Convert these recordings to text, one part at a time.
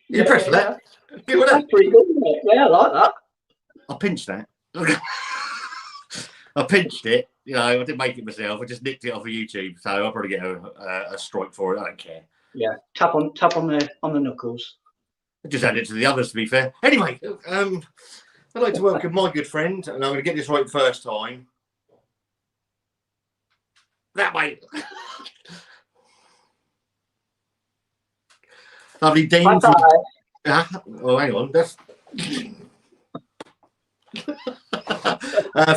You impressed with that? Good with That's that. pretty good, isn't it? Yeah, I like that. I pinched that. I pinched it. You know, I didn't make it myself. I just nicked it off of YouTube, so I'll probably get a strike for it. I don't care. Yeah, tap on the knuckles. I just added it to the others, to be fair. Anyway, I'd like to welcome my good friend, and I'm going to get this right first time. That way. Lovely Dean. From, hang on. That's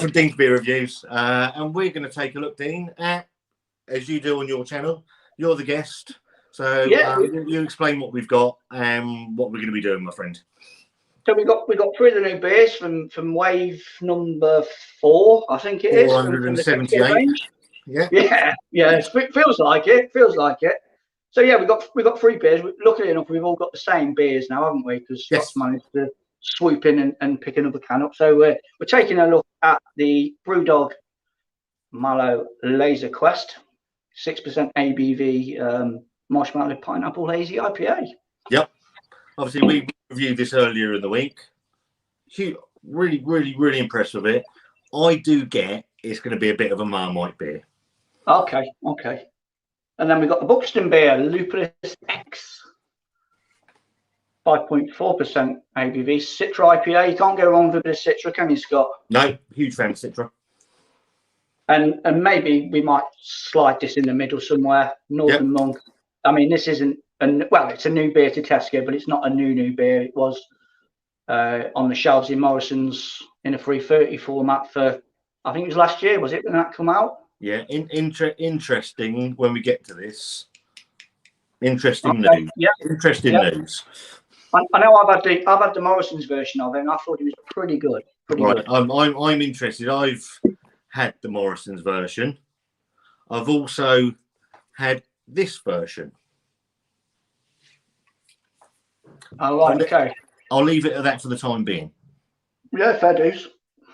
from Dean's Beer Reviews. And we're going to take a look, Dean, at, as you do on your channel. You're the guest. So you explain what we've got and what we're going to be doing, my friend. So we got 3 of the new beers from wave number 4, I think it is. 478. Yeah. It feels like it. So yeah, we got 3 beers. Luckily enough, we've all got the same beers now, haven't we? Because Scott's managed to swoop in and pick another can up. So we're taking a look at the Brewdog Mallow Laser Quest, 6% ABV marshmallow pineapple hazy IPA. Yep. Obviously, we reviewed this earlier in the week. Really impressed with it. I do get it's going to be a bit of a Marmite beer. Okay. And then we got the Buxton beer, Lupulus X, 5.4% ABV, Citra IPA. You can't go wrong with a bit of Citra, can you, Scott? No, huge fan of Citra. And maybe we might slide this in the middle somewhere. Northern Monk. I mean, this isn't it's a new beer to Tesco, but it's not a new beer. It was on the shelves in Morrison's in a 330 format for, I think it was last year, was it, when that come out? Yeah, interesting when we get to this. Interesting news. Yeah. Interesting news. I know I've had the Morrison's version of it, and I thought it was pretty good. Good. I'm interested. I've had the Morrison's version. I've also had this version. Oh, right, okay. I'll leave it at that for the time being. Yeah, fair dues.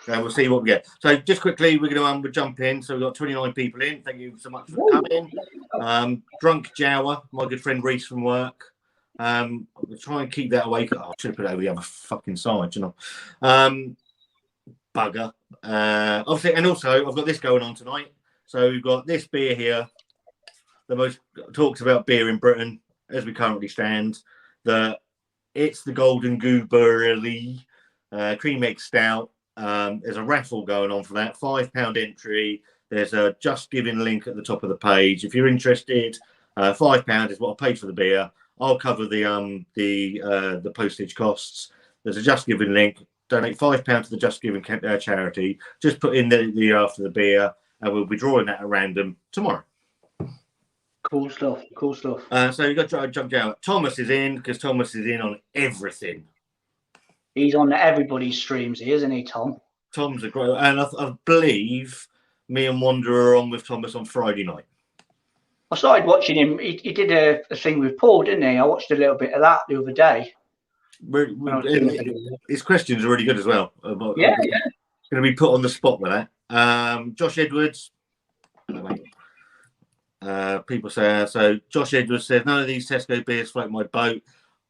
And we'll see what we get. So just quickly, we're going to jump in. So we've got 29 people in. Thank you so much for coming. Drunk Jower, my good friend Reese from work. We'll try and keep that away. Oh, I should have put it over the other fucking side, you know. Bugger. Obviously, and also I've got this going on tonight. So we've got this beer here, the most talked about beer in Britain as we currently stand. It's the Golden Gooberly Cream Egg Stout. There's a raffle going on for that, £5 entry. There's a Just Giving link at the top of the page. If you're interested, £5 is what I paid for the beer. I'll cover the postage costs. There's a Just Giving link. Donate £5 to the Just Giving charity. Just put in the year after the beer, and we'll be drawing that at random tomorrow. Cool stuff. So you've got to jump out. Thomas is in because Thomas is in on everything. He's on everybody's streams, isn't he, Tom? Tom's a great, and I believe me and Wanderer are on with Thomas on Friday night. I started watching him. He did a thing with Paul, didn't he? I watched a little bit of that the other day. His questions are really good as well. Yeah. Going to be put on the spot with that. Josh Edwards. People say so. Josh Edwards says none of these Tesco beers float my boat.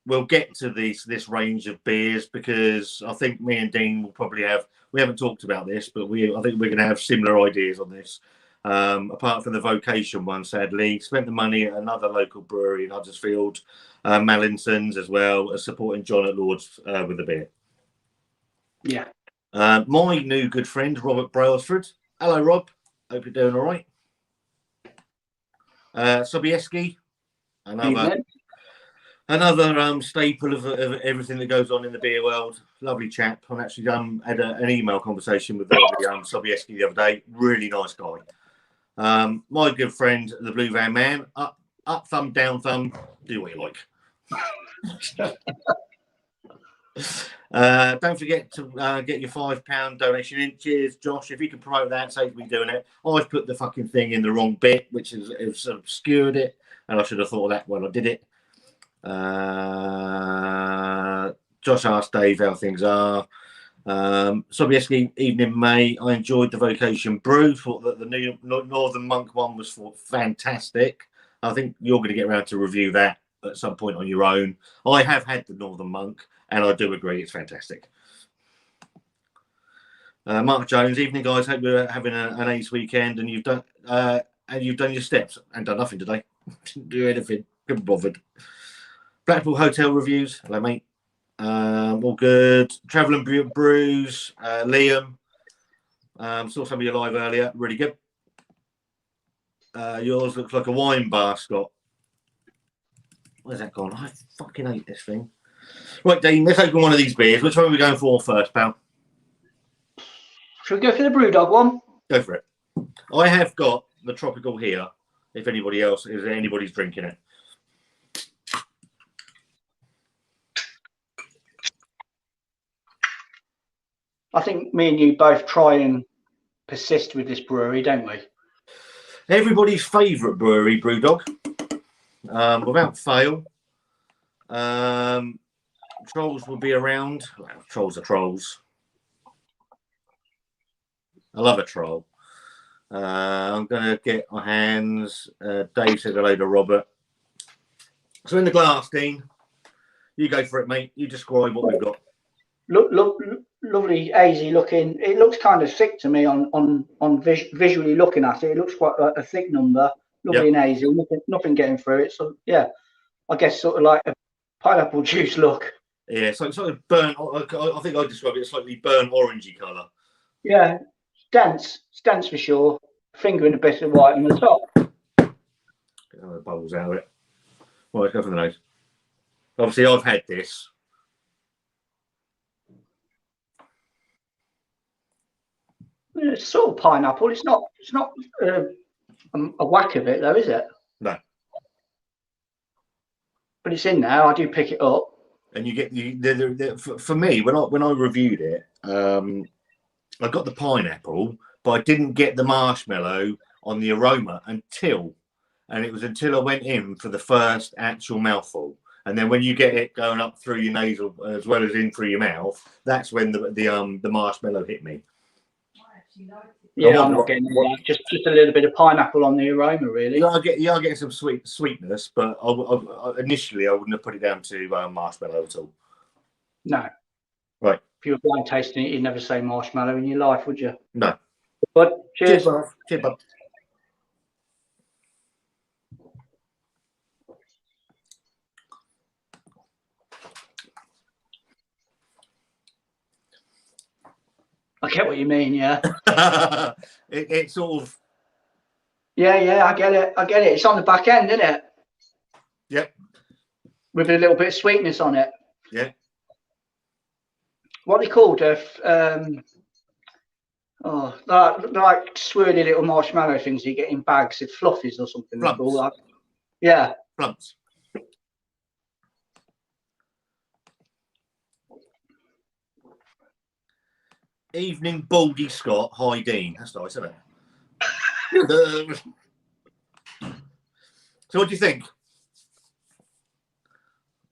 We'll get to this range of beers because I think me and Dean will probably have. We haven't talked about this, but I think we're going to have similar ideas on this. Apart from the vocation one, sadly, spent the money at another local brewery in Huddersfield, Mallinson's, as well as supporting John at Lord's with the beer. Yeah. My new good friend Robert Brailsford. Hello, Rob. Hope you're doing all right. Sobieski, another staple of everything that goes on in the beer world. Lovely chap. I actually had an email conversation with Sobieski the other day. Really nice guy. My good friend, the Blue Van Man. Up thumb, down thumb. Do what you like. Don't forget to get your £5 donation in. Cheers, Josh. If you can promote that, saves me doing it. I've put the fucking thing in the wrong bit, which has obscured it, and I should have thought of that when I did it. Josh asked Dave how things are. Sobieski, evening, May. I enjoyed the Vocation Brew. Thought that the new Northern Monk one was fantastic. I think you're going to get around to review that at some point on your own. I have had the Northern Monk, and I do agree it's fantastic. Mark Jones, evening guys. Hope you're having an ace weekend, and you've done your steps and done nothing today. Didn't do anything. Couldn't be bothered. Blackpool hotel reviews. Hello, mate. All good. Travelling Brews. Liam. Saw some of you live earlier. Really good. Yours looks like a wine bar, Scott. Where's that gone? I fucking hate this thing. Right, Dean, let's open one of these beers. Which one are we going for first, pal? Should we go for the Brewdog one? Go for it. I have got the tropical here. If anybody's drinking it. I think me and you both try and persist with this brewery, don't we? Everybody's favourite brewery, Brewdog. Without fail. Trolls will be around. Well, trolls are trolls. I love a troll. I'm going to get my hands. Dave says hello to Robert. So in the glass, Dean. You go for it, mate. You describe what we've got. Look, lovely, hazy looking. It looks kind of thick to me on visually looking at it. It looks quite a thick number. Lovely and hazy. Nothing getting through it. So yeah, I guess sort of like a pineapple juice look. Yeah, so it's like a burnt. I think I'd describe it as slightly burnt orangey colour. Yeah, dense for sure. Fingering a bit of white on the top. Get the bubbles out of it. Right, let's go for the nose. Obviously, I've had this. It's sort of pineapple. It's not a whack of it though, is it? No. But it's in there. I do pick it up. And you get for me when I reviewed it, I got the pineapple, but I didn't get the marshmallow on the aroma until I went in for the first actual mouthful. And then when you get it going up through your nasal as well as in through your mouth, that's when the marshmallow hit me. Yeah, I'm not getting that. Just a little bit of pineapple on the aroma, really. You are getting some sweetness, but initially I wouldn't have put it down to marshmallow at all. No. Right. If you were blind tasting it, you'd never say marshmallow in your life, would you? No. But cheers. Cheers, bud. I get what you mean, yeah. It's sort of. Yeah, I get it. It's on the back end, isn't it? Yep. With a little bit of sweetness on it. Yeah. What are they called? Like swirly little marshmallow things you get in bags. It's fluffies or something. Plumps. Yeah. Plumps. Evening, Baldy Scott. Hi, Dean. That's nice, isn't it? So, what do you think?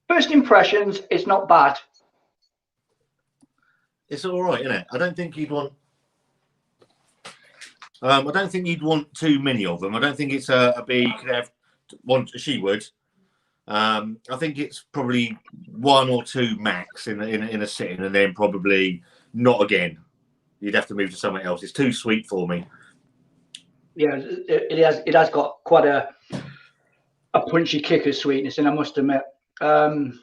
First impressions, it's not bad. It's all right, isn't it? I don't think you'd want. I don't think you'd want too many of them. I don't think it's a big. You could have one. She would. I think it's probably one or two max in a sitting, and then probably not again. You'd have to move to somewhere else. It's too sweet for me. Yeah, it has got quite a punchy kick of sweetness, and I must admit, I'm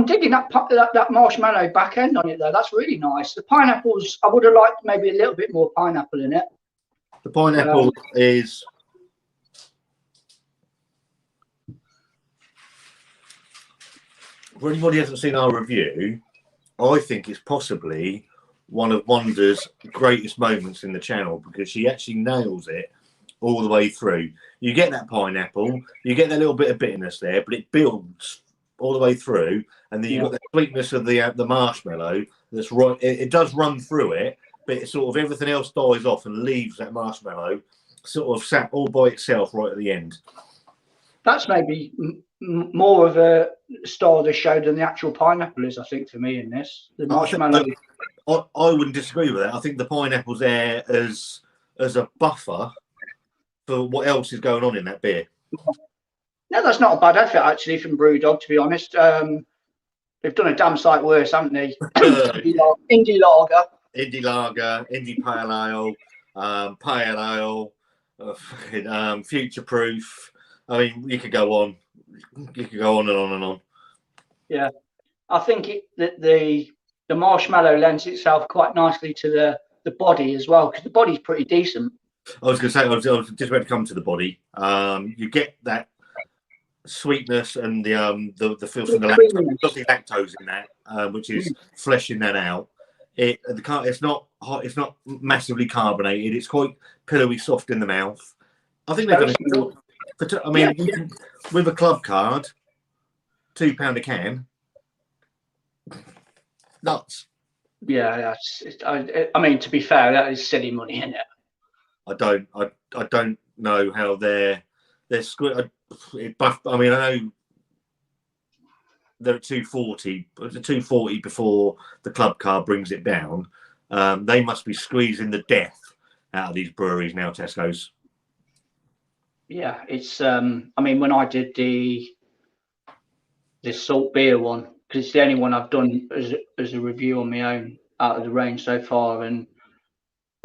digging that marshmallow back end on it though. That's really nice. The pineapples, I would have liked maybe a little bit more pineapple in it. The pineapple is. For anybody who hasn't seen our review, I think it's possibly one of Wanda's greatest moments in the channel because she actually nails it all the way through. You get that pineapple, you get that little bit of bitterness there, but it builds all the way through, and then you've got the sweetness of the marshmallow. That's right. It does run through it, but it sort of everything else dies off and leaves that marshmallow sort of sat all by itself right at the end. That's maybe more of a star of the show than the actual pineapple is, I think, for me in this. The marshmallow. I wouldn't disagree with that. I think the pineapple's there as a buffer for what else is going on in that beer. No, that's not a bad effort actually from Brewdog, to be honest. They've done a damn sight worse, haven't they? Indie lager, Indie pale ale, future proof. I mean, you could go on and on and on. Yeah, I think the marshmallow lends itself quite nicely to the body as well, because the body's pretty decent. I was going to say, I was just about to come to the body. You get that sweetness and the feel from the lactose in that, which is fleshing that out. It's not hot. It's not massively carbonated. It's quite pillowy, soft in the mouth. I think they've done a good job. I mean, you can, with a club card, £2 a can. Nuts. Yeah, I mean, to be fair, that is silly money, isn't it? I don't know how they're I mean, I know they're at 240. It's a 240 before the club card brings it down. They must be squeezing the death out of these breweries now, Tesco's. Yeah, it's. I mean, when I did this salt beer one, because it's the only one I've done as a review on my own out of the range so far, and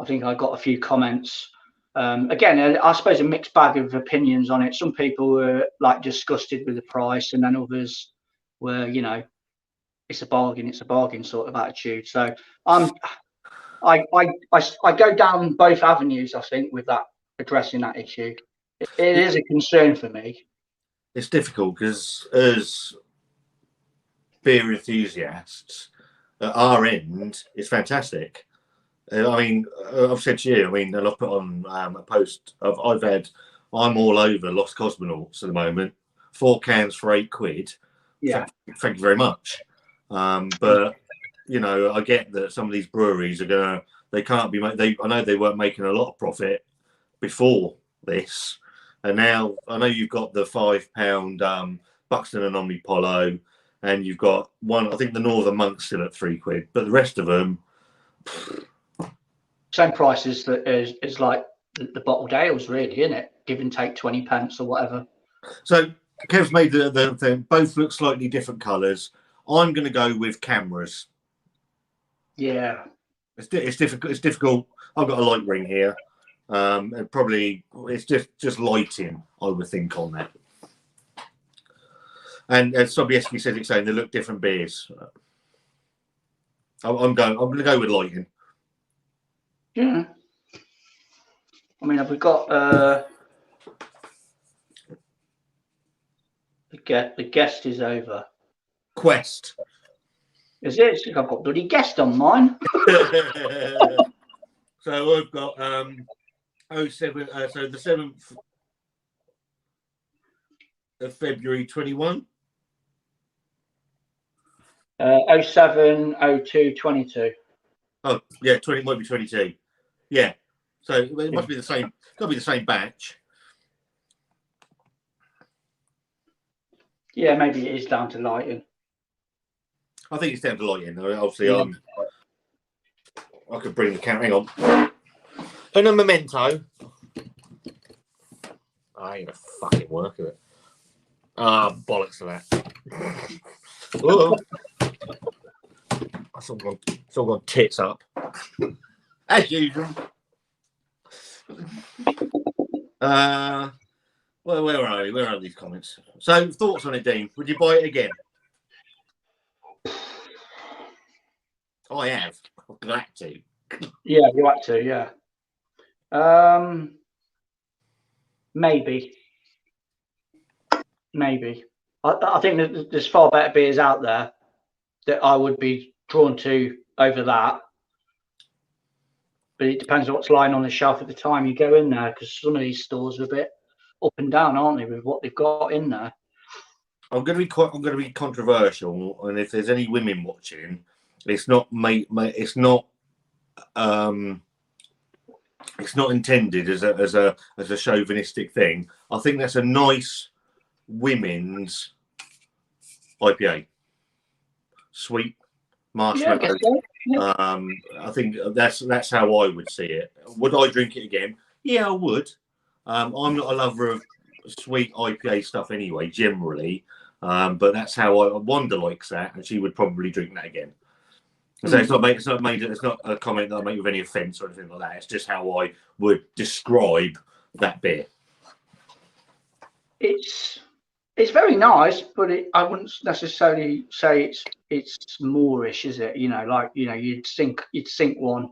I think I got a few comments. Again, I suppose a mixed bag of opinions on it. Some people were like disgusted with the price, and then others were, you know, it's a bargain sort of attitude. So I go down both avenues, I think, with that, addressing that issue. It is a concern for me. It's difficult because as beer enthusiasts, at our end, it's fantastic. I mean, I've said to you, I mean, and I've put on a post. I'm all over Lost Cosmonauts at the moment. 4 cans for £8. Yeah. Thank you very much. But you know, I get that some of these breweries they can't be. I know they weren't making a lot of profit before this, and now I know you've got the £5 Buxton and Omni Polo, and you've got one. I think the Northern Monk's still at £3, but the rest of them. Same prices that is like the bottled ales, really, isn't it? Give and take 20 pence or whatever. So Kev's made the thing. Both look slightly different colours. I'm going to go with cameras. Yeah, it's difficult. It's difficult. I've got a light ring here. And probably it's just lighting, I would think, on that. And as Sobieski said, it's saying they look different beers. I'm going to go with lighting. Yeah. I mean, have we got the guest is over. Quest. Is it? I've got bloody guest on mine. So I've got 07. So the 7th of February 21. 07, 02, 22. Oh yeah, 20 might be 22. Yeah. So it must be the same. Got to be the same batch. Yeah, maybe it is down to lighting. I think it's down to lighting. Obviously, I could bring the camera. Hang on. And a memento. I ain't gonna fucking work with it. Ah, bollocks to that. Oh. It's all gone tits up. As usual. Well, where are we? Where are these comments? So, thoughts on it, Dean? Would you buy it again? I have. I'm glad to. Yeah, you had to. Yeah. Maybe. I think that there's far better beers out there that I would be drawn to over that. But it depends on what's lying on the shelf at the time you go in there, because some of these stores are a bit up and down, aren't they, with what they've got in there? I'm going to be controversial, and if there's any women watching, it's not intended as a chauvinistic thing. I think that's a nice women's IPA, sweet marshmallow. Yeah, I guess so. Yeah. I think that's how I would see it. Would I drink it again? Yeah, I would. I'm not a lover of sweet IPA stuff anyway, generally. But that's how Wanda likes that, and she would probably drink that again. So it's not a comment that I make with any offence or anything like that. It's just how I would describe that beer. It's very nice, but I wouldn't necessarily say it's moorish, is it? You'd sink one.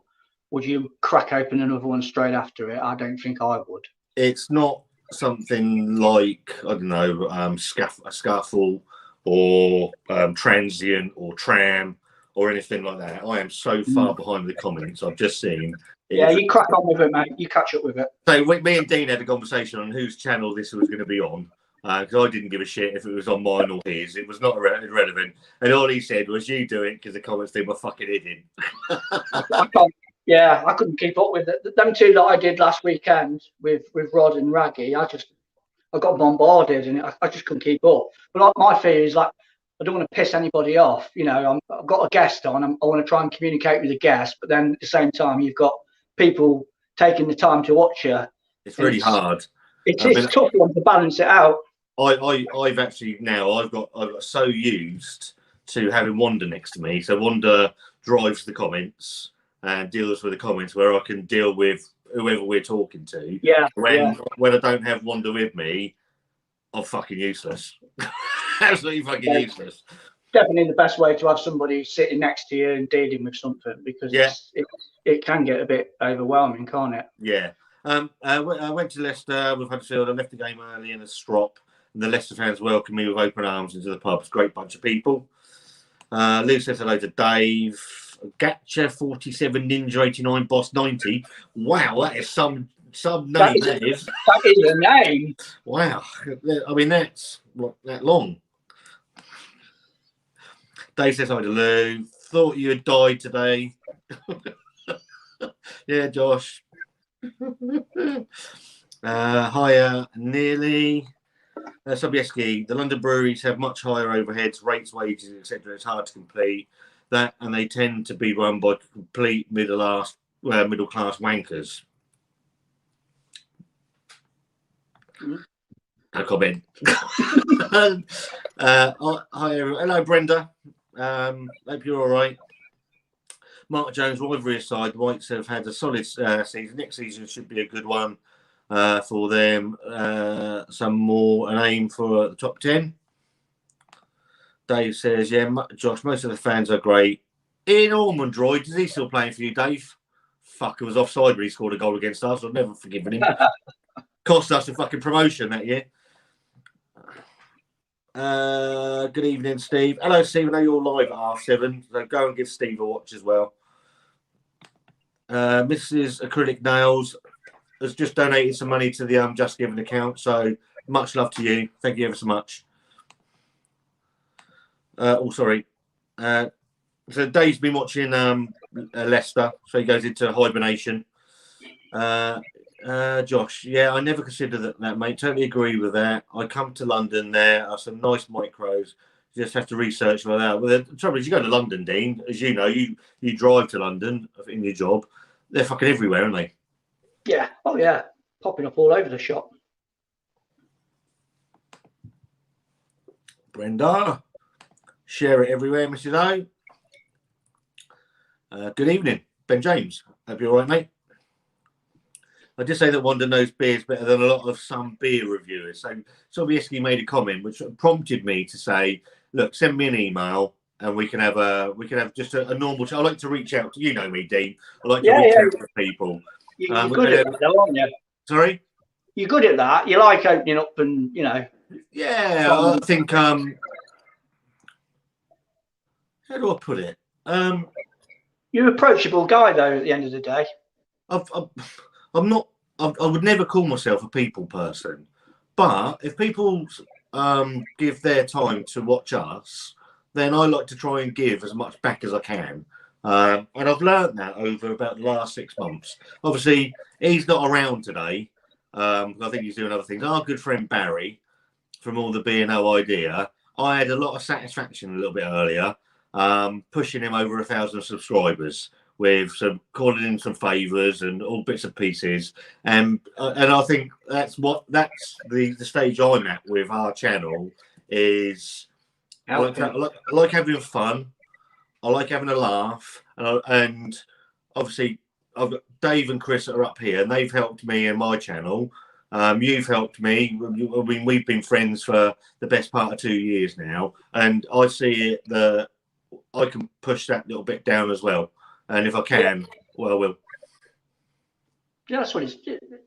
Would you crack open another one straight after it? I don't think I would. It's not something like, I don't know, a scuffle or transient or tram or anything like that. I am so far behind the comments. I've just seen. Yeah, you crack on with it, mate. You catch up with it. So me and Dean had a conversation on whose channel this was going to be on. Because I didn't give a shit if it was on mine or his. It was not irrelevant. And all he said was, you do it because the comments do my fucking head in. I couldn't keep up with it. Them two that I did last weekend with Rod and Raggy, I got bombarded and I just couldn't keep up. But my fear is, like, I don't want to piss anybody off. I've got a guest on. I want to try and communicate with the guest, but then at the same time, you've got people taking the time to watch you. It's really hard. It's a tough one to balance it out. I've actually now I've got so used to having Wanda next to me. So Wanda drives the comments and deals with the comments where I can deal with whoever we're talking to. Yeah. When I don't have Wanda with me, I'm fucking useless. Absolutely fucking useless. Definitely the best way to have somebody sitting next to you and dealing with something, because it can get a bit overwhelming, can't it? Yeah. I went to Leicester with Huddersfield. I left the game early in a strop. And the Leicester fans welcomed me with open arms into the pub. It's a great bunch of people. Lou says hello to Dave. Gatcha 47 Ninja 89 Boss 90. Wow, that is some name. That is a name. Wow. I mean, that's not that long. Dave says hi to Lou. Thought you had died today. Yeah, Josh. Hiya, nearly. Sobieski, the London breweries have much higher overheads, rates, wages, etc. It's hard to complete that, and they tend to be run by complete middle class wankers. No comment. Hi, everyone. Hello, Brenda. Hope you're all right. Mark Jones, rivalry aside, the Whites have had a solid season. Next season should be a good one for them. Some more, an aim for the top 10. Dave says, yeah, Josh, most of the fans are great. Ian Ormondroyd, is he still playing for you, Dave? Fuck, it was offside when he scored a goal against us. I've never forgiven him. Cost us a fucking promotion that year. Good evening, Steve. Hello, Steve. I know you're live at R7, so go and give Steve a watch as well. Mrs. Acrylic Nails has just donated some money to the Just Giving account, so much love to you. Thank you ever so much. Sorry. So Dave's been watching Leicester, so he goes into hibernation. Josh, yeah, I never considered that, mate. Totally agree with that. I come to London, there are some nice micros. You just have to research like that. Well, the trouble is, you go to London, Dean, as you know, you drive to London in your job. They're fucking everywhere, aren't they? Yeah. Oh, yeah. Popping up all over the shop. Brenda, share it everywhere, Mrs. O. Good evening, Ben James. Hope you're all right, mate. I did say that Wanda knows beers better than a lot of some beer reviewers. So Sobieski made a comment which prompted me to say, look, send me an email and we can have just a normal chat. I like to reach out to, you know me, Dean. I like to reach out to people. You're good at that, though, aren't you? Sorry? You're good at that. You like opening up and, you know. Yeah, I think, how do I put it? You're an approachable guy, though, at the end of the day. I'm not. I would never call myself a people person, but if people give their time to watch us, then I like to try and give as much back as I can. And I've learned that over about the last 6 months. Obviously, he's not around today. I think he's doing other things. Our good friend Barry, from all the B&O idea, I had a lot of satisfaction a little bit earlier, pushing him over 1,000 subscribers, with some calling in some favours and all bits and pieces. And I think that's the stage I'm at with our channel is I like having fun. I like having a laugh, and obviously I've got Dave and Chris that are up here, and they've helped me in my channel. You've helped me. I mean, we've been friends for the best part of 2 years now, and I see it that I can push that little bit down as well. And if I can, well, I will. Yeah, that's what it's.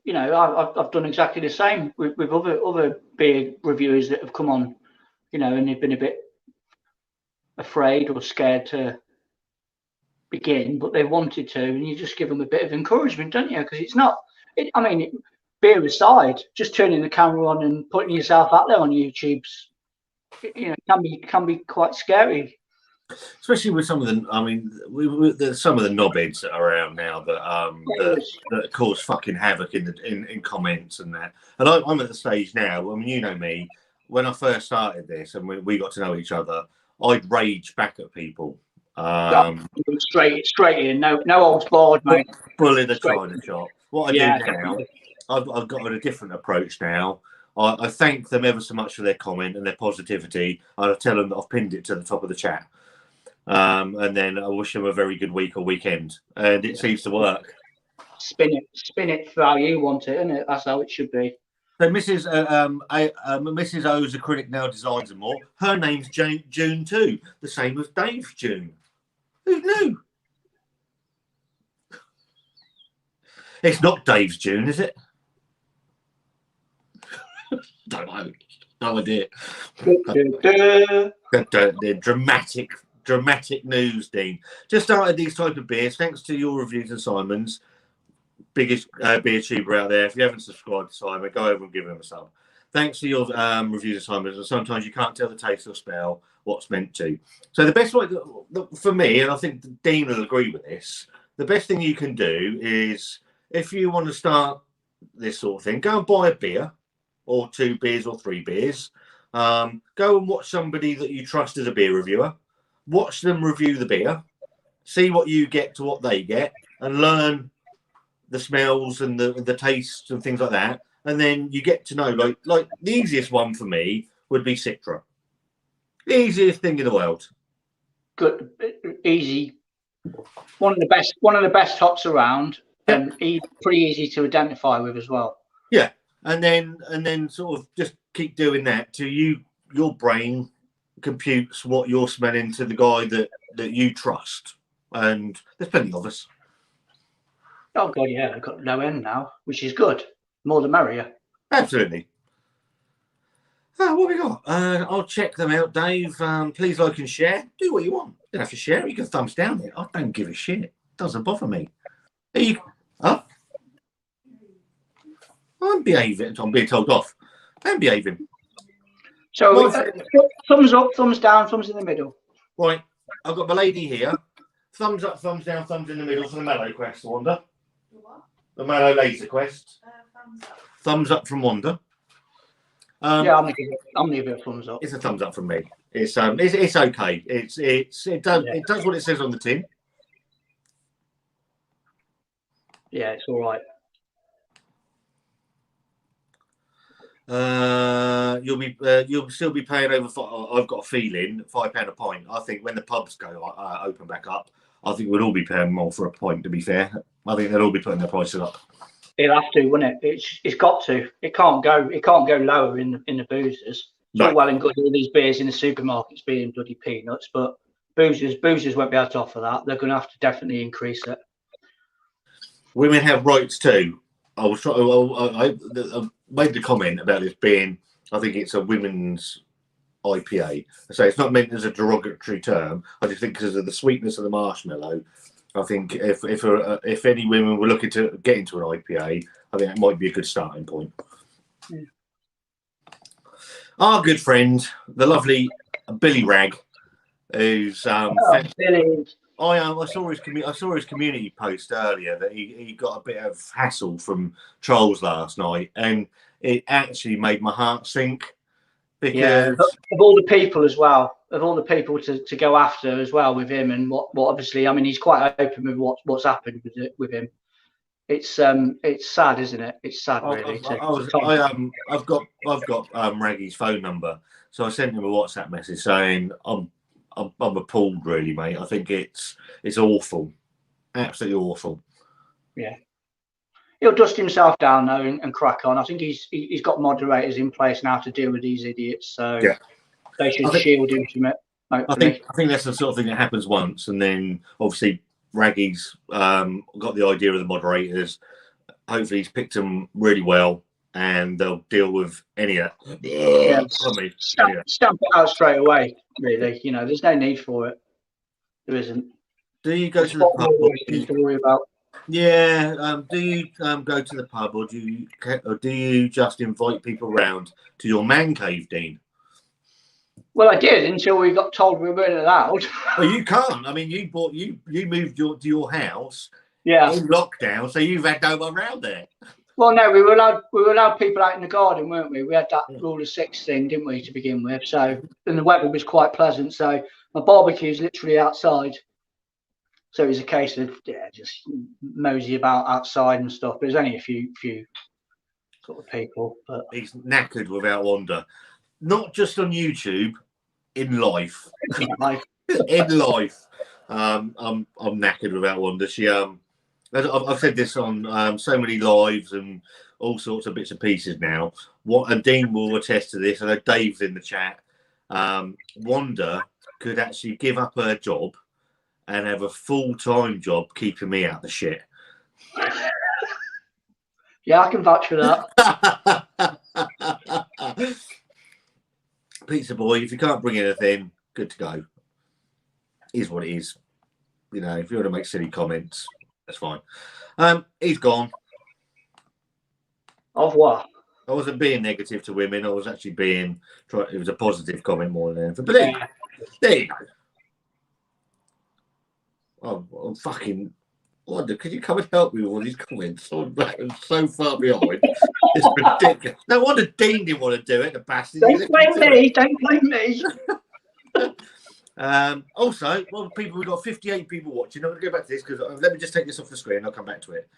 You know, I've done exactly the same with other beer reviewers that have come on, you know, and they've been a bit afraid or scared to begin, but they wanted to, and you just give them a bit of encouragement, don't you? Because it's not. I mean, beer aside, just turning the camera on and putting yourself out there on YouTube's, you know, can be quite scary. Especially with some of the, I mean, some of the knobheads that are around now that cause fucking havoc in comments and that. And I'm at the stage now. I mean, you know me. When I first started this and we got to know each other, I'd rage back at people. Straight in, no holds barred, mate. Bull in the china shop. What I do now, I've got a different approach now. I thank them ever so much for their comment and their positivity. I tell them that I've pinned it to the top of the chat. And then I wish them a very good week or weekend, and it seems to work. Spin it for how you want it, isn't it? That's how it should be. So Mrs. O's Acrylic Nail Designs and More. Her name's June too, the same as Dave's June. Who knew? It's not Dave's June, is it? Don't know. No idea. The dramatic news, Dean. Just started these type of beers thanks to your reviews and Simon's. Biggest beer tuber out there. If you haven't subscribed to Simon, go over and give him a sub. Thanks to your reviews and Simon's. And sometimes you can't tell the taste or smell what's meant to. So the best way for me, and I think Dean will agree with this, the best thing you can do is if you want to start this sort of thing, go and buy a beer or 2 beers or 3 beers. Go and watch somebody that you trust as a beer reviewer. Watch them review the beer, see what you get to what they get, and learn the smells and the tastes and things like that. And then you get to know, like the easiest one for me would be Citra. The easiest thing in the world. Good, easy. One of the best hops around, and pretty easy to identify with as well. Yeah, and then sort of just keep doing that till your brain computes what you're smelling to the guy that you trust, and there's plenty of us. Oh god, yeah, I've got no end now, which is good. More the merrier. Absolutely. What we got? I'll check them out, Dave. Please like and share. Do what you want. You don't have to share it. You can thumbs down it. I don't give a shit. It doesn't bother me. I'm behaving. I'm being told off. I'm behaving. So thumbs up, thumbs down, thumbs in the middle. Right. I've got my lady here. Thumbs up, thumbs down, thumbs in the middle for the Mallow Quest, Wanda. What? The Mallow Laser Quest. Thumbs up. Thumbs up from Wanda. Yeah, I'm gonna give it a thumbs up. It's a thumbs up from me. It's okay. It does what it says on the tin. Yeah, it's all right. You'll still be paying over. I've got a feeling £5 a pint. I think when the pubs go open back up, I think we'll all be paying more for a pint. To be fair, I think they'll all be putting their prices up. It'll have to, won't it? It's got to. It can't go lower in the boozers. It's all well and good all these beers in the supermarkets being bloody peanuts, but boozers won't be able to offer that. They're going to have to definitely increase it. Women have rights too. I made the comment about this being, I think it's a women's IPA. So it's not meant as a derogatory term. I just think because of the sweetness of the marshmallow, I think if any women were looking to get into an IPA, I think that might be a good starting point. Yeah. Our good friend, the lovely Billy Rag, who's Billy. I saw his community post earlier that he got a bit of hassle from trolls last night, and it actually made my heart sink Yeah, because of all the people as well, of all the people to go after as well with him, and what obviously, I mean, he's quite open with what's happened with him. It's sad, isn't it? It's sad, really. I've got Raggy's phone number, so I sent him a WhatsApp message saying I'm appalled, really, mate. I think it's awful, absolutely awful. Yeah, he'll dust himself down though and crack on. I think he's got moderators in place now to deal with these idiots, so yeah, they should shield him from it. Hopefully. I think that's the sort of thing that happens once, and then obviously Raggy's got the idea of the moderators. Hopefully, he's picked them really well, and they'll deal with any of that. Yeah, stamp it out straight away. Really, there's no need for it. There isn't. Do you go to the pub? To worry about. Yeah. Do you go to the pub, or do you just invite people around to your man cave, Dean? Well, I did until we got told we weren't allowed. Well, you can't. I mean, you moved to your house. Yeah. In lockdown, so you've had no one around there. Well, no, we were allowed people out in the garden, weren't we? We had that rule of 6 thing, didn't we, to begin with? So, and the weather was quite pleasant. So my barbecue is literally outside. So it was a case of just mosey about outside and stuff. But there's only a few sort of people. But he's knackered without wonder, not just on YouTube, in life. In life, I'm knackered without wonder. She I've said this on so many lives and all sorts of bits and pieces now. And Dean will attest to this. I know Dave's in the chat. Wanda could actually give up her job and have a full-time job keeping me out of the shit. Yeah, I can vouch for that. Pizza boy, if you can't bring anything, good to go. Is what it is. If you want to make silly comments, that's fine. He's gone. Au revoir. I wasn't being negative to women. I was actually it was a positive comment more than anything. But there you go. I'm fucking wonder, could you come and help me with all these comments? I'm so far behind. It's ridiculous. No wonder Dean didn't want to do it, the bastard. Don't blame me. Also, we've got 58 people watching. I'm going to go back to this because let me just take this off the screen. I'll come back to it.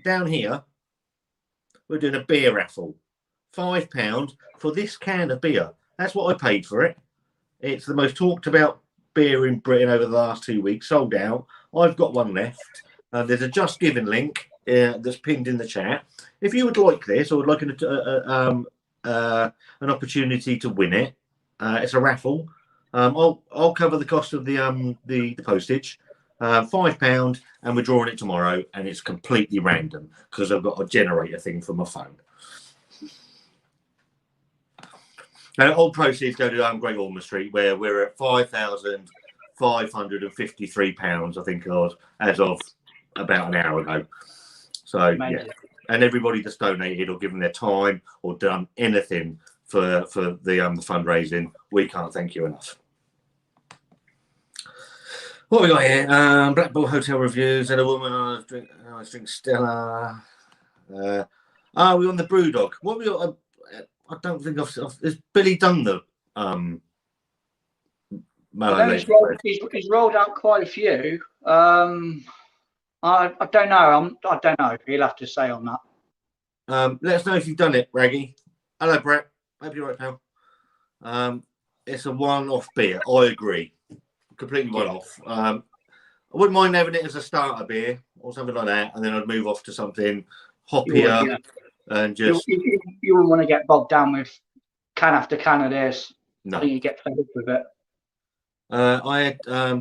Down here, we're doing a beer raffle. £5 for this can of beer. That's what I paid for it. It's the most talked about beer in Britain over the last 2 weeks. Sold out. I've got one left. There's a Just Giving link that's pinned in the chat. If you would like this or would like an opportunity to win it, it's a raffle. I'll cover the cost of the postage, £5, and we're drawing it tomorrow, and it's completely random because I've got a generator thing for my phone. And all proceeds go to Great Ormond Street, where we're at £5,553, I think it was, as of about an hour ago. So amazing. Yeah, and everybody that's donated or given their time or done anything for the fundraising, we can't thank you enough. What we got here? Blackpool Hotel reviews. And a woman on I drink Stella. We're on the Brewdog. What we got? I don't think has Billy done the he's rolled out quite a few. I don't know. I don't know. He'll have to say on that. Let us know if you've done it, Raggy. Hello, Brett. Hope you're right, pal. It's a one-off beer. I agree. Completely one-off. I wouldn't mind having it as a starter beer or something like that, and then I'd move off to something hoppier and just. You wouldn't want to get bogged down with can after can of this. No. I think you get fed up with it. I had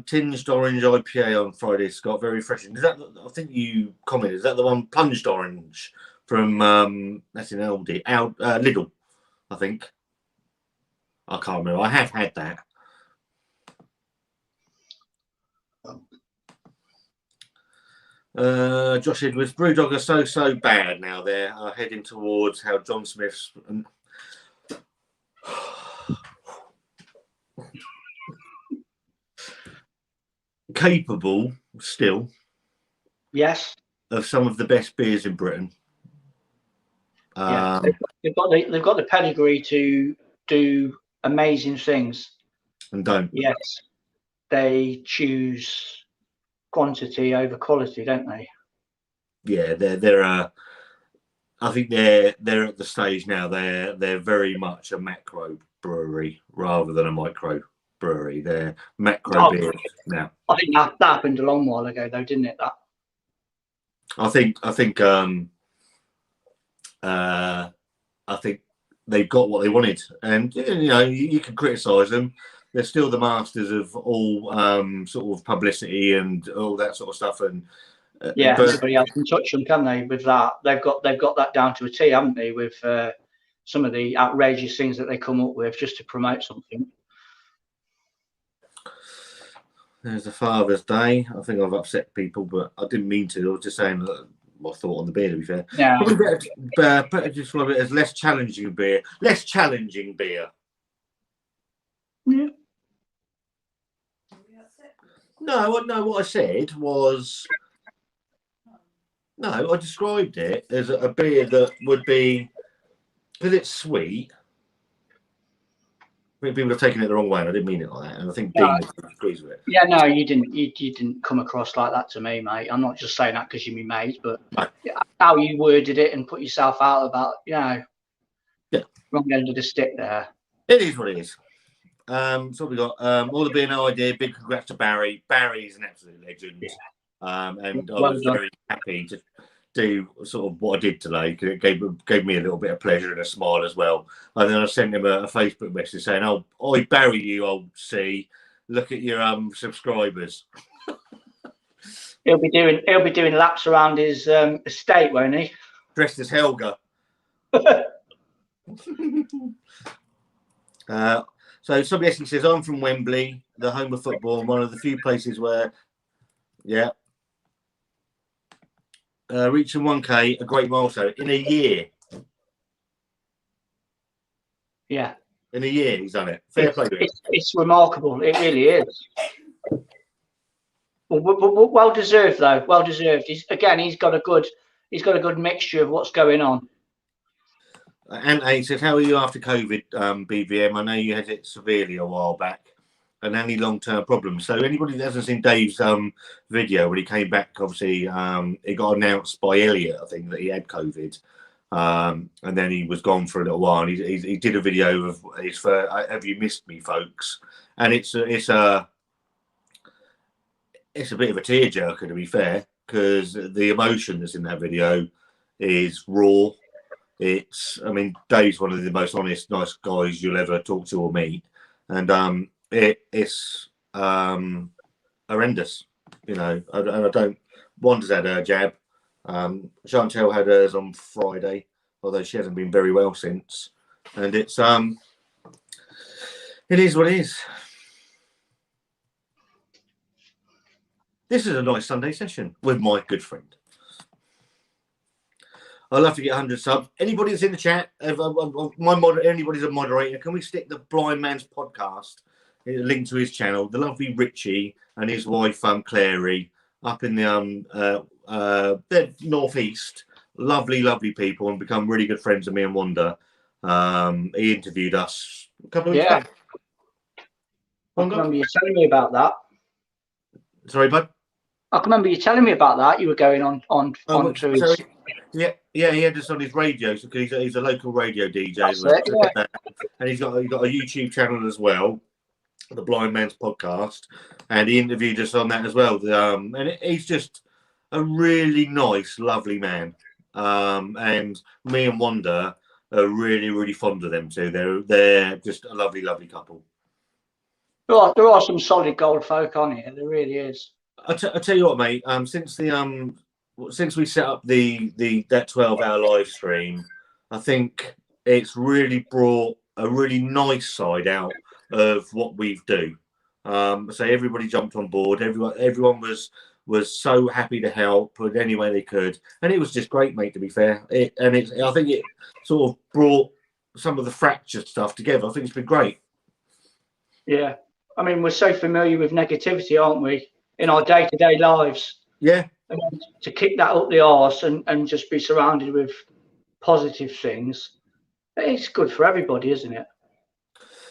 tinged orange IPA on Friday, Scott. Very refreshing. Is that? I think you commented. Is that the one plunged orange from that's in Aldi, Lidl? I think. I can't remember. I have had that. Josh Edwards, Brewdog are so bad now. They're heading towards how John Smith's. Capable still, yes, of some of the best beers in Britain. Yeah, they've got the pedigree to do amazing things and don't. Yes, they choose quantity over quality, don't they? Yeah, they're I think they're at the stage now. They're very much a macro brewery rather than a micro brewery. They're macro beers now. I think that happened a long while ago, though, didn't it? That I think they've got what they wanted, and you know you can criticise them. They're still the masters of all sort of publicity and all that sort of stuff. And yeah, everybody else can touch them, can they? With that, they've got that down to a T, haven't they? With some of the outrageous things that they come up with just to promote something. There's a Father's Day. I think I've upset people, but I didn't mean to. I was just saying my thought on the beer, to be fair. Yeah. Probably better to describe it as less challenging beer. Less challenging beer. Yeah. No, what I said was... No, I described it as a beer that would be... Because it's sweet. I think people have taken it the wrong way, and I didn't mean it like that. And I think Dean agrees with it. Yeah, no, you didn't. You didn't come across like that to me, mate. I'm not just saying that because you're my mate, but how you worded it and put yourself out about, wrong end of the stick there. It is what it is. So we got all the beer, no idea. Big congrats to Barry. Barry's an absolute legend. Yeah. And I was very happy to do sort of what I did today, because it gave me a little bit of pleasure and a smile as well. And then I sent him a Facebook message saying, "Oh, I Barry, you old C, look at your subscribers." He'll be doing laps around his estate, won't he? Dressed as Helga. So somebody else says, "I'm from Wembley, the home of football, and one of the few places where, reaching 1K, a great milestone in a year." Yeah, in a year he's done it. Fair play to him. It's remarkable. It really is. Well deserved, though. Well deserved. He's got a good mixture of what's going on. And he says, "How are you after COVID, BVM? I know you had it severely a while back, and any long-term problems." So anybody that hasn't seen Dave's video when he came back, obviously it got announced by Elliot, I think, that he had COVID, and then he was gone for a little while. And he did a video of his for "Have you missed me, folks?" And it's a bit of a tearjerker, to be fair, because the emotion that's in that video is raw. Dave's one of the most honest, nice guys you'll ever talk to or meet, and it's horrendous. I don't. Wanda's had her jab. Chantel had hers on Friday, although she hasn't been very well since. And it is what it is. This is a nice Sunday session with my good friend. I'd love to get 100 subs. Anybody that's in the chat, anybody's a moderator, can we stick the Blind Man's podcast, a link to his channel, the lovely Richie and his wife, Clary, up in the northeast. Lovely, lovely people, and become really good friends of me and Wanda. He interviewed us a couple of weeks back. I remember you telling me about that. Sorry, bud? I can remember you telling me about that. You were going on to his... Yeah, he had us on his radio, because he's a local radio DJ, and he's got a YouTube channel as well, the Blind Man's Podcast, and he interviewed us on that as well. And he's just a really nice, lovely man, and me and Wanda are really, really fond of them too. They're just a lovely, lovely couple. There are some solid gold folk on here. There really is. I tell you what, mate. Since we set up that 12-hour live stream, I think it's really brought a really nice side out of what we do. So everybody jumped on board. Everyone was so happy to help in any way they could, and it was just great, mate. To be fair, I think it sort of brought some of the fractured stuff together. I think it's been great. Yeah, we're so familiar with negativity, aren't we, in our day-to-day lives? Yeah. And to kick that up the arse and just be surrounded with positive things, it's good for everybody, isn't it?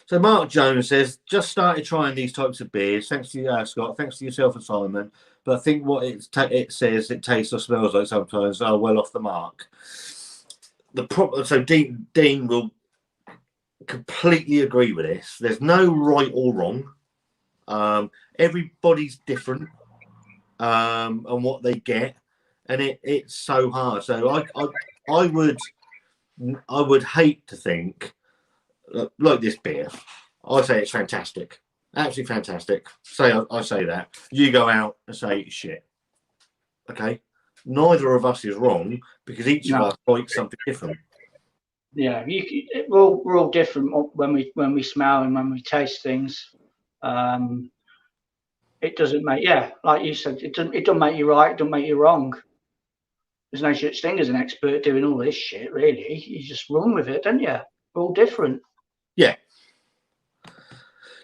So Mark Jones says, just started trying these types of beers. Thanks to you, Scott. Thanks to yourself and Simon. But I think what it says, it tastes or smells like sometimes are well off the mark. So Dean will completely agree with this. There's no right or wrong. Everybody's different on what they get, and it's so hard. So I would hate to think like this beer. I say it's fantastic, absolutely fantastic. I say that. You go out and say it's shit. Okay, neither of us is wrong because each of us likes something different. Yeah, we're all different when we smell and when we taste things. It doesn't make, like you said, it doesn't make you right, it doesn't make you wrong. There's no such thing as an expert doing all this shit, really. You just run with it, don't you? We're all different. Yeah.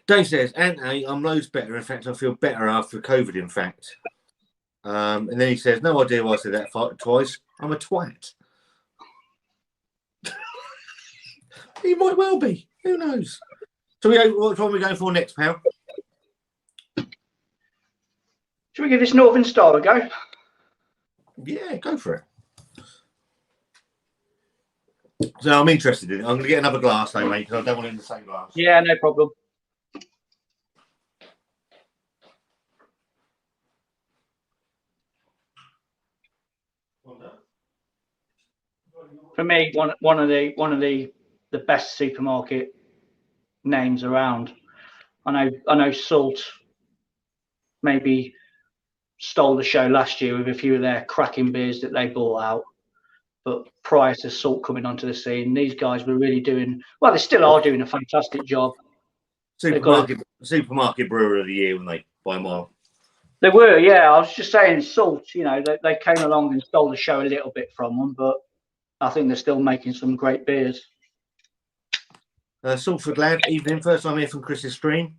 Dave says, Anthony, I'm loads better. In fact, I feel better after COVID, in fact. And then he says, no idea why I said that twice. I'm a twat. He might well be. Who knows? So what one are we going for next, pal? Should we give this Northern Star a go? Yeah, go for it. So I'm interested in it. I'm going to get another glass though, mate, because I don't want it in the same glass. Yeah, no problem. For me, one of the best supermarket names around. I know Salt maybe stole the show last year with a few of their cracking beers that they brought out. But prior to Salt coming onto the scene, these guys were really doing well. They still are doing a fantastic job. Supermarket Brewer of the Year when they by a mile. They were, yeah. I was just saying, Salt. You know, they came along and stole the show a little bit from them, but I think they're still making some great beers. Salford lad, evening. First time here from Chris's stream.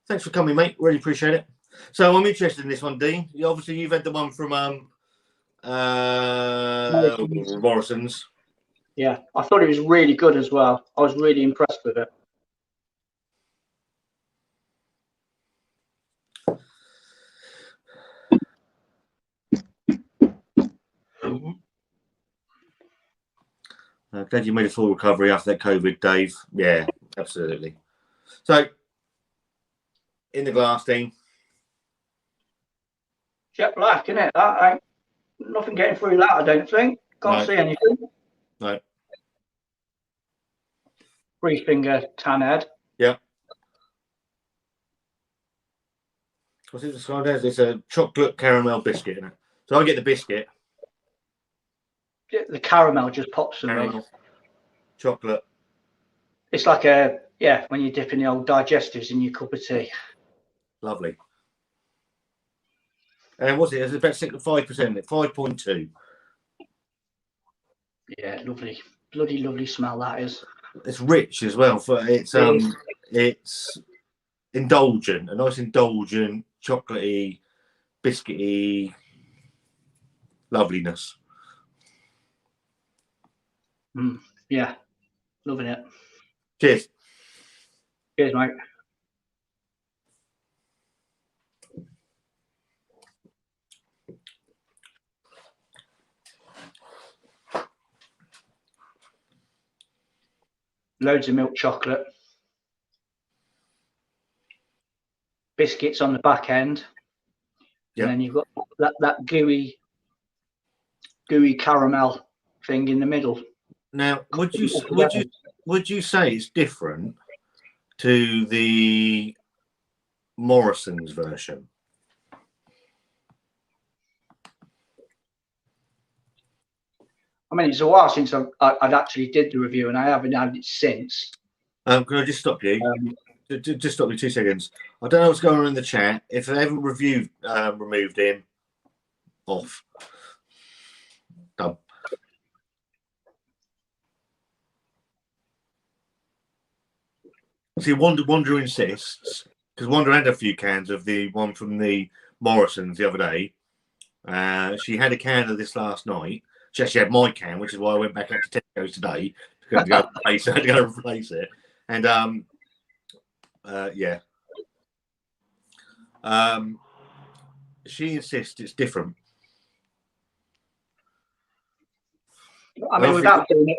Thanks for coming, mate. Really appreciate it. So I'm interested in this one, Dean. Obviously, you've had the one from Morrison's. Yeah, I thought it was really good as well. I was really impressed with it. Glad you made a full recovery after that COVID, Dave. Yeah, absolutely. So, in the glass, Dean. Jet black, isn't it? That ain't nothing getting through that, I don't think. Can't see anything. No. 3-finger tan head. Yeah. What's it described as? It's a chocolate caramel biscuit, isn't it? So I get the biscuit. The caramel just pops for me. Chocolate. It's like when you're dipping the old digestives in your cup of tea. Lovely. And what's it? It's about 5%, 5.2. Yeah, lovely. Bloody lovely smell that is. It's rich as well. It's indulgent, a nice indulgent, chocolatey, biscuity loveliness. Yeah, loving it. Cheers. Cheers, mate. Loads of milk chocolate. Biscuits on the back end. Yep. And then you've got that gooey caramel thing in the middle. Now, would you say it's different to the Morrison's version? I mean, it's a while since I'd actually did the review, and I haven't had it since. Can I just stop you? Just stop me 2 seconds. I don't know what's going on in the chat. If they haven't removed him, off. Done. See, Wonder insists, because Wonder had a few cans of the one from the Morrison's the other day. She had a can of this last night. She actually had my can, which is why I went back up to Tesco's today to go replace it. And Yeah. She insists it's different. I mean,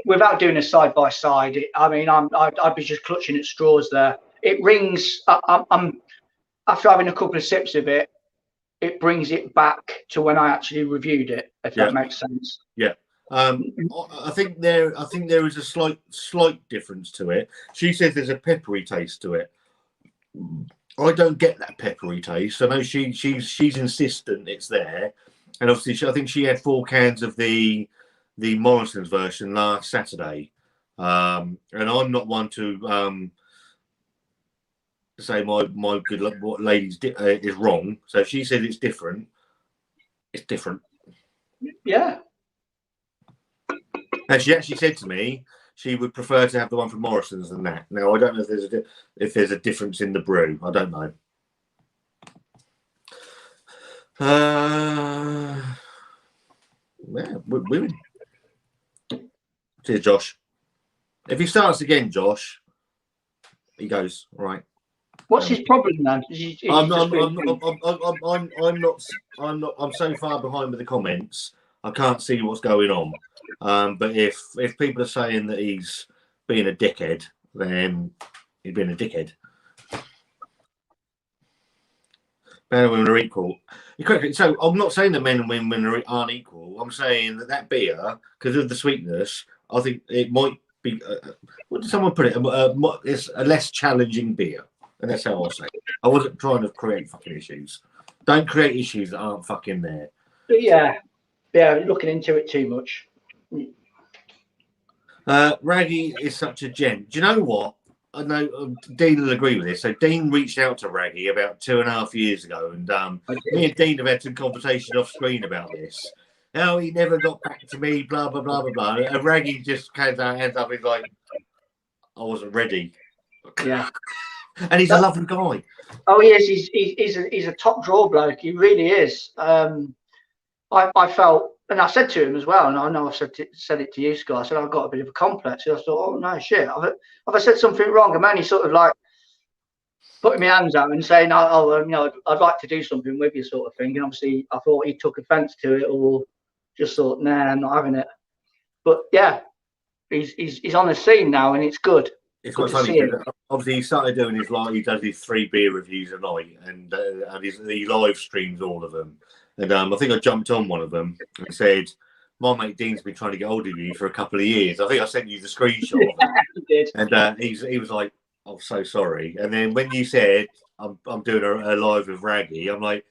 without doing a side by side, I mean, I'd be just clutching at straws there. It rings. I'm after having a couple of sips of it, it brings it back to when I actually reviewed it. If that makes sense. Yeah. I think there is a slight difference to it. She says there's a peppery taste to it. I don't get that peppery taste. I know she's insistent it's there, and obviously I think she had 4 cans of the Morrison's version last Saturday, and I'm not one to say my good luck what ladies is wrong. So if she said it's different, it's different. Yeah. And she actually said to me she would prefer to have the one from Morrison's than that. Now I don't know if there's a difference in the brew. I don't know. Yeah, women. Cheers, Josh. If he starts again, Josh, he goes right. What's his problem then? I'm so far behind with the comments. I can't see what's going on. But if people are saying that he's being a dickhead, then he's being a dickhead. Men and women are equal. So I'm not saying that men and women aren't equal. I'm saying that beer, because of the sweetness, I think it might be. What did someone put it? It's a less challenging beer, and that's how I say it. I wasn't trying to create fucking issues. Don't create issues that aren't fucking there. But yeah, looking into it too much. Raggy is such a gent. Do you know what? I know Dean will agree with this. So Dean reached out to Raggy about 2.5 years ago, and me and Dean have had some conversation off screen about this. Oh, he never got back to me, blah blah blah blah blah. And Raggy just hands up. He's like, I wasn't ready. Yeah, and he's a lovely guy. Oh, he is. He's a top draw bloke. He really is. I felt, and I said to him as well, and I know I've said it to you, Scott. I said I've got a bit of a complex. And I thought, oh no, shit. Have I said something wrong? I'm only sort of like putting my hands out and saying, I'd like to do something with you, sort of thing. And obviously, I thought he took offence to it, or just thought, nah, I'm not having it. But yeah, he's on the scene now, and it's good. It's quite funny. Obviously, he started doing he does his 3 beer reviews a night, and he live streams all of them. And I think I jumped on one of them and said, "My mate Dean's been trying to get hold of you for a couple of years." I think I sent you the screenshot. Yeah, he did. And he was like, "I'm so sorry." And then when you said, "I'm doing a live with Raggy," I'm like,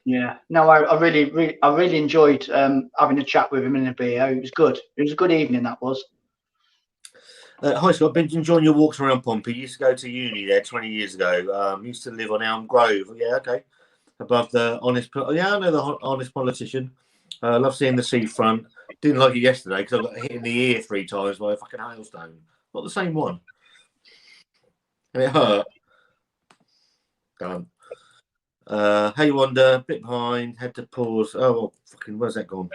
yeah. No, I really enjoyed having a chat with him in a beer. It was good. It was a good evening. That was. Hi Scott, been enjoying your walks around Pompey. Used to go to uni there 20 years ago. Used to live on Elm Grove. Yeah, okay. Above the honest, I know the honest politician. Love seeing the seafront. Didn't like it yesterday because I got hit in the ear 3 times by a fucking hailstone. Not the same one, and it hurt. Done. Hey Wonder, bit behind. Had to pause. Oh, well, fucking, where's that gone?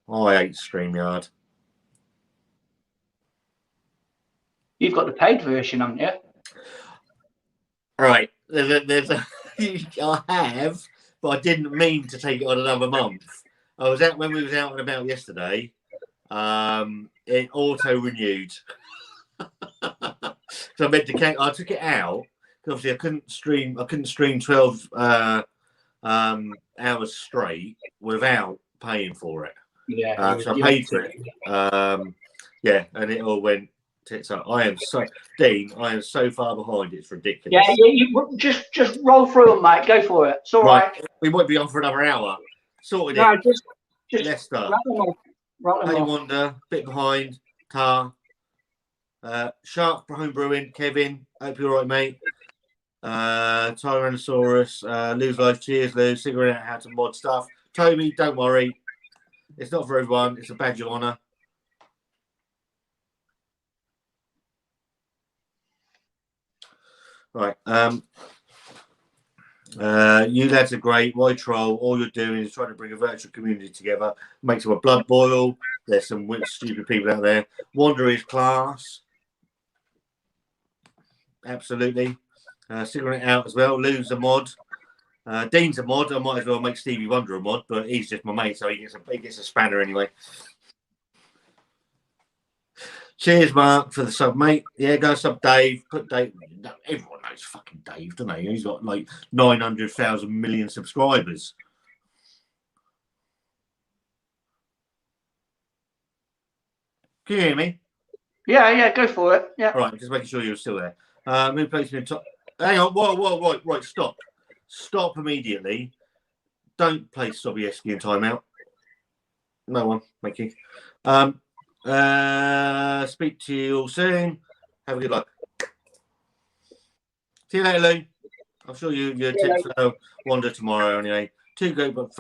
Oh, I hate StreamYard. You've got the paid version, haven't you? Right. I have, but I didn't mean to take it on another month. I was out when we was out and about yesterday. It auto renewed. So I meant to. I took it out because obviously I couldn't stream 12 hours straight without paying for it. Yeah. So I paid for it. Yeah, and it all went. So I am so far behind. It's ridiculous. Yeah, you just roll through them, mate. Go for it. It's all right. We won't be on for another hour. Sorted no, it. Just Leicester. Hey Wonder, bit behind. Tar. Shark Home Brewing. Kevin, hope you're all right, mate. Tyrannosaurus. Lou's Life. Cheers, Lou. Figuring out how to mod stuff. Toby, don't worry. It's not for everyone. It's a badge of honour. Right. You lads are great. Why troll? All you're doing is trying to bring a virtual community together. Makes my blood boil. There's some stupid people out there. Wander is class. absolutely. Figuring it out as well. Lou's a mod. Dean's a mod. I might as well make Stevie Wonder a mod, but he's just my mate, so he gets a spanner anyway. Cheers, Mark, for the sub, mate. Yeah, go sub Dave. Put Dave. Everyone knows fucking Dave, don't they? He's got like 900,000 million subscribers. Can you hear me? Yeah, go for it. Yeah. All right, just making sure you're still there. Who plays me in top? Hang on. Whoa. Right, stop. Stop immediately. Don't play Sobieski in timeout. No one. Thank you. Speak to you all soon. Have a good luck. See you later, Lou. I'm sure your tips will wander tomorrow anyway. Two great blokes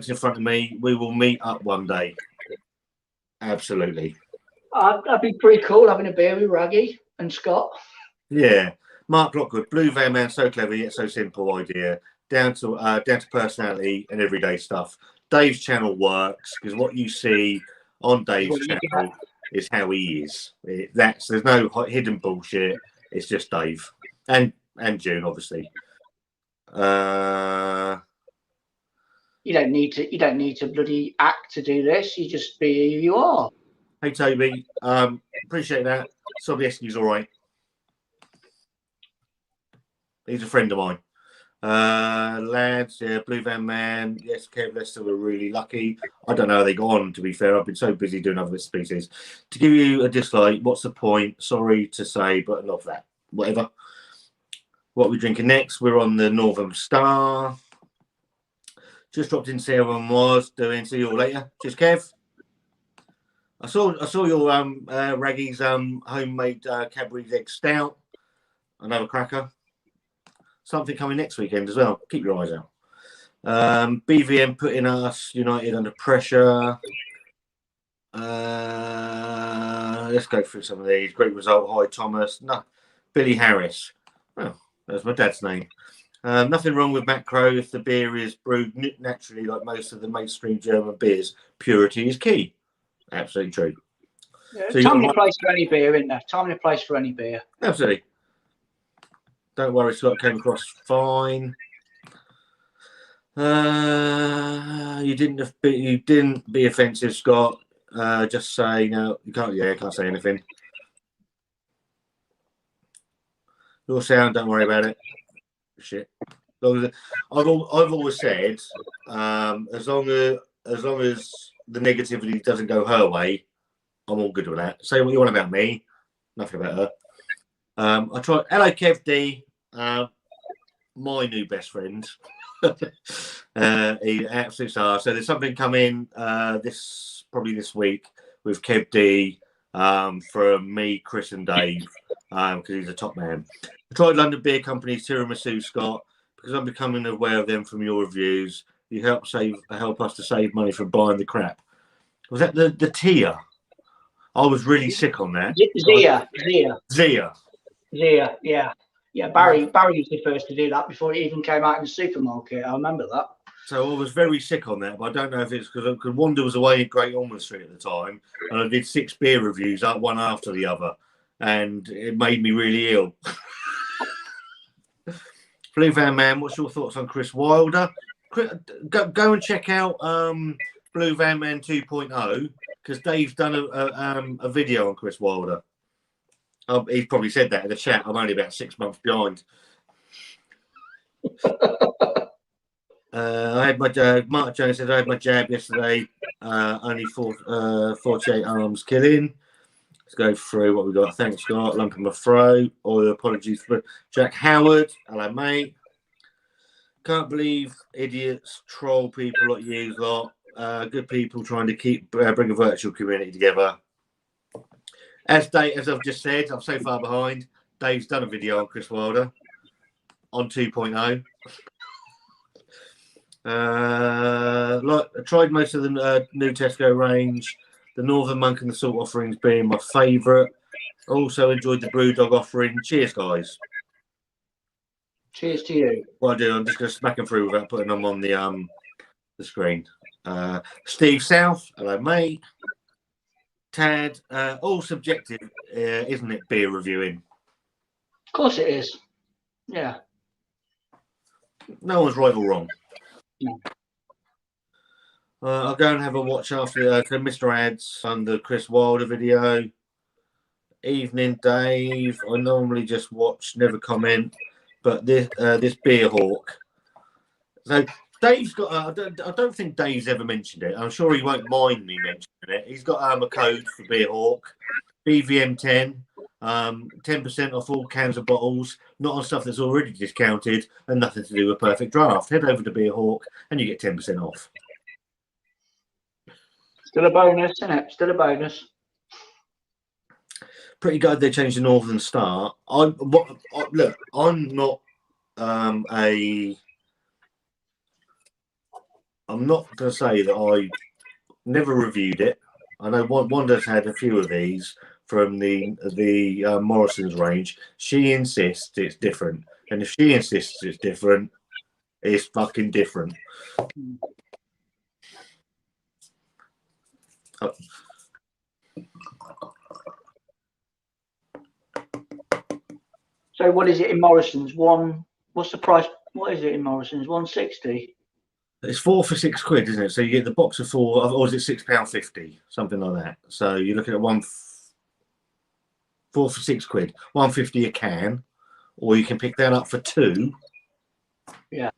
in front of me. We will meet up one day. Absolutely. That'd be pretty cool having a beer with Raggy and Scott. Yeah. Mark Lockwood, Blue Van Man, so clever yet so simple idea. Down to personality and everyday stuff. Dave's channel works because what you see on Dave's channel is how he is. There's no hidden bullshit. It's just Dave and June, obviously. You don't need to bloody act to do this. You just be who you are. Hey Toby, appreciate that. Sobieski's all right. He's a friend of mine. Lads, yeah, Blue Van Man, yes, Kev Lester were really lucky. I don't know how they got on, to be fair. I've been so busy doing other species. To give you a dislike, what's the point? Sorry to say, but love that. Whatever. What are we drinking next? We're on the Northern Star. Just dropped in to see how everyone was doing. See you all later. Cheers, Kev. I saw your Raggy's homemade Cadbury's egg stout. Another cracker. Something coming next weekend as well. Keep your eyes out. BVM putting us United under pressure. Let's go through some of these. Great result. Hi, Thomas. No, Billy Harris. Well, that's my dad's name. Nothing wrong with macro if the beer is brewed naturally like most of the mainstream German beers. Purity is key. Absolutely true. Yeah, so time and a place for any beer, isn't there? Time and a place for any beer. Absolutely. Don't worry, Scott came across fine. You didn't be offensive, Scott. Just say no. You can't. Yeah, can't say anything. Your sound. Don't worry about it. Shit. I've always said, as long as the negativity doesn't go her way, I'm all good with that. Say what you want about me. Nothing about her. I tried. Hello, Kev D, my new best friend. He absolute star. So there's something coming probably this week with Kev D from me, Chris, and Dave because he's a top man. I tried London Beer Company's tiramisu, Scott, because I'm becoming aware of them from your reviews. You help us to save money from buying the crap. Was that the tier? I was really sick on that. Zia, yeah. Barry was the first to do that before it even came out in the supermarket. I remember that. So I was very sick on that, but I don't know if it's because Wanda was away in Great Ormond Street at the time, and I did 6 beer reviews, one after the other, and it made me really ill. Blue Van Man, what's your thoughts on Chris Wilder? Go and check out Blue Van Man 2.0 because Dave's done a video on Chris Wilder. He's probably said that in the chat. I'm only about 6 months behind. I had my Mark Jones said I had my jab yesterday. Only 48 arms killing. Let's go through what we got. Thanks, Scott. Lump in my throat. All apologies for Jack Howard. Hello, mate. Can't believe idiots troll people like you lot. Good people trying to bring a virtual community together. As I've just said, I'm so far behind. Dave's done a video on Chris Wilder on 2.0. I tried most of the new Tesco range. The Northern Monk and the Salt offerings being my favourite. Also enjoyed the Brewdog offering. Cheers, guys. Cheers to you. What I do, I'm just going to smack them through without putting them on the screen. Steve South, hello, mate. Tad, all subjective, isn't it, beer reviewing? Of course it is. Yeah. No one's right or wrong. No. I'll go and have a watch after Mr. Ads under Chris Wilder video. Evening, Dave. I normally just watch, never comment, but this beer hawk. So Dave's got. I don't think Dave's ever mentioned it. I'm sure he won't mind me mentioning it. He's got a code for beer hawk, BVM10. 10% off all cans of bottles, not on stuff that's already discounted and nothing to do with Perfect Draft. Head over to Beer Hawk and you get 10% off. Still a bonus, isn't it? Still a bonus. Pretty good. They changed the Northern Star. Look, I'm not I'm not going to say that I never reviewed it. I know Wanda's had a few of these from the Morrison's range. She insists it's different, and if she insists it's different, it's fucking different. So what is it in Morrison's? What's the price? What is it in Morrison's? 160. It's 4 for £6, isn't it? So you get the box of 4, or is it £6.50, something like that? So you're looking at 4 for £6, 150 a can, or you can pick that up for 2. Yeah,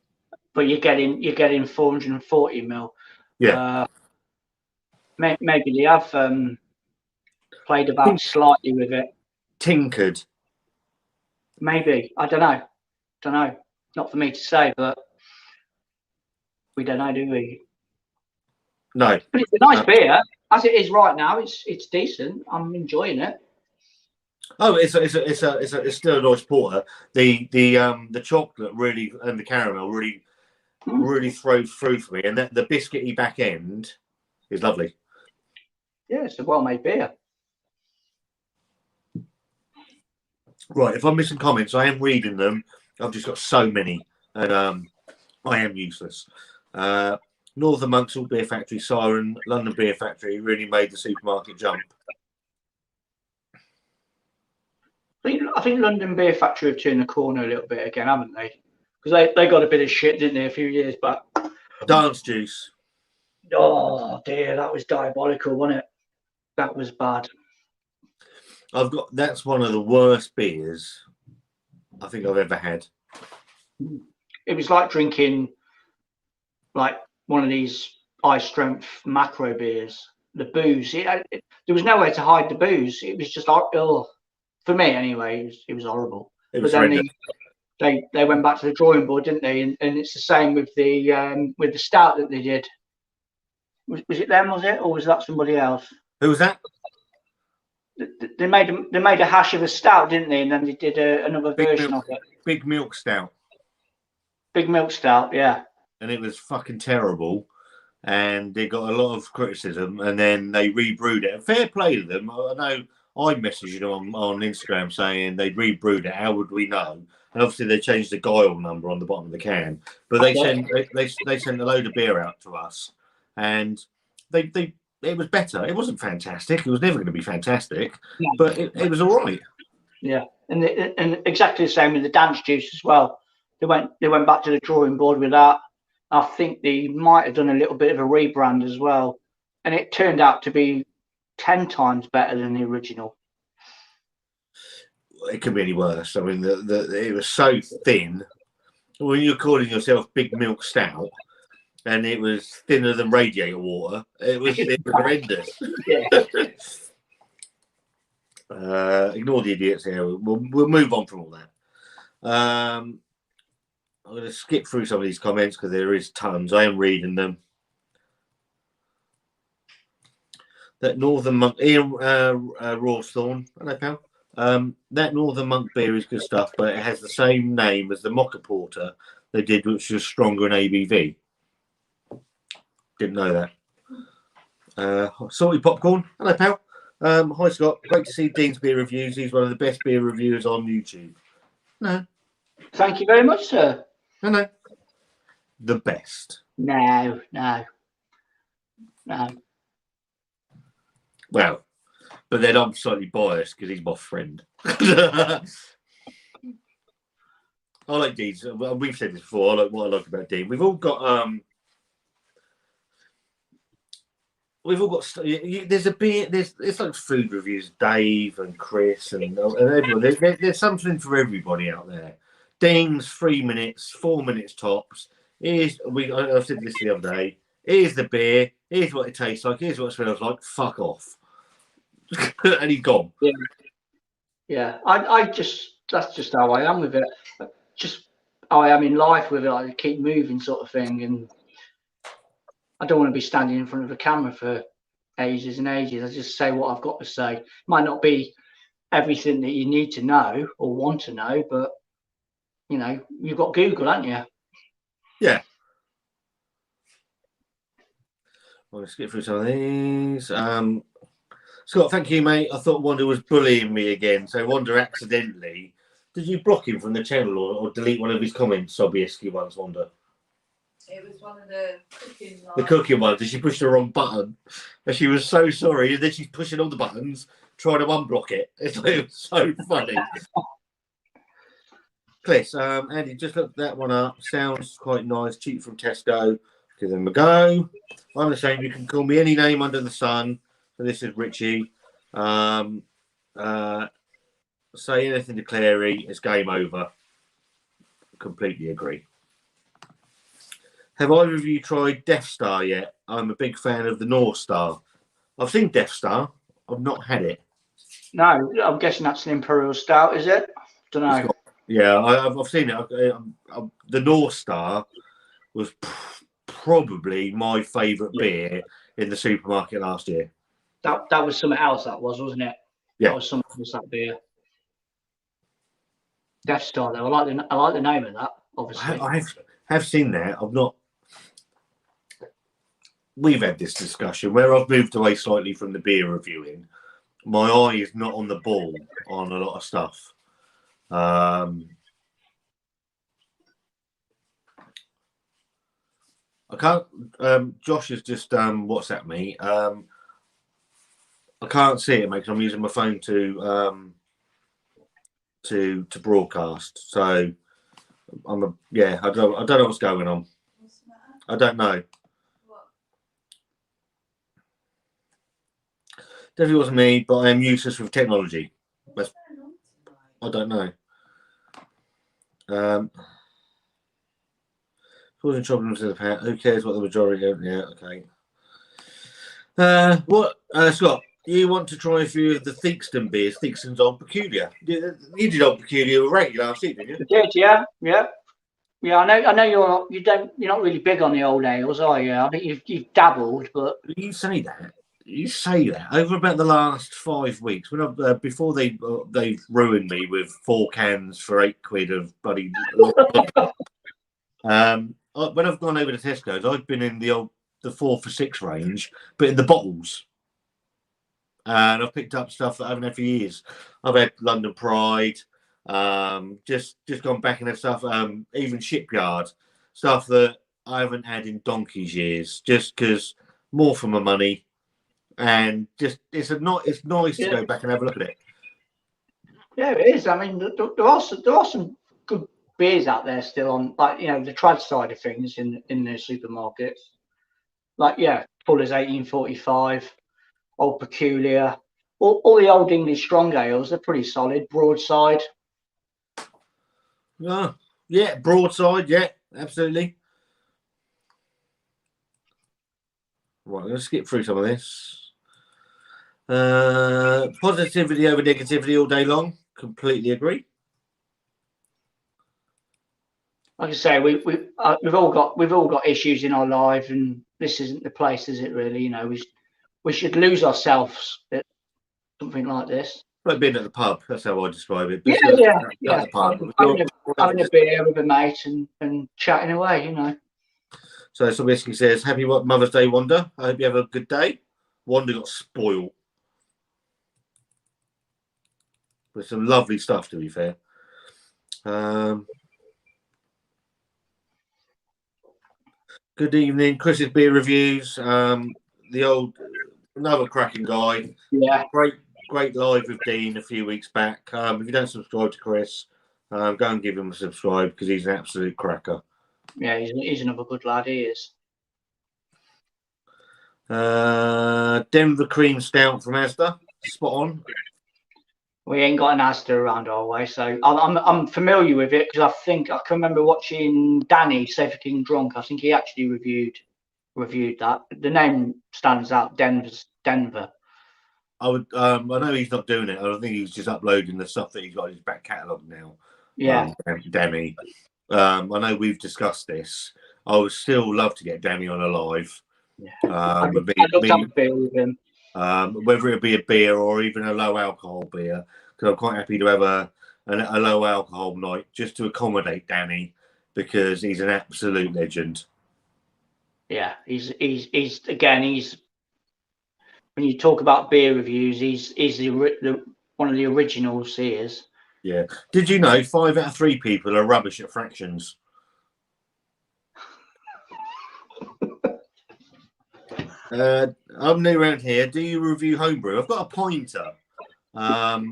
but you're getting 440 ml. Yeah, maybe they have played about slightly with it. Tinkered. Maybe, I don't know. Not for me to say, but we don't know, do we? No, but it's a nice beer as it is right now. It's decent. I'm enjoying it. Oh, it's still a nice porter. The chocolate really and the caramel really throws through for me, and the biscuity back end is lovely. Yeah, it's a well-made beer. Right, if I'm missing comments, I am reading them. I've just got so many, and I am useless. Northern Monks, All Beer Factory, Siren, London Beer Factory really made the supermarket jump. I think London Beer Factory have turned the corner a little bit again, haven't they? Because they got a bit of shit, didn't they, a few years back? Dance Juice. Oh dear, that was diabolical, wasn't it? That was bad. That's one of the worst beers I think I've ever had. It was like drinking like one of these high strength macro beers. The booze, there was nowhere to hide the booze. It was just like, oh, for me anyway, it was horrible. But then they went back to the drawing board, didn't they? And it's the same with the stout that they did. Was it them? Was it, or was that somebody else? Who was that? They made a hash of a stout, didn't they? And then they did another version of it. Big Milk Stout. Big Milk Stout, yeah. And it was fucking terrible, and they got a lot of criticism, and then they rebrewed it. And fair play to them. I know I messaged them on Instagram saying they rebrewed it. How would we know? And obviously they changed the guile number on the bottom of the can, but they sent a load of beer out to us, and it was better. It wasn't fantastic. It was never going to be fantastic, but it was all right. Yeah, and exactly the same with the Dance Juice as well. They went back to the drawing board with that. I think they might have done a little bit of a rebrand as well, and it turned out to be 10 times better than the original. It could be any worse. I mean, it was so thin. When you're calling yourself Big Milk Stout, and it was thinner than radiator water, it was horrendous. Yeah. Ignore the idiots here. We'll move on from all that. I'm going to skip through some of these comments because there is tons. I am reading them. That Northern Monk, Ian Rawsthorne, hello pal. That Northern Monk beer is good stuff, but it has the same name as the Mocha Porter they did, which was stronger in ABV. Didn't know that. Salty Popcorn, hello pal. Hi Scott, great to see Dean's beer reviews. He's one of the best beer reviewers on YouTube. No. Thank you very much, sir. No. The best. No. Well, But then I'm slightly biased because he's my friend. I like Dean's. We've said this before. I like what I like about Dean. We've all got there's a beer. It's like food reviews. Dave and Chris and everyone. There's something for everybody out there. Dean's 3 minutes, 4 minutes tops. I said this the other day. Here's the beer. Here's what it tastes like. Here's what it smells like. Fuck off. And he's gone. Yeah. That's just how I am with it. Just how I am in life with it. Like keep moving sort of thing. And I don't want to be standing in front of a camera for ages and ages. I just say what I've got to say. Might not be everything that you need to know or want to know, but you know, you've got Google, haven't you? Yeah. I'll skip through some of these. Scott, thank you, mate. I thought Wanda was bullying me again. So Wanda accidentally. Did you block him from the channel or delete one of his comments, Sobieski once, Wanda? It was one of the cooking ones. The cooking one. Did she push the wrong button? And she was so sorry. And then she's pushing all the buttons, trying to unblock it. It was so funny. Chris, Andy, just looked that one up. Sounds quite nice. Cheap from Tesco. Give them a go. I'm the same. You can call me any name under the sun. So this is Richie. Say anything to Clary. It's game over. Completely agree. Have either of you tried Death Star yet? I'm a big fan of the North Star. I've seen Death Star. I've not had it. No, I'm guessing that's an Imperial Stout, is it? Don't know. Yeah, I've seen it. The North Star was probably my favourite beer in the supermarket last year. That was something else, that was, wasn't it? Yeah. That was something else, that beer. Death Star, though. I like the name of that, obviously. I have seen that. I've not. We've had this discussion where I've moved away slightly from the beer reviewing. My eye is not on the ball on a lot of stuff. I can't. Josh has just WhatsApped me. I can't see it, mate, because I'm using my phone to broadcast. So I don't know what's going on. What's the matter? I don't know. What? Definitely wasn't me, but I am useless with technology. What's going on tonight? I don't know. Causing problems in the pet. Who cares what the majority of? Yeah, okay. Scott? You want to try a few of the Theakston beers? Theakston's Old Peculiar. You did Old Peculiar regular last year, didn't you? I did, yeah. I know you're not really big on the old ales, are you? I think you've dabbled, but You say that over about the last 5 weeks. When before they ruined me with 4 cans for £8 of bloody. When I've gone over to Tesco's, I've been in the 4 for £6 range, but in the bottles. And I've picked up stuff that I haven't had for years. I've had London Pride, just gone back and had stuff, even Shipyard, stuff that I haven't had in donkey's years, just because more for my money. And just it's nice to go back and have a look at it. Yeah, it is. I mean, there are some good beers out there still on, like, you know, the trad side of things in the supermarkets. Like, yeah, Fuller's 1845. Old Peculiar, all the old English strong ales, they're pretty solid. Broadside. Yeah, Broadside, yeah, absolutely. Right, let's skip through some of this. Positivity over negativity all day long. Completely agree. Like I say, we've all got issues in our life, and this isn't the place, is it? Really, you know, we should lose ourselves at something like this. Like being at the pub, that's how I describe it. Yeah. The pub. Having a beer with a mate and chatting away, you know. So Sobieski says, happy Mother's Day, Wanda. I hope you have a good day. Wanda got spoiled. With some lovely stuff, to be fair. Good evening. Chris's beer reviews. Another cracking guy. Yeah. great live with Dean a few weeks back. If you don't subscribe to Chris, go and give him a subscribe because he's an absolute cracker. Yeah, he's another good lad. He is. Denver Cream Stout from Asda, spot on. We ain't got an Asda around our way, so I'm familiar with it because I think I can remember watching Danny King Drunk. I think he actually reviewed that. The name stands out. Denver. I know he's not doing it. I think he's just uploading the stuff that he's got in his back catalogue now. Yeah, Danny. I know we've discussed this. I would still love to get Danny on a live. Yeah. I'd love to have a beer with him. Whether it be a beer or even a low alcohol beer, because I'm quite happy to have a low alcohol night just to accommodate Danny because he's an absolute legend. Yeah, he's when you talk about beer reviews, he's the one of the originals. He is. Yeah. Did you know 5 out of 3 people are rubbish at fractions? I'm new around here. Do you review homebrew? I've got a pointer,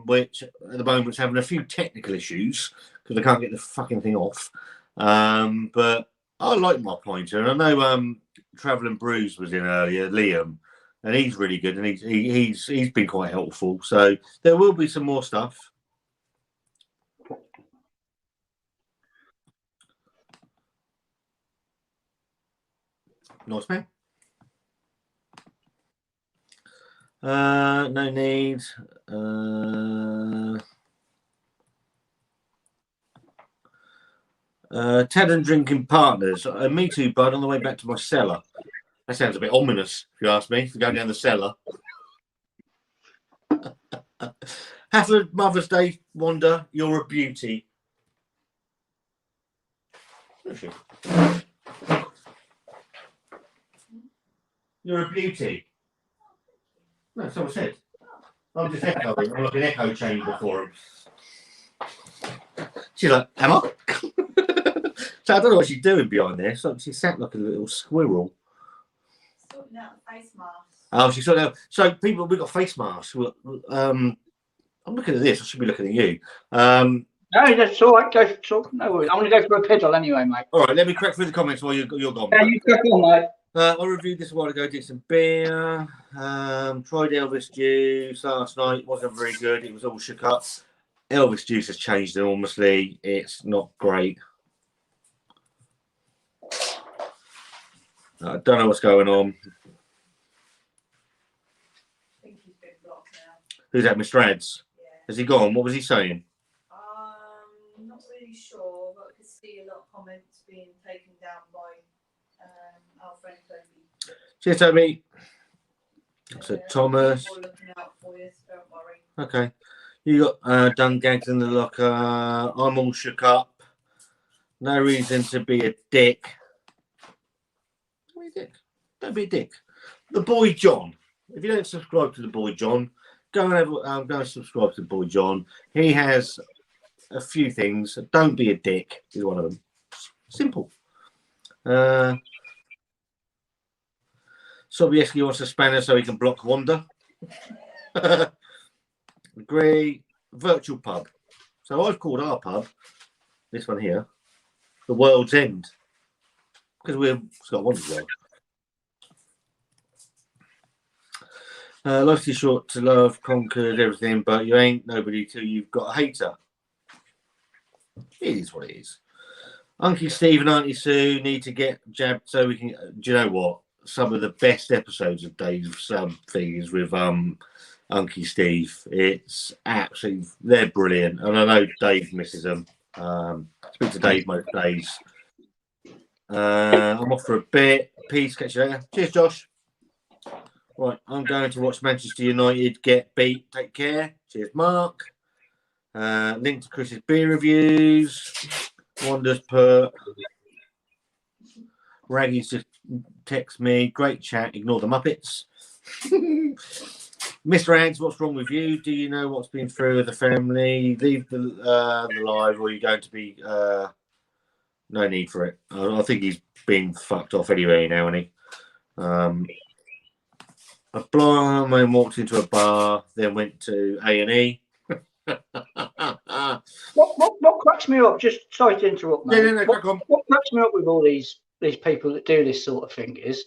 which at the moment's having a few technical issues because I can't get the fucking thing off. But I like my pointer, and I know Travelling Brews was in earlier, Liam, and he's really good, and he's been quite helpful. So there will be some more stuff. Nice man. No need. Tad and Drinking Partners. Me too, bud, on the way back to my cellar. That sounds a bit ominous, if you ask me, for going down the cellar. Happy Mother's Day, Wanda. You're a beauty. You're a beauty. No, someone said. I'm just echoing. I'm like an echo chamber for him. She's like, am I? So I don't know what she's doing behind there. So she sat like a little squirrel. Sorting out the face mask. Oh, she's sorting out. So people, we've got face masks. I'm looking at this. I should be looking at you. No, that's all right. Go for talk. No worries. I'm going to go for a piddle anyway, mate. All right, let me crack through the comments while you're gone. Yeah, you crack on, mate. I reviewed this a while ago. Did some beer. Tried Elvis juice last night. Wasn't very good. It was all shook up. Elvis juice has changed enormously. It's not great. I don't know what's going on. I think he's been blocked now. Who's that, Mr. Ads? Yeah. Has he gone? What was he saying? Not really sure, but I could see a lot of comments being taken down by our friend Toby. Cheers, Toby. So Thomas. People looking out for you, so don't worry. Okay. You got done gags in the locker. I'm all shook up. No reason to be a dick. Don't be a dick. Don't be a dick. The boy John. If you don't subscribe to the boy John, go and subscribe to the boy John. He has a few things. Don't be a dick is one of them. Simple. Sobieski wants a spanner so he can block Wanda. Agree. Virtual pub. So I've called our pub, this one here, the World's End. Because we've got one as well. Life's too short to love, conquered everything, but you ain't nobody till you've got a hater. It is what it is. Uncle Steve and Auntie Sue need to get jabbed so we can. Do you know what? Some of the best episodes of Dave's things with Uncle Steve. It's absolutely, they're brilliant, and I know Dave misses them. Speak to Dave most days. I'm off for a bit. Peace, catch you later. Cheers, Josh. Right, I'm going to watch Manchester United get beat. Take care. Cheers, Mark. Link to Chris's beer reviews. Wanda's put. Raggy's just text me. Great chat. Ignore the Muppets. Mr. Ads, what's wrong with you? Do you know what's been through with the family? Leave the live, or are you going to be? No need for it. I think he's been fucked off anyway now, isn't he? A blind man walked into a bar, then went to A&E. What cracks me up? Just sorry to interrupt, mate. No, crack on. What cracks me up with all these people that do this sort of thing is,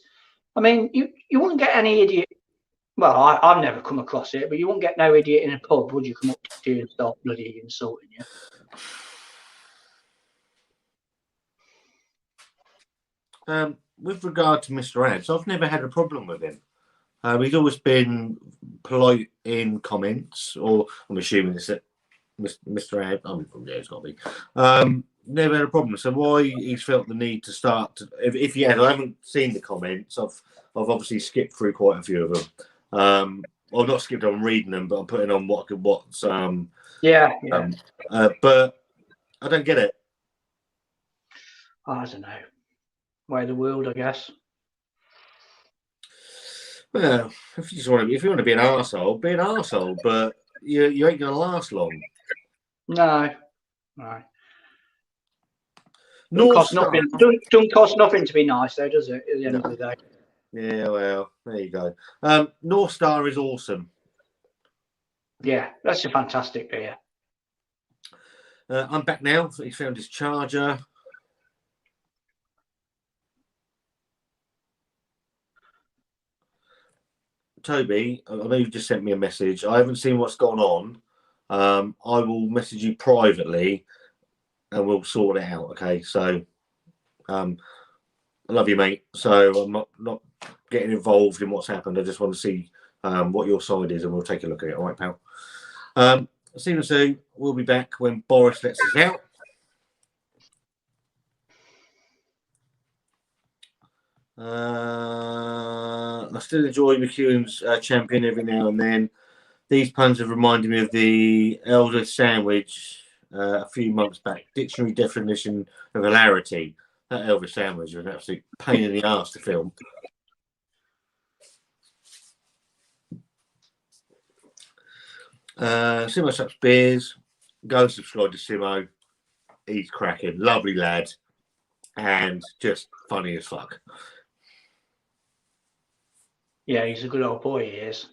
I mean, you wouldn't get any idiot. Well, I've never come across it, but you wouldn't get no idiot in a pub, would you? Come up to you and start bloody insulting you. With regard to Mr. Ads, I've never had a problem with him. He's always been polite in comments, or I'm assuming it's Mr. Ad. Yeah, it's got to be. Never had a problem. So why he's felt the need to start? If he had, I haven't seen the comments. I've obviously skipped through quite a few of them. Well, not skipped. I'm reading them, but I'm putting on what's. But I don't get it. I don't know. Way of the world, I guess. Well, if you want to be an arsehole, be an arsehole, but you ain't going to last long. No. Don't cost nothing to be nice, though, does it? At the end of the day. Yeah, well, there you go. North Star is awesome. Yeah, that's a fantastic beer. I'm back now. He's found his charger. Toby, I know you just sent me a message. I haven't seen what's gone on. I will message you privately and we'll sort it out. Okay. So I love you, mate. So I'm not getting involved in what's happened. I just want to see what your side is and we'll take a look at it. All right, pal. See you soon. We'll be back when Boris lets us out. I still enjoy McEwen's champion every now and then. These puns have reminded me of the Elder sandwich a few months back. Dictionary definition of hilarity. That Elvis sandwich was an absolute pain in the arse to film. Simo Sups Beers. Go subscribe to Simo. He's cracking. Lovely lad. And just funny as fuck. Yeah, he's a good old boy, he is.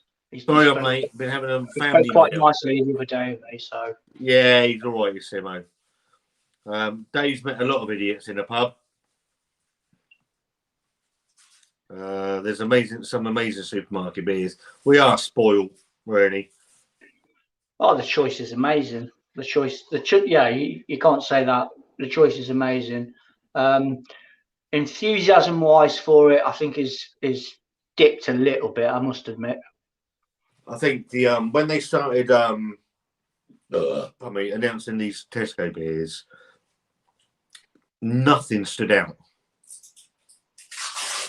Sorry, mate. Been having a family. Quite nicely the other day, so. Yeah, he's all right, Simo. Dave's met a lot of idiots in the pub. There's some amazing supermarket beers. We are spoiled, really. Oh, the choice is amazing. You can't say that. The choice is amazing. Enthusiasm wise for it, I think is dipped a little bit, I must admit. I think the when they started announcing these Tesco beers, nothing stood out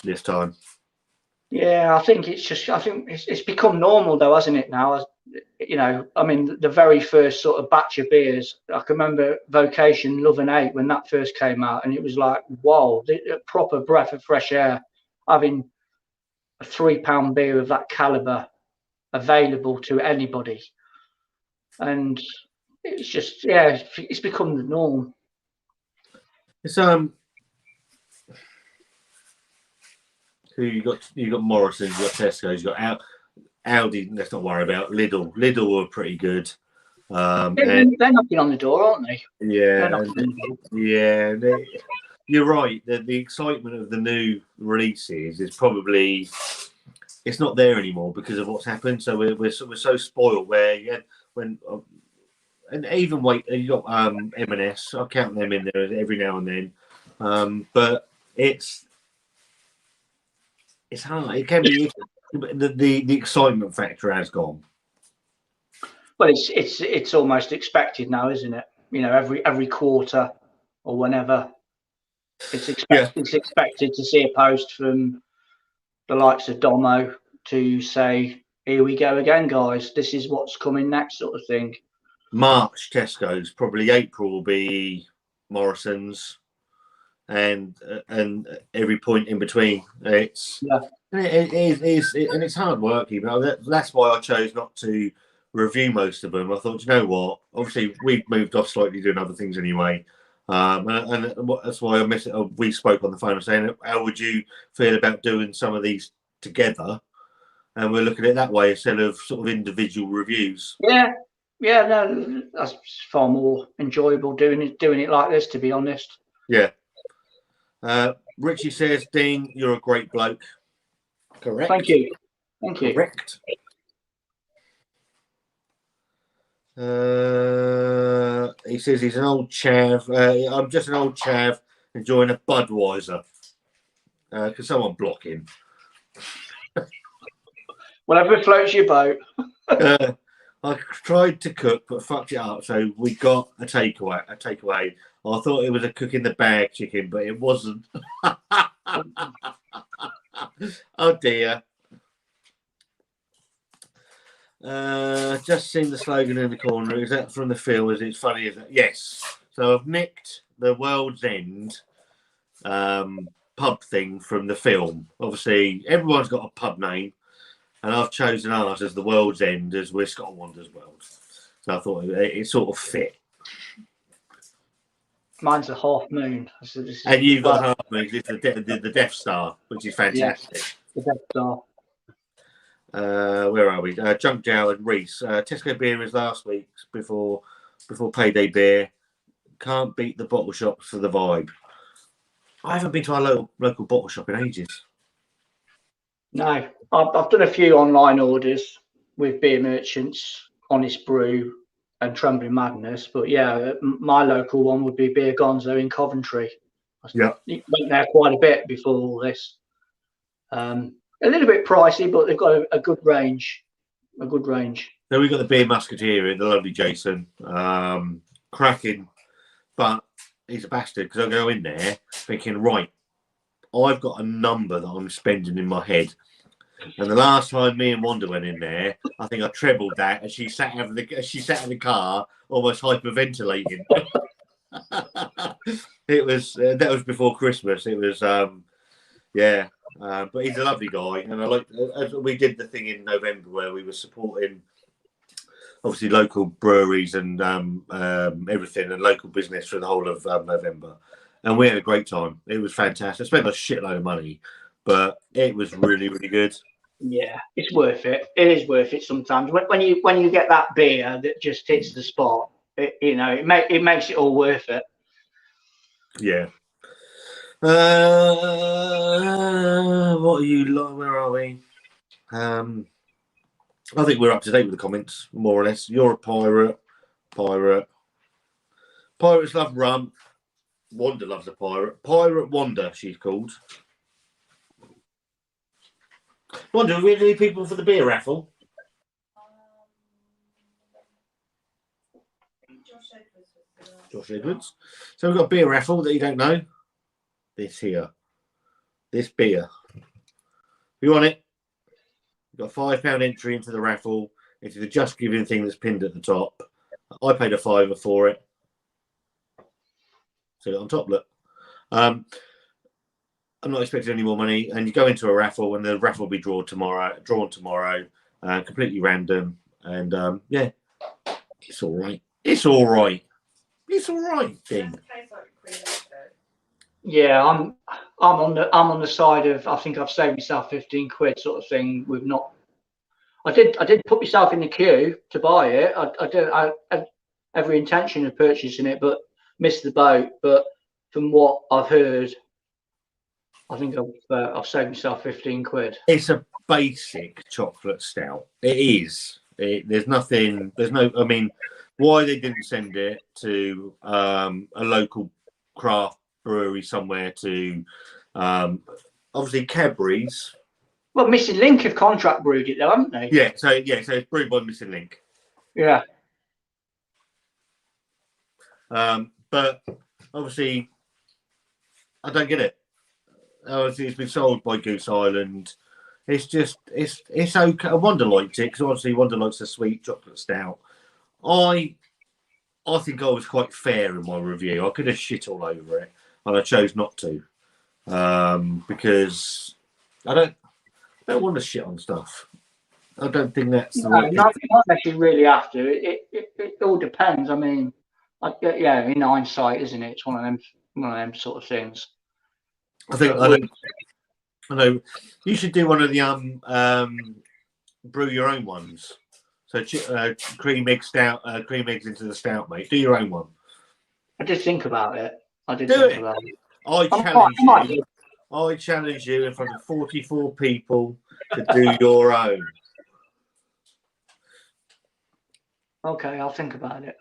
this time. Yeah, I think it's become normal though, hasn't it now? You know, I mean, the very first sort of batch of beers, I can remember Vocation Love and Hate when that first came out, and it was like, whoa, a proper breath of fresh air, having a £3 beer of that caliber available to anybody. And it's just, yeah, it's become the norm. It's who you got Morrison's, you got Tesco's, you got Aldi. Let's not worry about Lidl were pretty good. They're knocking on the door, aren't they? Yeah, you're right. The excitement of the new releases is probably it's not there anymore because of what's happened. So we're so spoiled. And even you got M&S. I count them in there every now and then, but it's hard. It can be the excitement factor has gone. Well, it's almost expected now, isn't it? You know, every quarter or whenever, it's expected to see a post from the likes of Domo to say, "Here we go again, guys. This is what's coming next," sort of thing. March Tesco's, probably April will be Morrison's, and every point in between. It is, and it's hard work. Even that's why I chose not to review most of them. I thought, you know what? Obviously, we've moved off slightly doing other things anyway, and that's why we spoke on the phone saying, how would you feel about doing some of these together? and we'll look at it that way instead of sort of individual reviews. Yeah, no, that's far more enjoyable doing it like this, to be honest. Yeah. Richie says, Dean, you're a great bloke. Correct. Thank you. Correct. He says he's an old chav. I'm just an old chav enjoying a Budweiser. Can someone block him? Whatever floats your boat. I tried to cook, but fucked it up. So we got a takeaway. I thought it was a cook in the bag chicken, but it wasn't. Oh dear. Just seen the slogan in the corner. Is that from the film? Is it funny? Is that? Yes. So I've nicked the World's End pub thing from the film. Obviously, everyone's got a pub name, and I've chosen ours as the World's End, as we're Scott Wander's World. So I thought it sort of fit. Mine's a Half Moon. And you've got Half Moon. It's the Death Star, which is fantastic. Yes, the Death Star. Where are we? Junk Jow and Reese. Tesco Beer is last week before Payday Beer. Can't beat the bottle shops for the vibe. I haven't been to our local bottle shop in ages. No, I've done a few online orders with beer merchants, Honest Brew and Trembling Madness. But yeah, my local one would be Beer Gonzo in Coventry. Yeah. Went there quite a bit before all this. A little bit pricey, but they've got a good range. So we've got the Beer Musketeer, the lovely Jason. Cracking. But he's a bastard because I go in there thinking, right, I've got a number that I'm spending in my head. And the last time me and Wanda went in there, I think I trebled that as she sat in the car, almost hyperventilating. That was before Christmas. It was yeah. But he's a lovely guy, and I like. We did the thing in November where we were supporting, obviously, local breweries and everything, and local business for the whole of November, and we had a great time. It was fantastic. I spent a shitload of money, but it was really, really good. Yeah, it's worth it. It is worth it sometimes. When you get that beer that just hits the spot, it makes it all worth it. Yeah. What are you like? Where are we? I think we're up to date with the comments, more or less. You're a pirate. Pirates love rum. Wanda loves a pirate. Pirate Wanda, she's called. Wanda, do we have any people for the beer raffle? Josh Edwards. So we've got a beer raffle that you don't know. This beer. If you want it, you've got a £5 entry into the raffle. It's the Just Giving thing that's pinned at the top. I paid a £5 for it. So on top, look. I'm not expecting any more money. And you go into a raffle, and the raffle will be drawn tomorrow. Completely random. And yeah, it's all right. It's all right. Thing. Yeah, I'm on the side of, I think I've saved myself 15 quid sort of thing. I did put myself in the queue to buy it. I had every intention of purchasing it, but missed the boat. But from what I've heard, I think I've saved myself 15 quid. It's a basic chocolate stout. It is. There's no. I mean, why they didn't send it to a local craft brewery somewhere to obviously Cadbury's. Well, Missing Link have contract brewed it though, haven't they? Yeah, so it's brewed by Missing Link. Yeah. But obviously I don't get it. Obviously it's been sold by Goose Island. It's okay. Wanda liked it because obviously Wanda likes a sweet chocolate stout. I think I was quite fair in my review. I could have shit all over it, and I chose not to because I don't want to shit on stuff. I don't think that's the right. Not actually really have to. It all depends. I mean, in hindsight, isn't it? It's one of them sort of things. I know you should do one of the brew your own ones. So cream egg stout, cream eggs into the stout, mate. Do your own one. I did think about it. I challenge you in front of 44 people to do your own. Okay, I'll think about it.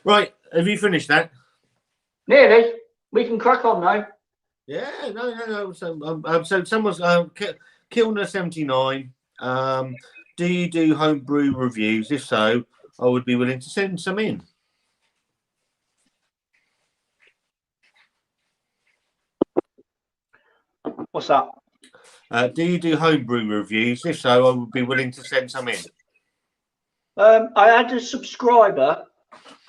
Right, have you finished that? Nearly. We can crack on now. Yeah, no. So someone's Kilner 79. Do you do homebrew reviews? If so, I would be willing to send some in. What's that? Do you do homebrew reviews? If so, I would be willing to send some in. I had a subscriber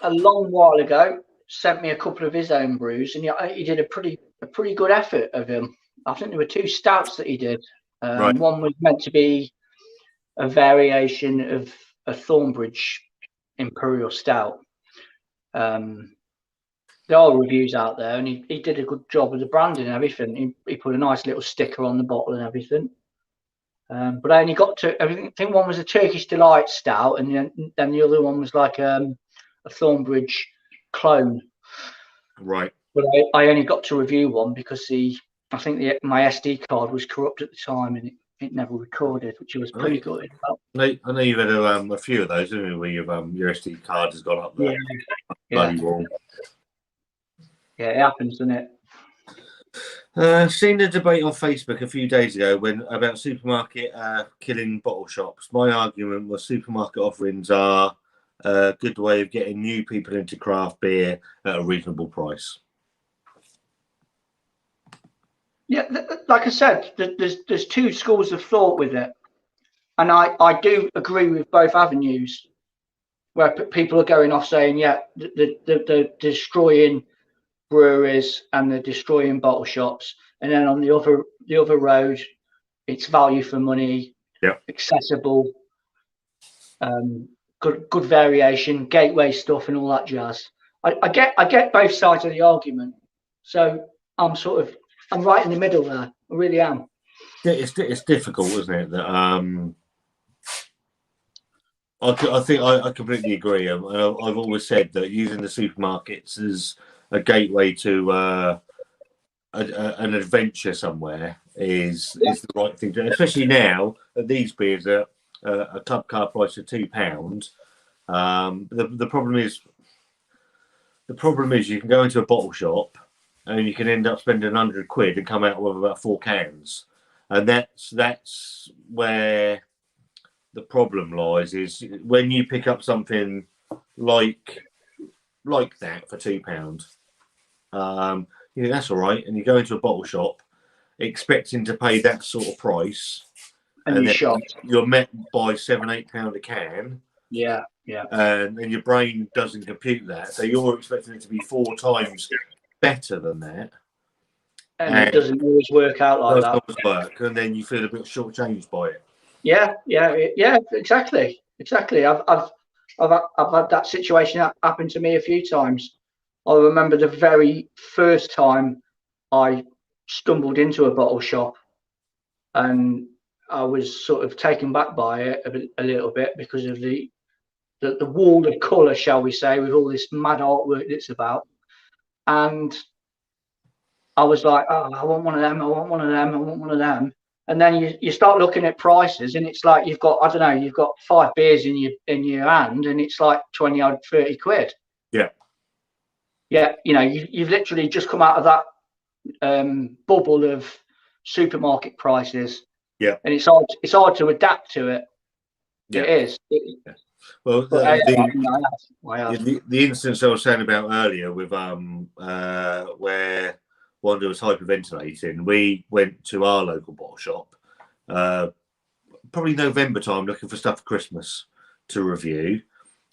a long while ago sent me a couple of his own brews, and he did a pretty good effort of him. I think there were 2 stouts that he did. Right. One was meant to be a variation of a Thornbridge Imperial Stout. There are reviews out there, and he did a good job with the branding and everything. He put a nice little sticker on the bottle and everything. But I only got to, I think one was a Turkish Delight Stout, and then the other one was like a Thornbridge clone. Right. But I only got to review one because I think my SD card was corrupt at the time, and it never recorded, which was pretty good. I know you've had a few of those, haven't you, where your SD card has gone up there. Bloody wall. Yeah, it happens, doesn't it? Seen a debate on Facebook a few days ago about supermarket killing bottle shops. My argument was supermarket offerings are a good way of getting new people into craft beer at a reasonable price. Yeah, like I said, there's 2 schools of thought with it, and I do agree with both avenues, where people are going off saying, yeah, they're destroying breweries and they're destroying bottle shops, and then on the other road, it's value for money, accessible, good variation, gateway stuff, and all that jazz. I get both sides of the argument, so I'm right in the middle there. I really am. It's difficult, isn't it? That I think I completely agree. I've always said that using the supermarkets as a gateway to an adventure somewhere is the right thing to do, especially now that these beers are a club car price of £2. The problem is you can go into a bottle shop and you can end up spending £100 and come out with about 4 cans, and that's where the problem lies. Is when you pick up something like that for £2, that's all right, and you go into a bottle shop expecting to pay that sort of price, and then you're met by £7-8 a can. Yeah. And your brain doesn't compute that, so you're expecting it to be 4 times better than that, and it doesn't always work out like that. Doesn't work, and then you feel a bit shortchanged by it. Yeah, exactly. I've had that situation happen to me a few times. I remember the very first time I stumbled into a bottle shop, and I was sort of taken back by it a little bit because of the wall of colour, shall we say, with all this mad artwork that's about. And I was like, oh, I want one of them. And then you start looking at prices, and it's like you've got 5 beers in your hand, and it's like 20 or 30 quid. Yeah, you've literally just come out of that bubble of supermarket prices. Yeah, and it's hard to adapt to it. Yeah. It is. Well, the instance I was saying about earlier with where Wanda was hyperventilating, we went to our local bottle shop, probably November time, looking for stuff for Christmas to review,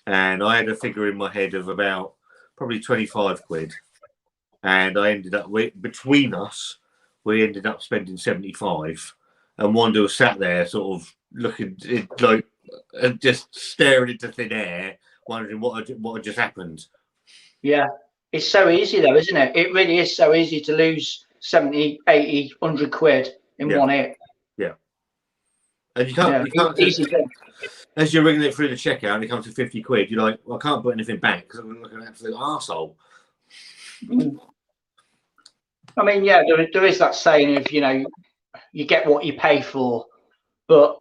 and I had a figure in my head of about probably 25 quid, and I ended up between us, we ended up spending 75, and Wanda was sat there sort of looking like just staring into thin air, wondering what had just happened. Yeah, it's so easy though, isn't it? It really is so easy to lose 70, 80, 100 quid in one hit. Yeah. And you can't, easy thing. As you're ringing it through the checkout and it comes to 50 quid, you're like, well, I can't put anything back because I'm like an absolute arsehole. I mean, yeah, there is that saying of, you get what you pay for, but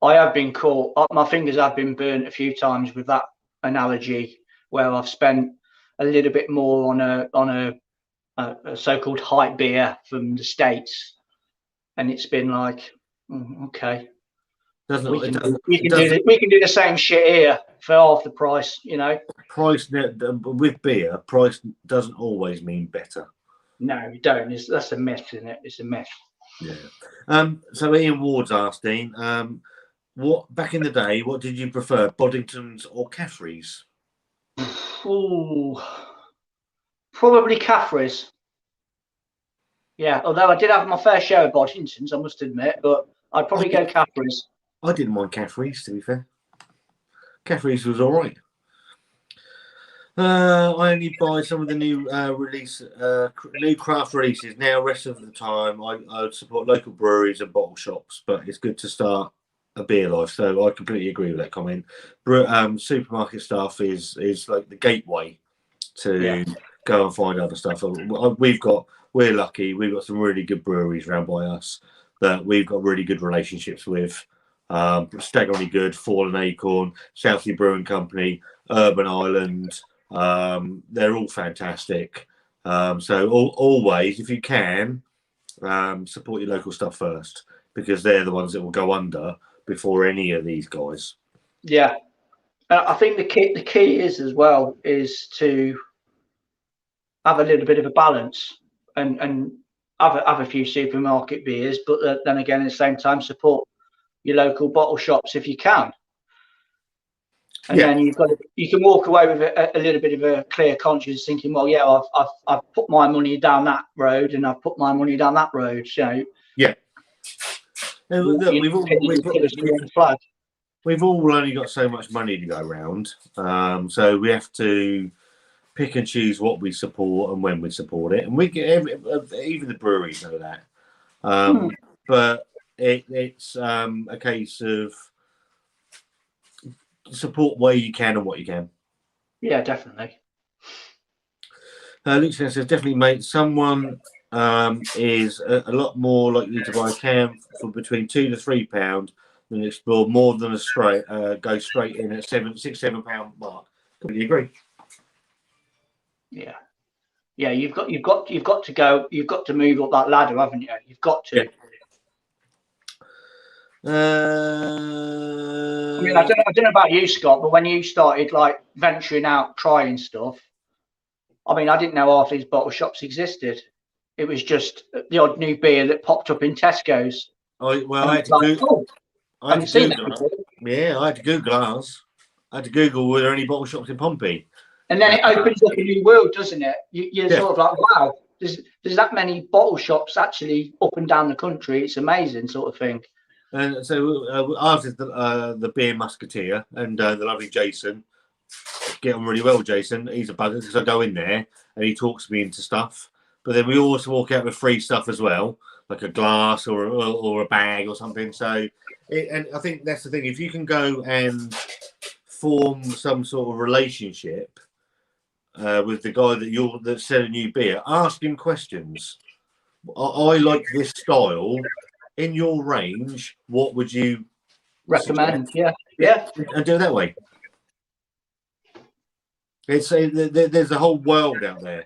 I have been caught, my fingers have been burnt a few times with that analogy, where I've spent a little bit more on a so-called hype beer from the States, and it's been like, okay, we can do the same shit here for half the price, Price with beer, price doesn't always mean better. No, you don't. That's a myth, isn't it? It's a myth. Yeah. So Ian Ward's asked, Dean, what back in the day, what did you prefer, Boddingtons or Caffrey's? Ooh, probably Caffrey's. Yeah, although I did have my fair share of Boddingtons, I must admit, but I'd probably go Caffrey's. I didn't mind Caffrey's, to be fair. Caffrey's was all right. I only buy some of the new new craft releases now. Rest of the time, I would support local breweries and bottle shops, but it's good to start a beer life. So I completely agree with that comment. Supermarket stuff is like the gateway to go and find other stuff. We're lucky. We've got some really good breweries around by us that we've got really good relationships with. Staggeringly Good, Fallen Acorn, Southsea Brewing Company, Urban Island. They're all fantastic. So always, if you can, support your local stuff first, because they're the ones that will go under before any of these guys. Yeah, I think the key is as well is to have a little bit of a balance and have a few supermarket beers, but then again at the same time support your local bottle shops if you can. And then you can walk away with a little bit of a clear conscience, thinking, well, yeah, I've put my money down that road, and I've put my money down that road. So yeah, we've all only got so much money to go around, so we have to pick and choose what we support and when we support it, and we get even the breweries know that. But it's a case of support where you can and what you can. Yeah, definitely. Luke says definitely, mate. Someone is a lot more likely to buy a can for between £2 to £3 than explore more than go straight in at £6-7 mark. Completely agree. Yeah, you've got to go. You've got to move up that ladder, haven't you? You've got to. Yeah. I mean, I don't know about you, Scott, but when you started like venturing out, trying stuff, I mean, I didn't know half these bottle shops existed. It was just the odd new beer that popped up in Tesco's. I had to Google. I had to Google ours. I had to Google, were there any bottle shops in Pompey? And then it opens up a new world, doesn't it? You're sort of like, wow, there's that many bottle shops actually up and down the country. It's amazing, sort of thing. And so ours is the Beer Musketeer, and the lovely Jason. Get on really well, Jason. He's a bugger because I go in there and he talks me into stuff. But then we also walk out with free stuff as well, like a glass or a bag or something. So, and I think that's the thing. If you can go and form some sort of relationship with the guy that's selling you beer, ask him questions. I like this style. In your range, what would you recommend? Suggest? Yeah, and do it that way. There's a whole world out there.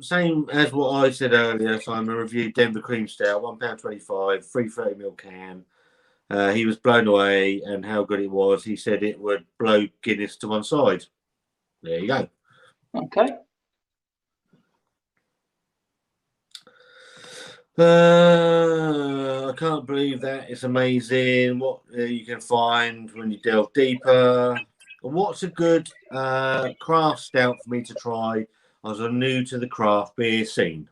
Same as what I said earlier. Simon reviewed Denver Cream Stout, £1.25, free 30ml can. He was blown away and how good it was. He said it would blow Guinness to one side. There you go. Okay. I can't believe that. It's amazing what you can find when you delve deeper. What's a good craft stout for me to try as I'm new to the craft beer scene?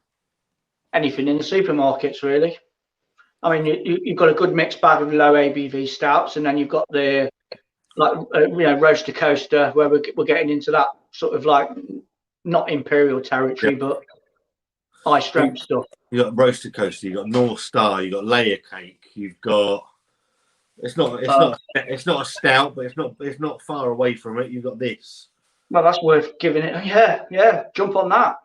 Anything in the supermarkets, really. I mean, you've got a good mixed bag of low ABV stouts, and then you've got the Roaster Coaster, where we're getting into that sort of like not imperial territory, but high strength stuff. You got roasted coaster, you got North Star, you got layer cake, you've got. It's not a stout, but it's not far away from it. You've got this. Well, that's worth giving it. Yeah. Jump on that.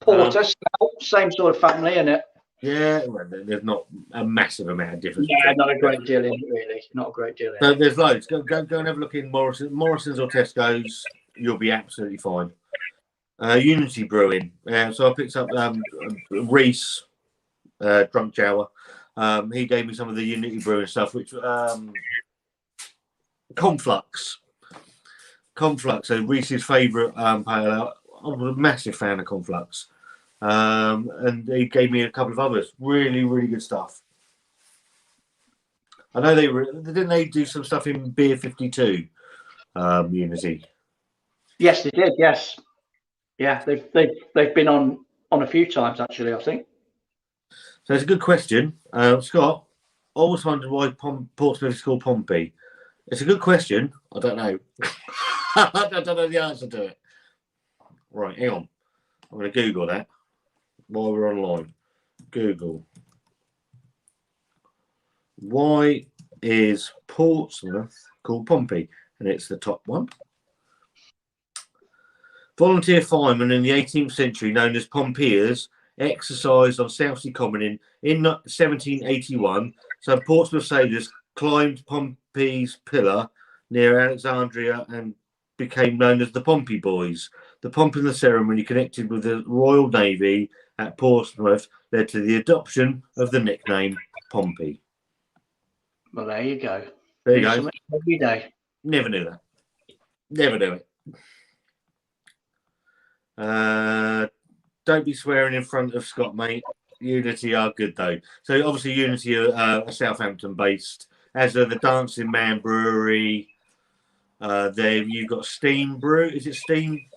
Porter, stout, same sort of family, isn't it? Yeah, well, there's not a massive amount of difference. Yeah, not a great deal in it, really. Not a great deal in So it. there's loads. Go and have a look in Morrison's or Tesco's. You'll be absolutely fine. Unity Brewing. So I picked up Reese, Drunk Jower. He gave me some of the Unity Brewing stuff, which Conflux. So Reese's favourite pale ale. I'm a massive fan of Conflux. And he gave me a couple of others. Really, really good stuff. I know didn't they do some stuff in Beer 52, Unity? Yes, they did. Yes, yeah, they've been on a few times actually, I think. So it's a good question, Scott. I always wondered why Portsmouth is called Pompey. It's a good question. I don't know. I don't know the answer to it. Right, hang on. I'm going to Google that while we're online. Google. Why is Portsmouth called Pompey? And it's the top one. Volunteer firemen in the 18th century, known as Pompeyers, exercised on Southsea Common in 1781. So Portsmouth sailors climbed Pompey's Pillar near Alexandria and became known as the Pompey Boys. The pomp in the ceremony, connected with the Royal Navy at Portsmouth, led to the adoption of the nickname Pompey. Well, there you go. There you go. Every day. Never knew that. Never knew it. Don't be swearing in front of Scott, mate. Unity are good, though. So, obviously, Unity are Southampton-based, as are the Dancing Man Brewery. There you've got Steam Brew. Is it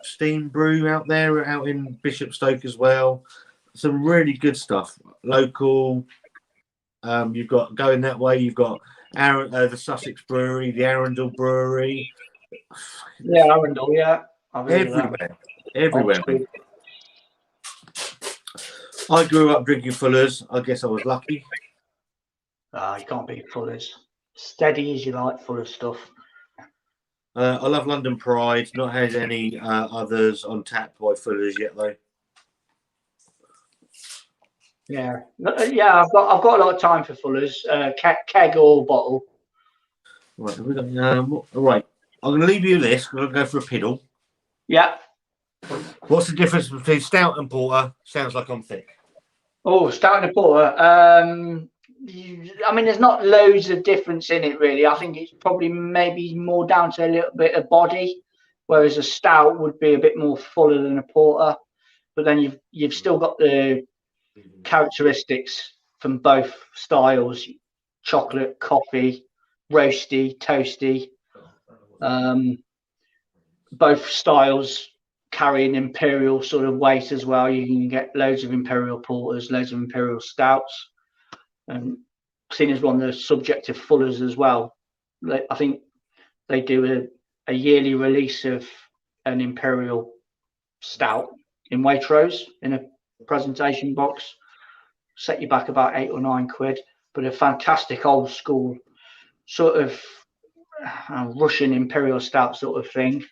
Steam Brew out there, out in Bishopstoke as well? Some really good stuff. Local. You've got going that way. You've got the Sussex Brewery, the Arundel Brewery. Yeah, Arundel. Yeah, everywhere. I grew up drinking Fuller's. I guess I was lucky. You can't beat Fuller's. Steady as you like, Fuller's stuff. I love London Pride. Not had any others on tap by Fuller's yet, though. Yeah. I've got a lot of time for Fuller's. Keg or bottle. Right. Right. I'm going to leave you this. We're going to go for a piddle. Yeah. What's the difference between stout and porter? Sounds like I'm thick. Oh, stout and porter. I mean, there's not loads of difference in it, really. I think it's probably maybe more down to a little bit of body, whereas a stout would be a bit more fuller than a porter. But then you've still got the characteristics from both styles: chocolate, coffee, roasty, toasty. Both styles carry an imperial sort of weight as well. You can get loads of imperial porters, loads of imperial stouts. And seen as one of the subject of Fuller's as well. I think they do a yearly release of an imperial stout in Waitrose in a presentation box. Set you back about £8 or £9, but a fantastic old school sort of Russian imperial stout sort of thing.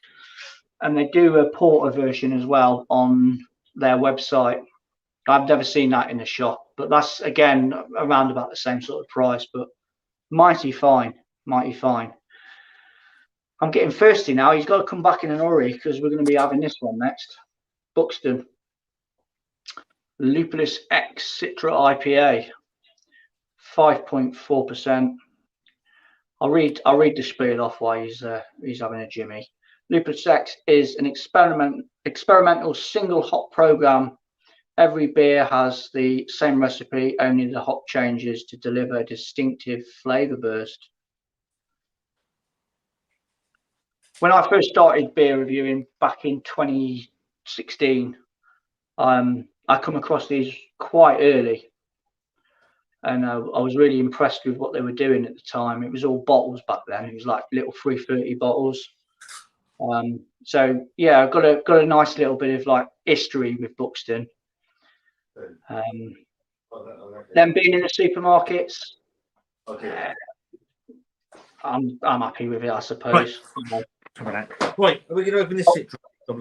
And they do a porter version as well on their website. I've never seen that in a shop, but that's again around about the same sort of price, but mighty fine. I'm getting thirsty now. He's got to come back in a hurry because we're going to be having this one next. Buxton Lupulus X Citra IPA, 5.4%. I'll read the spiel off while he's having a jimmy. Lupulus X is an experimental single hop program. Every beer has the same recipe, only the hop changes to deliver a distinctive flavour burst. When I first started beer reviewing back in 2016, I come across these quite early, and I was really impressed with what they were doing at the time. It was all bottles back then. It was like little 330 bottles. So yeah, I've got a nice little bit of like history with Buxton. Then being in the supermarkets, Okay. I'm happy with it, I suppose. Right, are we going to open this Citra?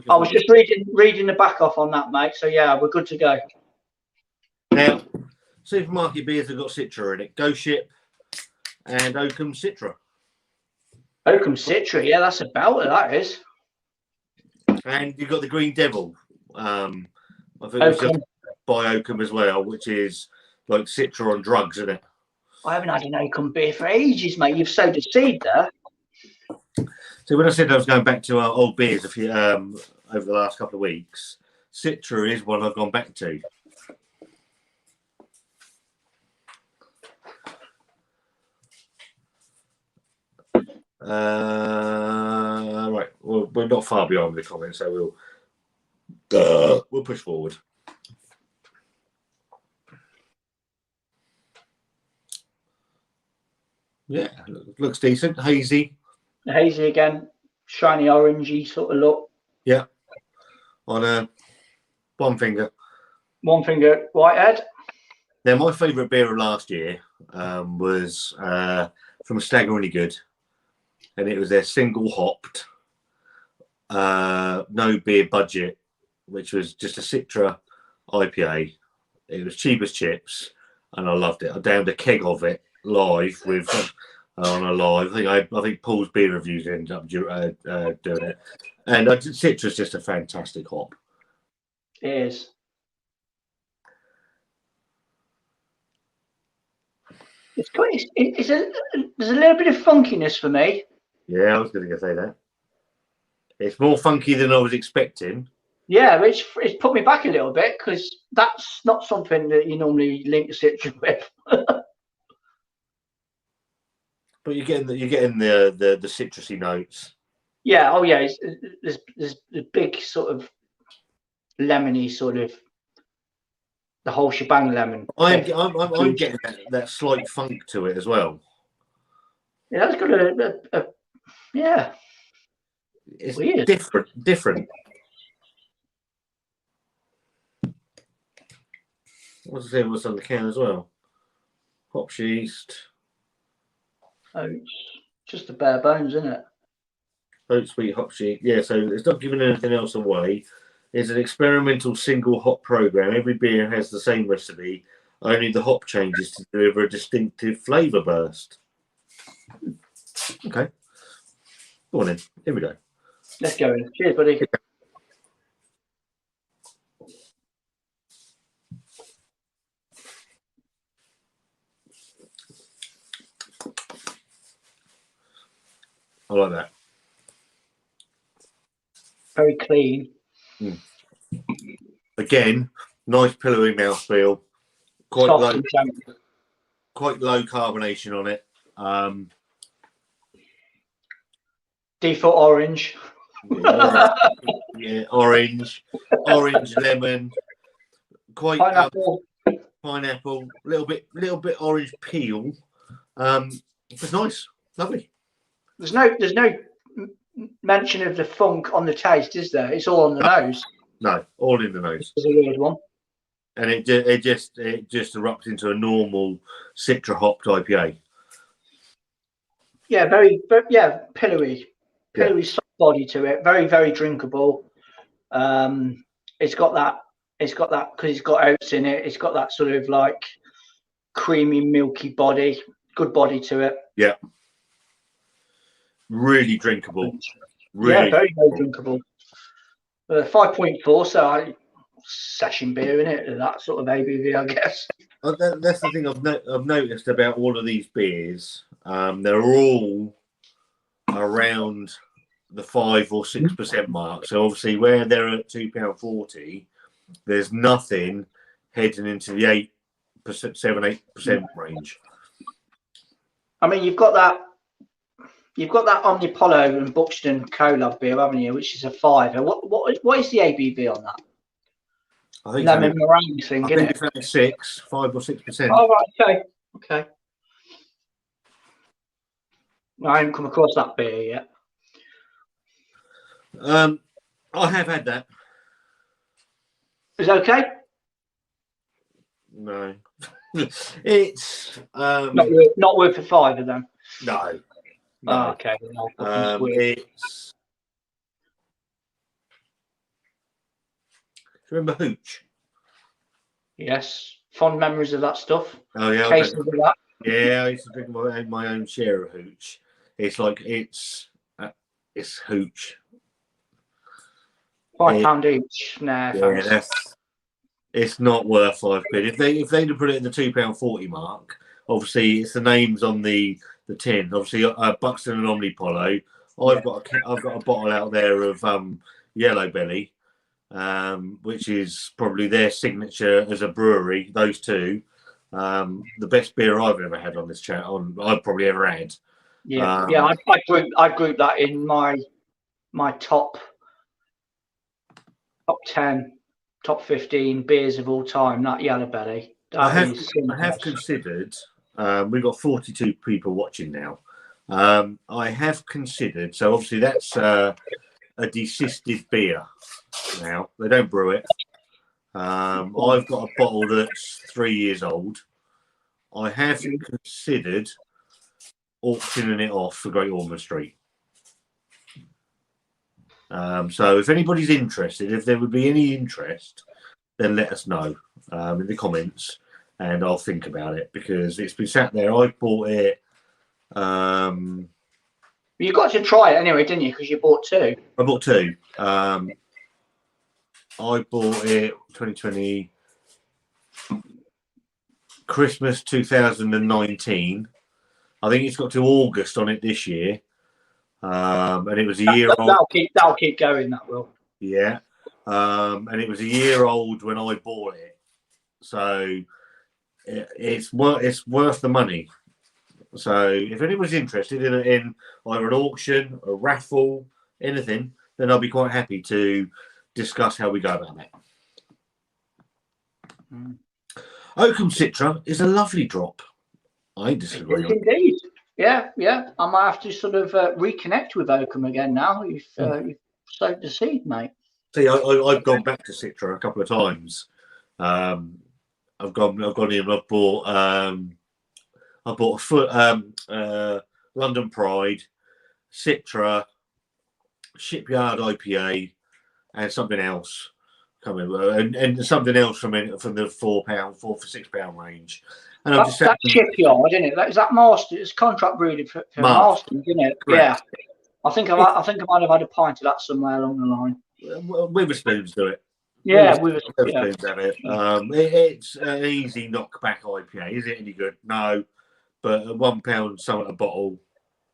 I was just reading the back off on that, mate. So yeah, we're good to go. Now, supermarket beers have got Citra in it. Go Ship and Oakham Citra. Oakham Citra, yeah, that's about it. That is. And you've got the Green Devil. I think Oakham. by Oakham as well, which is like Citra on drugs, isn't it? I haven't had an Oakham beer for ages, mate. You've sowed a seed there. So when I said I was going back to our old beers over the last couple of weeks, Citra is one I've gone back to. Right, well, we're not far beyond the comments, so we'll push forward. Yeah, looks decent, hazy. Hazy again, shiny orangey sort of look. Yeah, on a one finger. One finger Whitehead. Now, my favourite beer of last year was from Staggeringly Good, and it was their single hopped, no beer budget, which was just a Citra IPA. It was cheap as chips, and I loved it. I downed a keg of it live with on a live. I think Paul's beer reviews ended up doing it, and Citra's just a fantastic hop. It is. It's there's a little bit of funkiness for me. Yeah, I was going to say that. It's more funky than I was expecting. Yeah, it's put me back a little bit because that's not something that you normally link Citra with. But you're getting the citrusy notes. Yeah. Oh yeah. There's the big sort of lemony sort of the whole shebang lemon. I'm getting that slight funk to it as well. Yeah, that's got a yeah. It's weird. Different. What's it? What's on the can as well? Hop yeast. Oats. Just the bare bones, isn't it? Oat sweet hop yeast. Yeah, so it's not giving anything else away. It's an experimental single hop program. Every beer has the same recipe, only the hop changes to deliver a distinctive flavour burst. Okay. Go on in. Here we go. Let's go in. Cheers, buddy. I like that. Very clean. Again, nice pillowy mouthfeel. Quite low carbonation on it. Default orange. Yeah, orange, lemon, quite pineapple, little bit orange peel. It's nice, lovely. There's no mention of the funk on the taste, is there? It's all on the nose. No, all in the nose. It's a weird one. And it just erupts into a normal Citra hopped IPA. Yeah, pillowy, soft body to it. Very, very drinkable. It's got that because it's got oats in it. It's got that sort of like creamy, milky body. Good body to it. Yeah. Really drinkable. Very, very drinkable. 5.4, so session beer in it, that sort of ABV, I guess. That's the thing I've noticed about all of these beers. They're all around the 5 or 6% mark. So obviously, where they're at £2.40, there's nothing heading into the 7-8% range. I mean, you've got that Omnipollo and Buxton collab beer, haven't you? Which is a 5. What is the ABV on that? I think lemon meringue thing, isn't it? It's only 5 or 6%. Oh, right, okay. I haven't come across that beer yet. I have had that. Is it okay? No. It's not worth a fiver then. no. Oh, okay. It's. Do you remember Hooch? Yes, fond memories of that stuff. Oh yeah, Cases of that. yeah. I used to drink my own share of Hooch. It's like it's Hooch. £5 each. Nah, Yeah, thanks. it's not worth £5. If they'd have put it in the £2.40 mark, obviously it's the names on the tin. Obviously, Buxton and Omnipollo. I've got a bottle out there of Yellow Belly, which is probably their signature as a brewery. Those two, the best beer I've ever had on this chat. I've probably ever had. Yeah, I group that in my top 10, top 15 beers of all time. That Yellow Belly. I have considered. We've got 42 people watching now. I have considered. So obviously that's a desisted beer. Now they don't brew it. I've got a bottle that's 3 years old. I have considered auctioning it off for Great Ormond Street. So if anybody's interested, if there would be any interest, then let us know in the comments, and I'll think about it because it's been sat there. I bought it. You got to try it anyway, didn't you? Because you bought two. I bought two. I bought it 2020 Christmas 2019. I think it's got to August on it this year. And it was a year old. That'll keep going, that will. Yeah. And it was a year old when I bought it. So it's worth the money. So if anyone's interested in either an auction, a raffle, anything, then I'll be quite happy to discuss how we go about that. Oakham Citra is a lovely drop. I disagree. Indeed. Yeah. I might have to sort of reconnect with Oakham again now. You've sowed the seed, mate. See, I've gone back to Citra a couple of times. I've gone in. I bought a foot London Pride, Citra, Shipyard IPA, and something else coming, and something else from the £4 for £6 range. And that's Shipyard, isn't it? Is that Marston? It's contract brewed for Marston, isn't it? Correct. Yeah. I think I might have had a pint of that somewhere along the line. Witherspoons do it. Yeah, Witherspoons have it. It's an easy knockback IPA. Is it any good? No, but £1 something a bottle.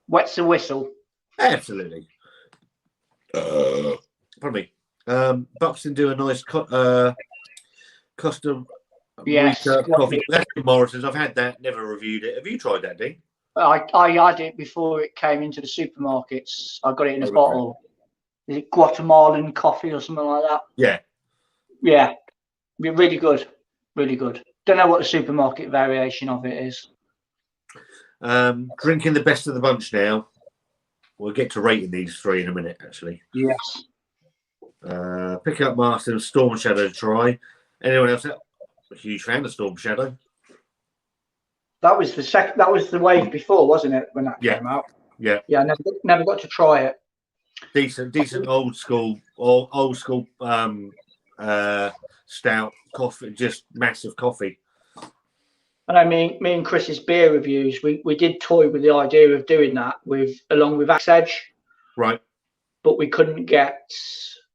Wets the whistle. Absolutely. Pardon me. Buxton do a nice custom coffee. That's from Morrison's. I've had that. Never reviewed it. Have you tried that, Dean? I had it before it came into the supermarkets. I got it in a bottle. Is it Guatemalan coffee or something like that? Yeah, really good. Don't know what the supermarket variation of it is. Drinking the best of the bunch now. We'll get to rating these three in a minute, actually. Yes. Picking up Master and Storm Shadow to try. Anyone else? A huge fan of Storm Shadow. That was the second. That was the wave before, wasn't it? When that came out. Yeah. Yeah. Never got to try it. Decent old school stout coffee, just massive coffee. And I mean, me and Chris's beer reviews, we did toy with the idea of doing that along with Axe Edge, right? But we couldn't get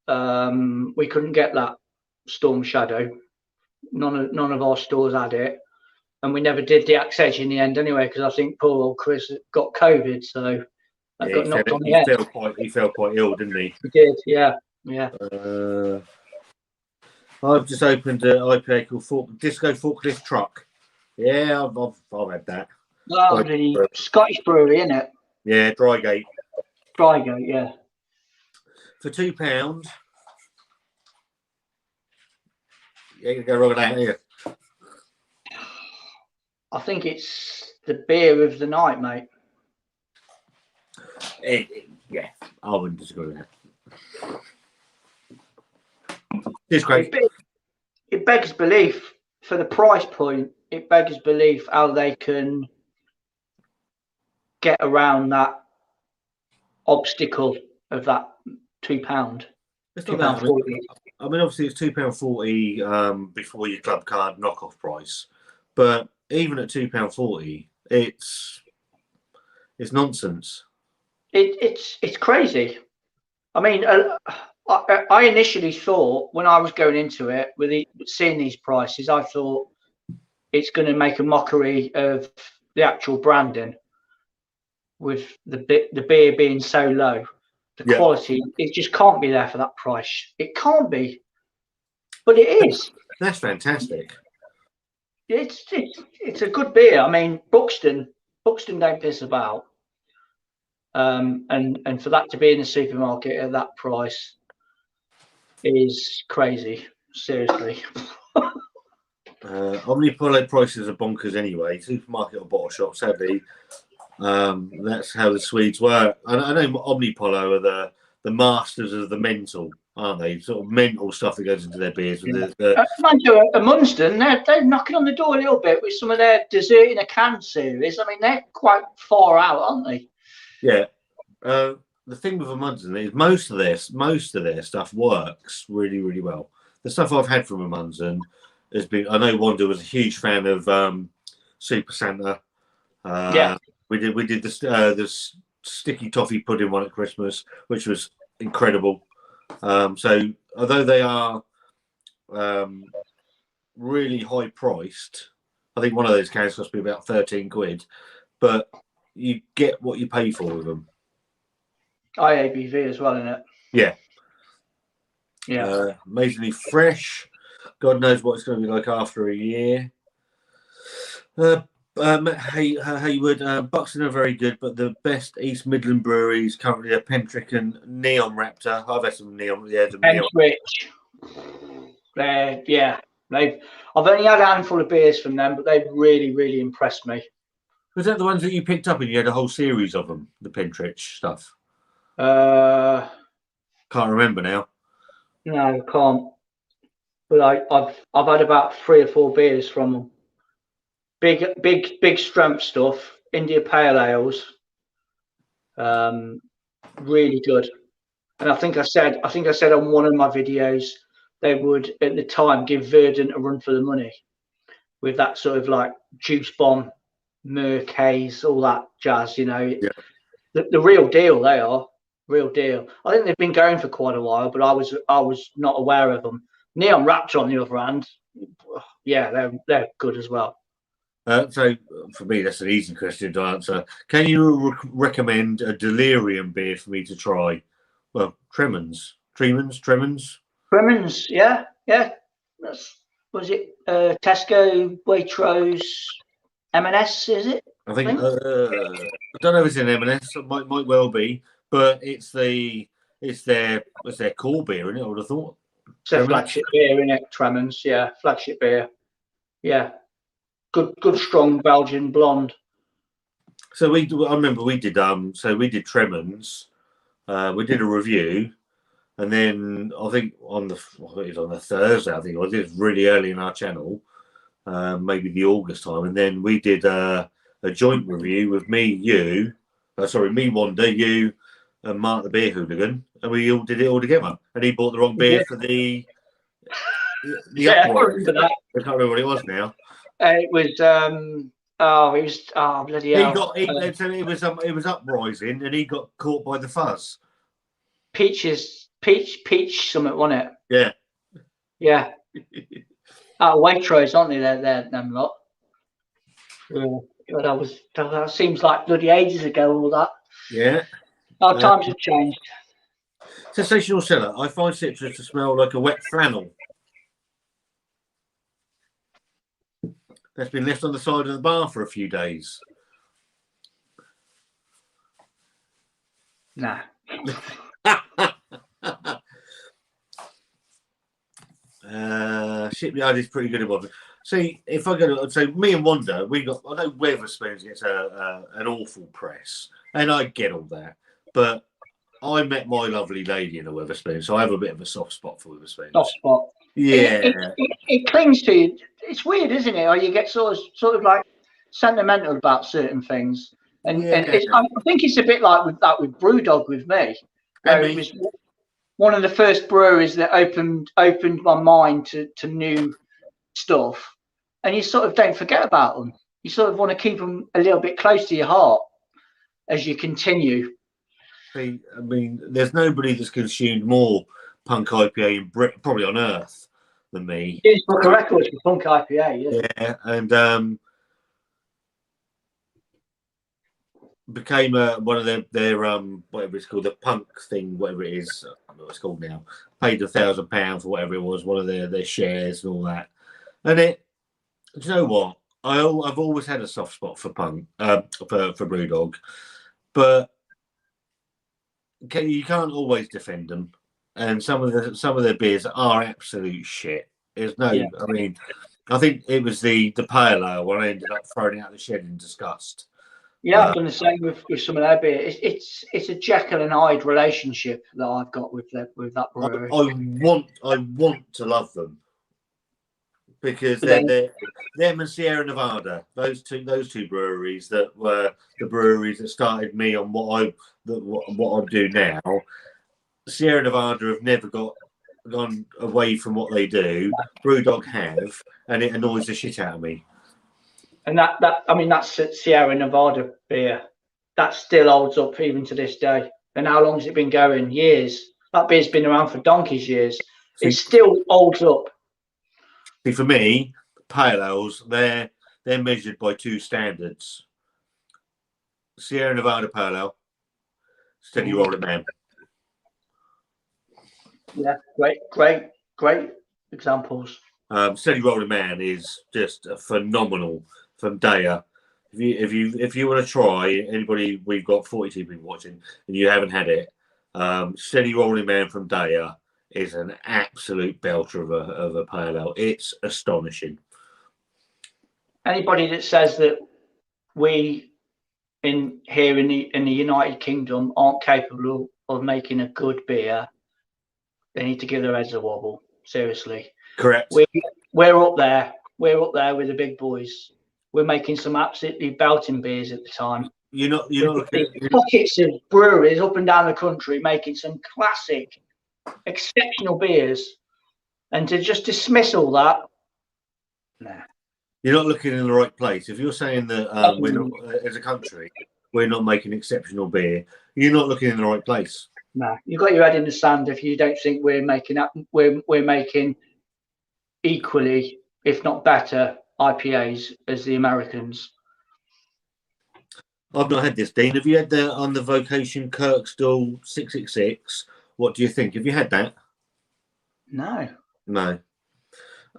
that Storm Shadow. None of our stores had it, and we never did the Axe Edge in the end anyway, because I think poor old Chris got COVID, so that got knocked on the head. He felt quite ill, didn't he? He did, yeah. I've just opened an IPA called Disco Forklift Truck. Yeah, I've had that. Oh, the Scottish brewery, isn't it? Yeah, Drygate, yeah. For £2. You ain't gonna go wrong with that, here. I think it's the beer of the night, mate. Yeah, I wouldn't disagree with that. It's great. It begs belief for the price point, it beggars belief how they can get around that obstacle of that £2. It's not that. I mean, obviously it's £2.40 before your club card knockoff price, but even at £2.40, it's nonsense. It's crazy. I mean, I initially thought when I was going into it with seeing these prices, I thought it's going to make a mockery of the actual branding with the beer being so low. The quality, it just can't be there for that price. It can't be, but it is. That's fantastic. It's a good beer. I mean, Buxton don't piss about. And for that to be in the supermarket at that price is crazy. Seriously. Omnipolo prices are bonkers anyway. Supermarket or bottle shop, sadly. That's how the Swedes work. I know Omnipolo are the masters of the mental, aren't they? Sort of mental stuff that goes into their beers. Mind you, at Munston, they're knocking on the door a little bit with some of their dessert in a can series. I mean, they're quite far out, aren't they? Yeah. The thing with Amundsen is most of their stuff works really, really well. The stuff I've had from Amundsen has been. I know Wanda was a huge fan of Super Santa. We did the sticky toffee pudding one at Christmas, which was incredible. So although they are really high priced, I think one of those cans cost me about 13 quid, but you get what you pay for with them. IABV as well, isn't it? Yeah. Yeah. Amazingly fresh. God knows what it's going to be like after a year. Haywood, Buxton are very good, but the best East Midland breweries currently are Pentrick and Neon Raptor. I've had some Neon. Yeah, Pentrick. I've only had a handful of beers from them, but they've really, really impressed me. Was that the ones that you picked up and you had a whole series of them, the Pentrick stuff? Can't remember now. No, I can't. But I've had about 3 or 4 beers from them. Big strength stuff. India Pale Ales. Really good. And I think I said on one of my videos they would at the time give Verdant a run for the money with that sort of like Juice Bomb, Merc Haze, all that jazz. You know, the real deal. They are. Real deal. I think they've been going for quite a while, but I was not aware of them. Neon Raptor, on the other hand, yeah, they're good as well. So for me, that's an easy question to answer. Can you recommend a delirium beer for me to try? Well, Tremens, yeah. Was it Tesco, Waitrose, M&S? Is it? I think. I don't know if it's in M&S. It might well be. But it's their core beer, isn't it? I would have thought. It's their flagship beer, isn't it? Tremens, yeah, flagship beer. Yeah, good, strong Belgian blonde. So I remember we did Tremens. We did a review, and then I think on the Thursday, I think it was really early in our channel, maybe the August time, and then we did a joint review with me, Wanda, you. And Mark the Beer Hooligan, and we all did it all together. And he bought the wrong beer for the upright. I can't remember what it was now. It was bloody hell. It was uprising, and he got caught by the fuzz. Peach something, wasn't it? Yeah. Yeah. Waitrose, aren't they? They're them lot. That seems like bloody ages ago. All that. Yeah. Our times have changed. Sensational Cellar. I find citrus to smell like a wet flannel that's been left on the side of the bar for a few days. Nah. Shipyard is pretty good at one. See, if I go to me and Wanda, I know Wetherspoons gets an awful press, and I get all that. But I met my lovely lady in a Wetherspoon, so I have a bit of a soft spot for Wetherspoons. Soft spot. Yeah. It clings to you. It's weird, isn't it? Or you get sort of like sentimental about certain things. And I think it's a bit like with Brewdog with me, where it was one of the first breweries that opened my mind to new stuff, and you sort of don't forget about them. You sort of want to keep them a little bit close to your heart as you continue. See, I mean, there's nobody that's consumed more Punk IPA in Britain, probably on Earth, than me. Guinness Book of Records for Punk IPA, yeah, and became one of their whatever it's called, the punk thing, whatever it is, I don't know what it's called now. Paid £1,000 for whatever it was, one of their shares and all that. And do you know what? I've always had a soft spot for punk, for Brewdog, but you can't always defend them. And some of their beers are absolute shit. There's no, I mean, I think it was the pale ale when I ended up throwing it out the shed in disgust. Yeah, I've done the same with some of their beer. It's a Jekyll and Hyde relationship that I've got with that brewery. I want to love them because them and Sierra Nevada, those two breweries that were the breweries that started me on what I do now. Sierra Nevada have never gone away from what they do. Brewdog have, and it annoys the shit out of me. And that's Sierra Nevada beer. That still holds up even to this day. And how long has it been going? Years. That beer's been around for donkey's years. It still holds up. See, for me, pale ales, they're measured by two standards. Sierra Nevada pale ale, steady rolling man. Yeah, great examples. Steady rolling man is just a phenomenal from Daya. If you want to try, anybody, we've got 42 people watching, and you haven't had it. Steady rolling man from Daya is an absolute belter of a pale ale. It's astonishing. Anybody that says that we here in the United Kingdom aren't capable of making a good beer, they need to give their heads a wobble. Seriously. Correct. We're up there. We're up there with the big boys. We're making some absolutely belting beers at the time. You're not looking at pockets of breweries up and down the country making some classic, exceptional beers, and to just dismiss all that, nah. You're not looking in the right place. If you're saying that we're not, as a country, we're not making exceptional beer, you're not looking in the right place. No, you've got your head in the sand if you don't think we're making equally, if not better, IPAs as the Americans. I've not had this, Dean. Have you had on the Vocation Kirkstall 666? What do you think? Have you had that? No. No.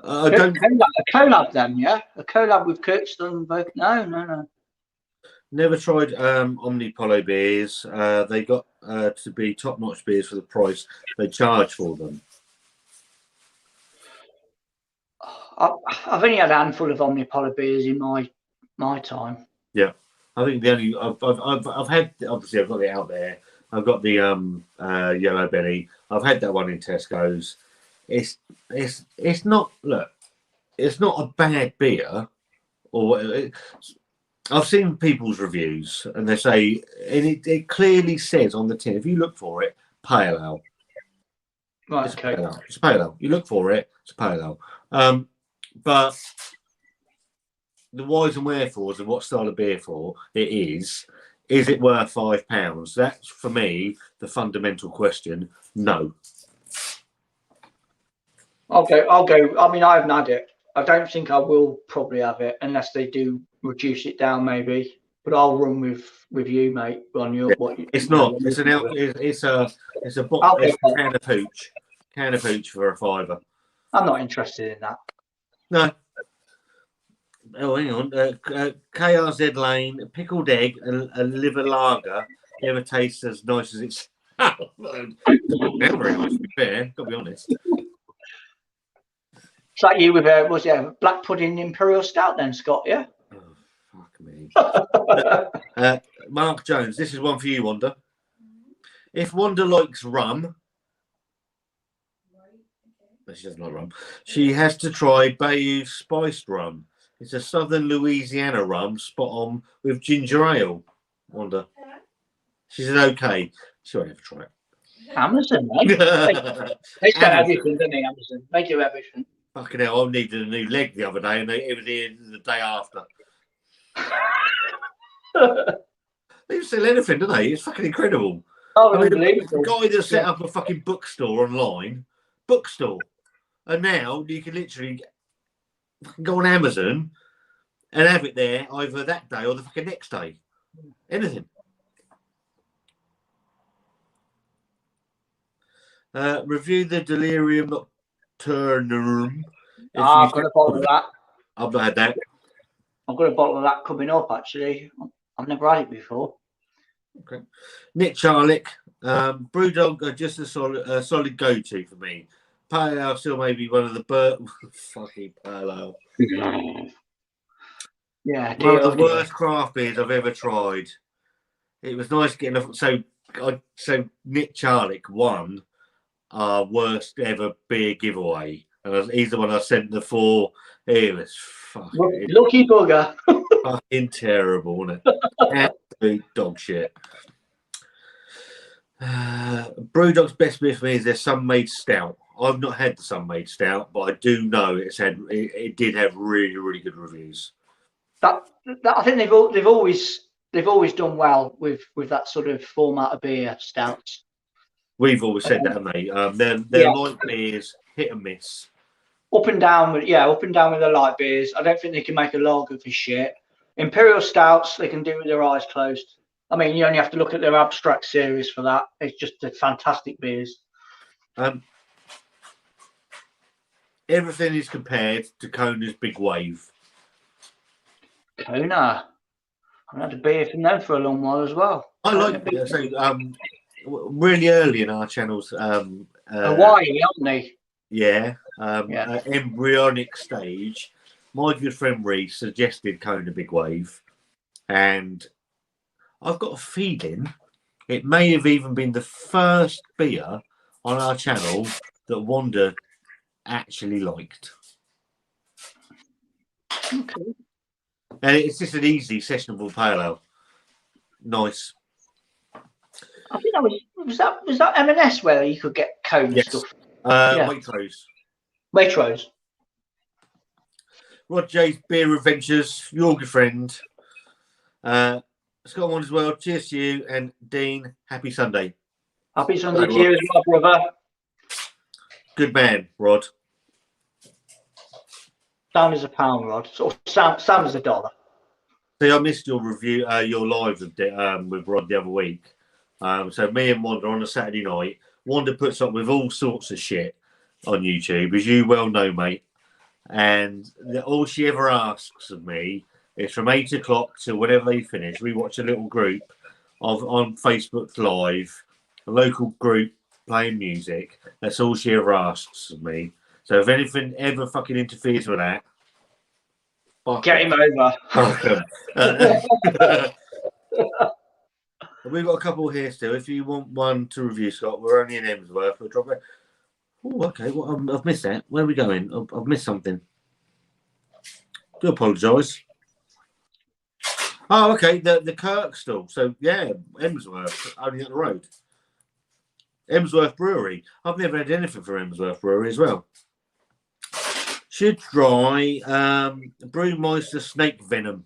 A collab then, yeah? A collab with Kirkstall and No. Never tried Omnipollo beers. They got to be top-notch beers for the price they charge for them. I've only had a handful of Omnipollo beers in my time. Yeah, I think the only I've had, obviously I've got it out there. I've got the Yellow Belly. I've had that one in Tesco's. It's not, look, it's not a bad beer. I've seen people's reviews and they say, and it clearly says on the tin, if you look for it, pale ale. Right, it's okay. Pale ale. It's pale ale. You look for it, it's pale ale. But the whys and wherefores of what style of beer it is it worth £5? That's, for me, the fundamental question. No. I'll go. I mean, I haven't had it. I don't think I will probably have it unless they do reduce it down, maybe. But I'll run with you, mate. On your it's not. It's a can of hooch. Can of hooch for a £5. I'm not interested in that. No. Oh, hang on. KRZ Lane, pickled egg, and a liver lager never tastes as nice as it's. Never very nice, to be fair. Got to be honest. It's like you with was it a black pudding imperial stout then, Scott? Yeah. Oh, fuck me. Mark Jones, this is one for you, Wanda. If Wanda likes rum, She doesn't like rum. She has to try Bayou spiced rum. It's a southern Louisiana rum, spot on with ginger ale. Wonder. She said, okay. She won't ever try it. Amazon, mate. They got everything, don't they, Amazon? They do everything. Fucking hell, I needed a new leg the other day, and it was here the day after. They sell anything, don't they? It's fucking incredible. Oh, I mean, unbelievable. the guy that set up a fucking bookstore online, and now you can literally go on Amazon and have it there either that day or the fucking next day. Anything. Review the Delirium Nocturnum. I've got a bottle of that. I've not had that. I've got a bottle of that coming up, actually. I've never had it before. Okay. Nick Charlick. Brewdog are just a solid go-to for me. Pale Ale still may be one of the fucking Pale Ale. Yeah, one of the worst craft beers I've ever tried. It was nice getting so Nick Charlick won our worst ever beer giveaway, and he's the one I sent the 4. It was fucking lucky bugger. Fucking terrible, wasn't it? Absolute dog shit. Brewdog's best beer for me is their Sun-Made Stout. I've not had the Sun-Made Stout, but I do know it did have really, really good reviews. That I think they've always done well with that sort of format of beer, stouts. We've always said that, haven't they? They're light beers, hit and miss. Up and down with the light beers. I don't think they can make a lager for shit. Imperial stouts they can do with their eyes closed. I mean, you only have to look at their abstract series for that. It's just a fantastic beers. Everything is compared to Kona's Big Wave. Kona. I've had a beer from them for a long while as well. I like beer. So, really early in our channels. Hawaii, aren't they? Yeah. Embryonic stage. My good friend Reese suggested Kona Big Wave. And I've got a feeling it may have even been the first beer on our channel that Wanda actually liked. Okay. And it's just an easy sessionable pale ale. Nice. I think that was that M&S where you could get cone stuff. Waitrose. Rod J's Beer Adventures, your good friend. Scott one as well. Cheers to you, and Dean. Happy Sunday. Happy Sunday to you as well, brother. Good man, Rod. Sound as a pound, Rod. Sort of sound as a dollar. See, I missed your review, your live with Rod the other week. So me and Wanda on a Saturday night. Wanda puts up with all sorts of shit on YouTube, as you well know, mate. And all she ever asks of me is from 8 o'clock to whenever they finish, we watch a little group on Facebook Live, a local group playing music. That's all she ever asks of me. So if anything ever fucking interferes with that, get him over. We've got a couple here still. If you want one to review, Scott, we're only in Emsworth. We'll drop it. Oh, okay. Well, I've missed that. Where are we going? I've missed something. Do apologise. Oh, okay. The Kirkstall. So yeah, Emsworth, only up the road. Emsworth Brewery. I've never had anything for Emsworth Brewery as well. Should try Brewmeister Snake Venom.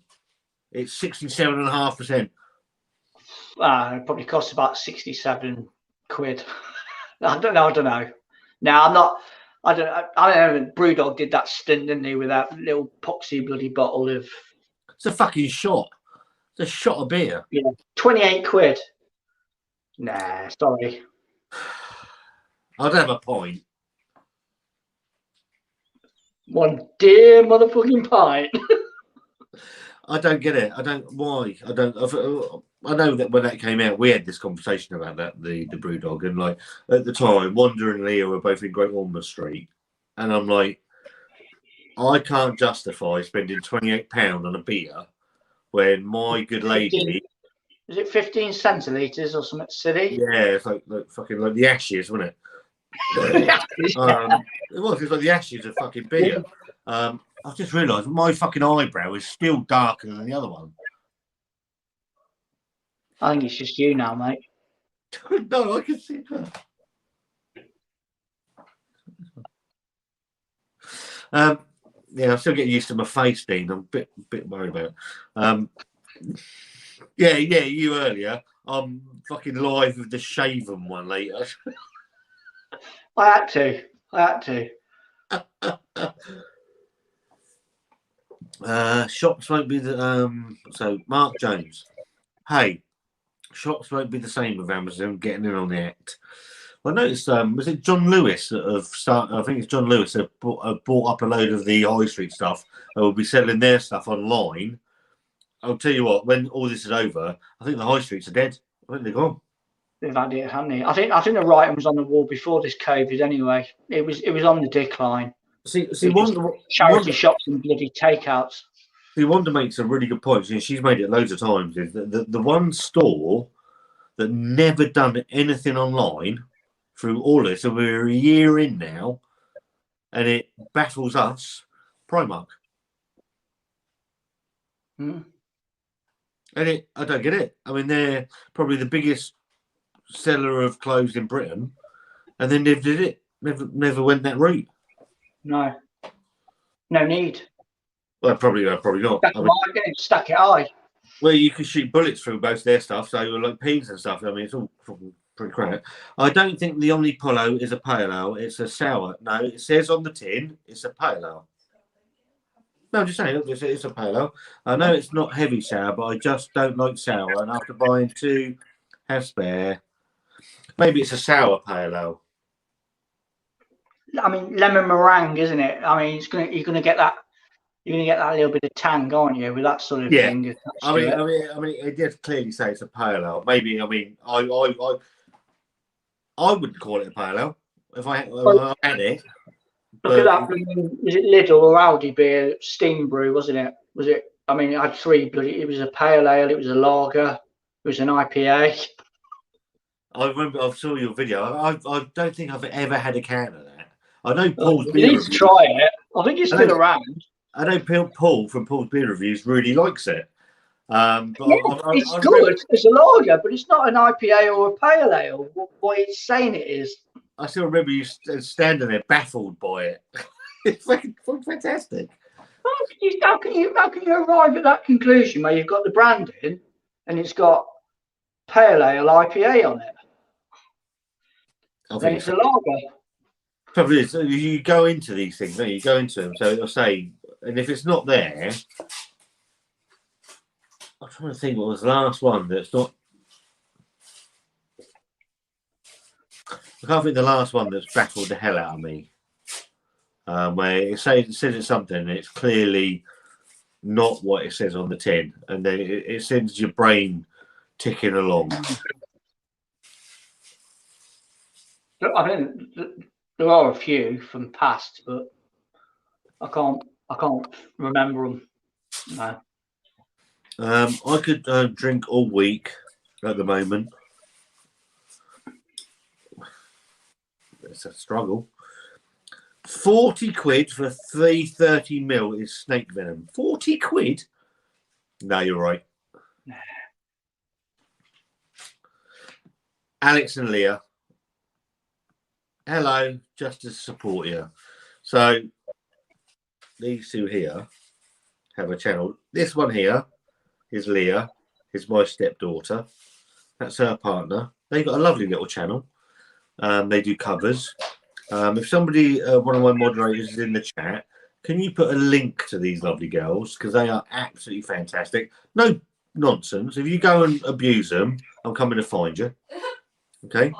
It's 67.5%. It probably costs about 67 quid. I don't know. No, I'm not. I don't know. Brewdog did that stint, didn't he, with that little poxy bloody bottle of. It's a fucking shot. It's a shot of beer. Yeah, 28 quid. Nah, sorry. I don't have a pint. One dear motherfucking pint. I don't get it. I don't. Why? I don't. I know that when that came out, we had this conversation about that, the Brewdog, and like at the time, Wanda and Leah were both in Great Ormond Street, and I'm like, I can't justify spending £28 on a beer when my good lady. Is it 15 centilitres or something silly? Yeah, it's like fucking like the Ashes, wasn't it? It was. It's like the ashes of fucking beer. I've just realised my fucking eyebrow is still darker than the other one. I think it's just you now, mate. No, I can see that. Yeah, I'm still getting used to my face, Dean. I'm a bit worried about it. Yeah, you earlier. I'm fucking live with the shaven one later. I had to. Shops won't be the so Mark Jones. Hey, shops won't be the same with Amazon getting in on the act. I noticed was it John Lewis that have started, I think it's John Lewis that bought up a load of the high street stuff and will be selling their stuff online. I'll tell you what, when all this is over, I think the high streets are dead. I think they're gone. They've had it, haven't they? I think the writing was on the wall before this COVID anyway. It was on the decline. See, charity shops and bloody takeouts. See, Wanda makes a really good point. She's made it loads of times. Is that the one store that never done anything online through all this, so we're a year in now, and it baffles us, Primark. And I don't get it. I mean, they're probably the biggest seller of clothes in Britain, and then they did it. Never went that route. No need. Well, probably not. Stack it high. Well, you can shoot bullets through most of their stuff, so like peas and stuff. I mean, it's all pretty crap. I don't think the Omni Polo is a pale ale. It's a sour. No, it says on the tin it's a pale ale. No, I'm just saying it's a pale ale. I know it's not heavy sour, but I just don't like sour. And after buying 2, have spare. Maybe it's a sour pale ale. I mean, lemon meringue, isn't it? I mean, you're gonna get that little bit of tang, aren't you, with that sort of thing? I mean, it did clearly say it's a pale ale. Maybe, I mean, I wouldn't call it a pale ale if I had it. Look at that. Was it Lidl or Aldi beer? Steam brew, wasn't it? Was it? I mean, it had 3 bloody. It was a pale ale. It was a lager. It was an IPA. I remember. I saw your video. I don't think I've ever had a can of that. I know Paul's beer. You need to try it. I think it's still around. I know Paul from Paul's Beer Reviews really likes it. But it's good. It's a lager, but it's not an IPA or a pale ale. What it's saying it is. I still remember you standing there baffled by it. It's fucking fantastic. How can you arrive at that conclusion where you've got the branding and it's got pale ale IPA on it? Then it's a lager. Probably is. You go into these things, don't you? You go into them, so it'll say, and if it's not there, I'm trying to think what was the last one that's not. I can't think the last one that's baffled the hell out of me. Where it says it's something, and it's clearly not what it says on the tin, and then it sends your brain ticking along. I think there are a few from past, but I can't remember them. No. I could drink all week at the moment. It's a struggle. 40 quid for 330 ml is snake venom. 40 quid? No, you're right. Alex and Leah. Hello, just to support you. So these two here have a channel. This one here is Leah, is my stepdaughter. That's her partner. They've got a lovely little channel. They do covers. If somebody, one of my moderators is in the chat, can you put a link to these lovely girls? Because they are absolutely fantastic. No nonsense. If you go and abuse them, I'm coming to find you. Okay?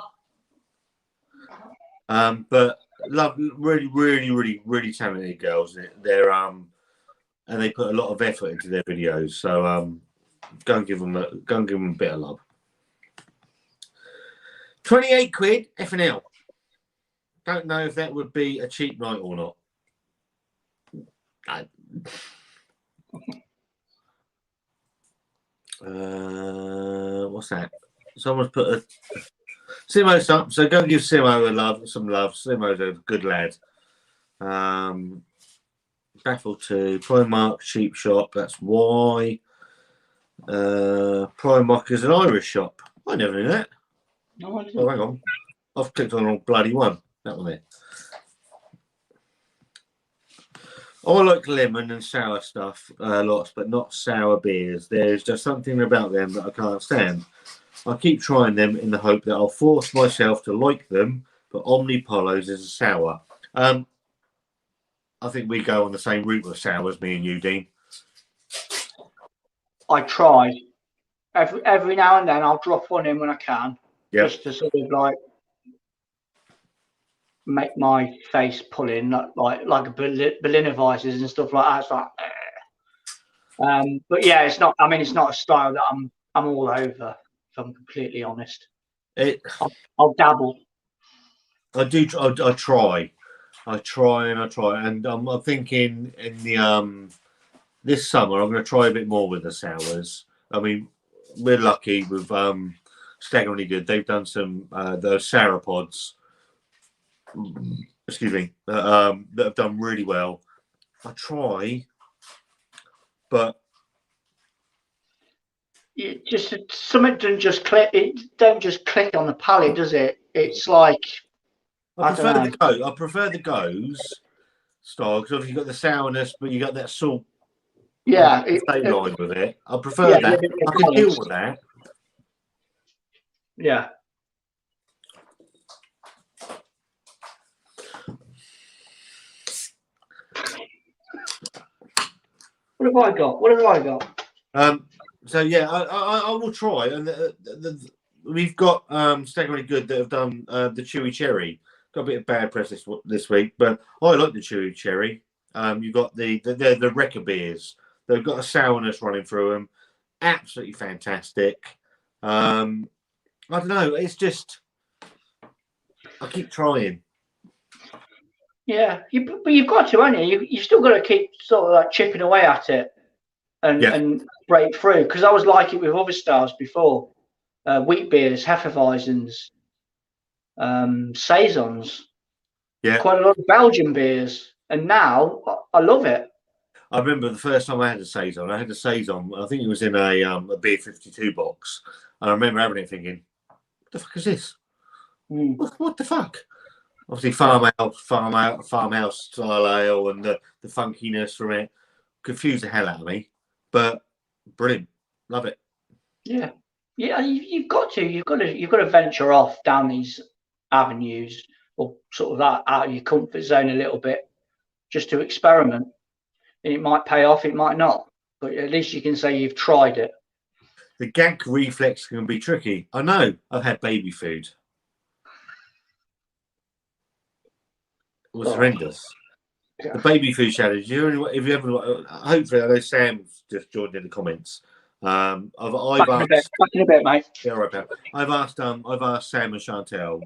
But love, really talented girls. They're and they put a lot of effort into their videos. So go and give them a bit of love. 28 quid F&L. Don't know if that would be a cheap night or not. What's that? Simo's up, so go give Simo some love. Simo's a good lad. Baffle 2, Primark cheap shop. That's why. Primark is an Irish shop. I never knew that. No, I didn't. Oh, hang on. I've clicked on the wrong bloody one. That one there. I like lemon and sour stuff lots, but not sour beers. There's just something about them that I can't stand. I keep trying them in the hope that I'll force myself to like them, but Omnipolos is a sour. I think we go on the same route with sours, me and you, Dean. I try. Every now and then I'll drop one in when I can, just to sort of like make my face pull in, like a Berliner Weisses and stuff like that. It's like, but yeah, it's not. I mean, it's not a style that I'm all over. If I'm completely honest, I'll dabble. I do. I try, and I'm thinking in the this summer I'm going to try a bit more with the sours. I mean, we're lucky with Staggeringly Good. They've done some those sauropods. Excuse me, that have done really well. I try, but Something doesn't just click. It don't just click on the palate, does it? It's like I prefer the goes style because obviously you've got the sourness, but you got that salt. Yeah, same line with it. I prefer that. I can deal with that. Yeah. What have I got? So yeah, I will try, and we've got Staggeringly Good that have done the chewy cherry. Got a bit of bad press this week, but I like the chewy cherry. You've got the Wrecker beers. They've got a sourness running through them. Absolutely fantastic. I don't know. It's just I keep trying. Yeah, but you've got to, haven't you? You still got to keep sort of like chipping away at it and break through. Because I was like it with other styles before, wheat beers, Hefeweizens, saisons. Yeah, quite a lot of Belgian beers, and now I love it. I remember the first time I had a saison. I had a saison. I think it was in a Beer 52 box, and I remember having it thinking, "What the fuck is this? What the fuck?" Obviously, farmhouse style ale, and the funkiness from it confused the hell out of me. But brilliant, love it. Yeah, you've got to venture off down these avenues, or sort of that out of your comfort zone a little bit, just to experiment. And it might pay off, it might not, but at least you can say you've tried it. The gag reflex can be tricky. I know. I've had baby food. It was horrendous. The baby food challenge. If you ever, hopefully, I know Sam's just joined in the comments. I've asked. Back in a bit, mate. Yeah, right, pal. I've asked Sam and Chantel.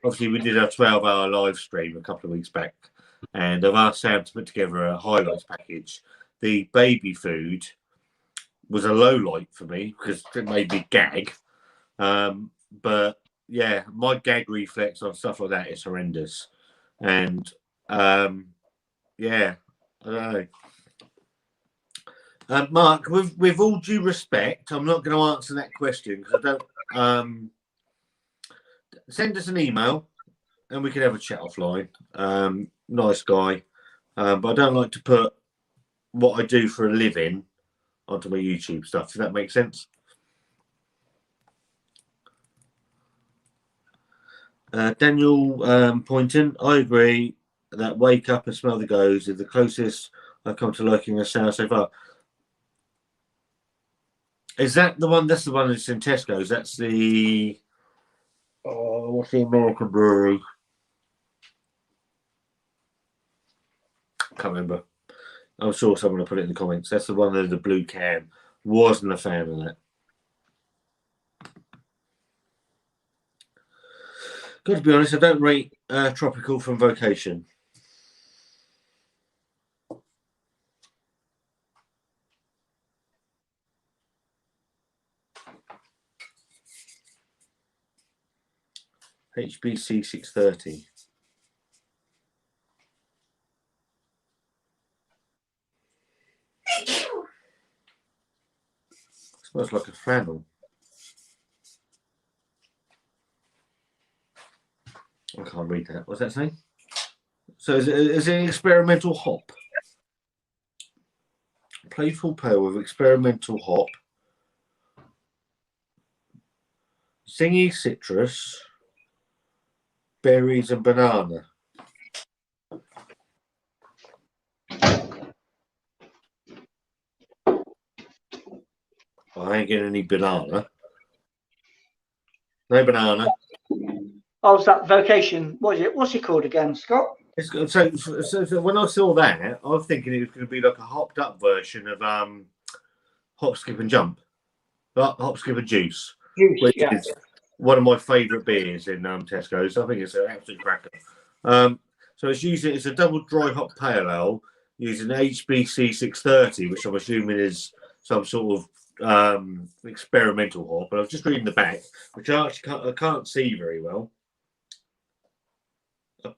Obviously, we did a 12-hour live stream a couple of weeks back, and I've asked Sam to put together a highlights package. The baby food was a low light for me because it made me gag. But yeah, my gag reflex on stuff like that is horrendous. And yeah, I don't know. Mark, with all due respect, I'm not going to answer that question because I don't. Send us an email and we can have a chat offline. Nice guy, but I don't like to put what I do for a living onto my YouTube stuff. Does that make sense? Daniel Poynton, I agree that Wake Up and Smell the Goes is the closest I've come to liking a sound so far. Is that the one? That's the one that's in Tesco's. That's the what's the American brewery? Can't remember. I'm sure someone will put it in the comments. That's the one with the blue can. Wasn't a fan of that. Got to be honest, I don't rate Tropical from Vocation. HBC 630. Smells like a flannel. I can't read that. What's that saying? So is it an experimental hop? Playful pale with experimental hop. Zingy citrus, berries and banana. I ain't getting any banana. No banana. Oh, was that vocation? What is it? What's it called again, Scott? So when I saw that, I was thinking it was going to be like a hopped up version of Hop, Skip and Jump. Hop, Skip and Juice. Which is one of my favourite beers in Tesco's. I think it's an absolute cracker. So it's a double dry hop pale ale using HBC 630, which I'm assuming is some sort of experimental hop. But I was just reading the back, which I can't see very well. A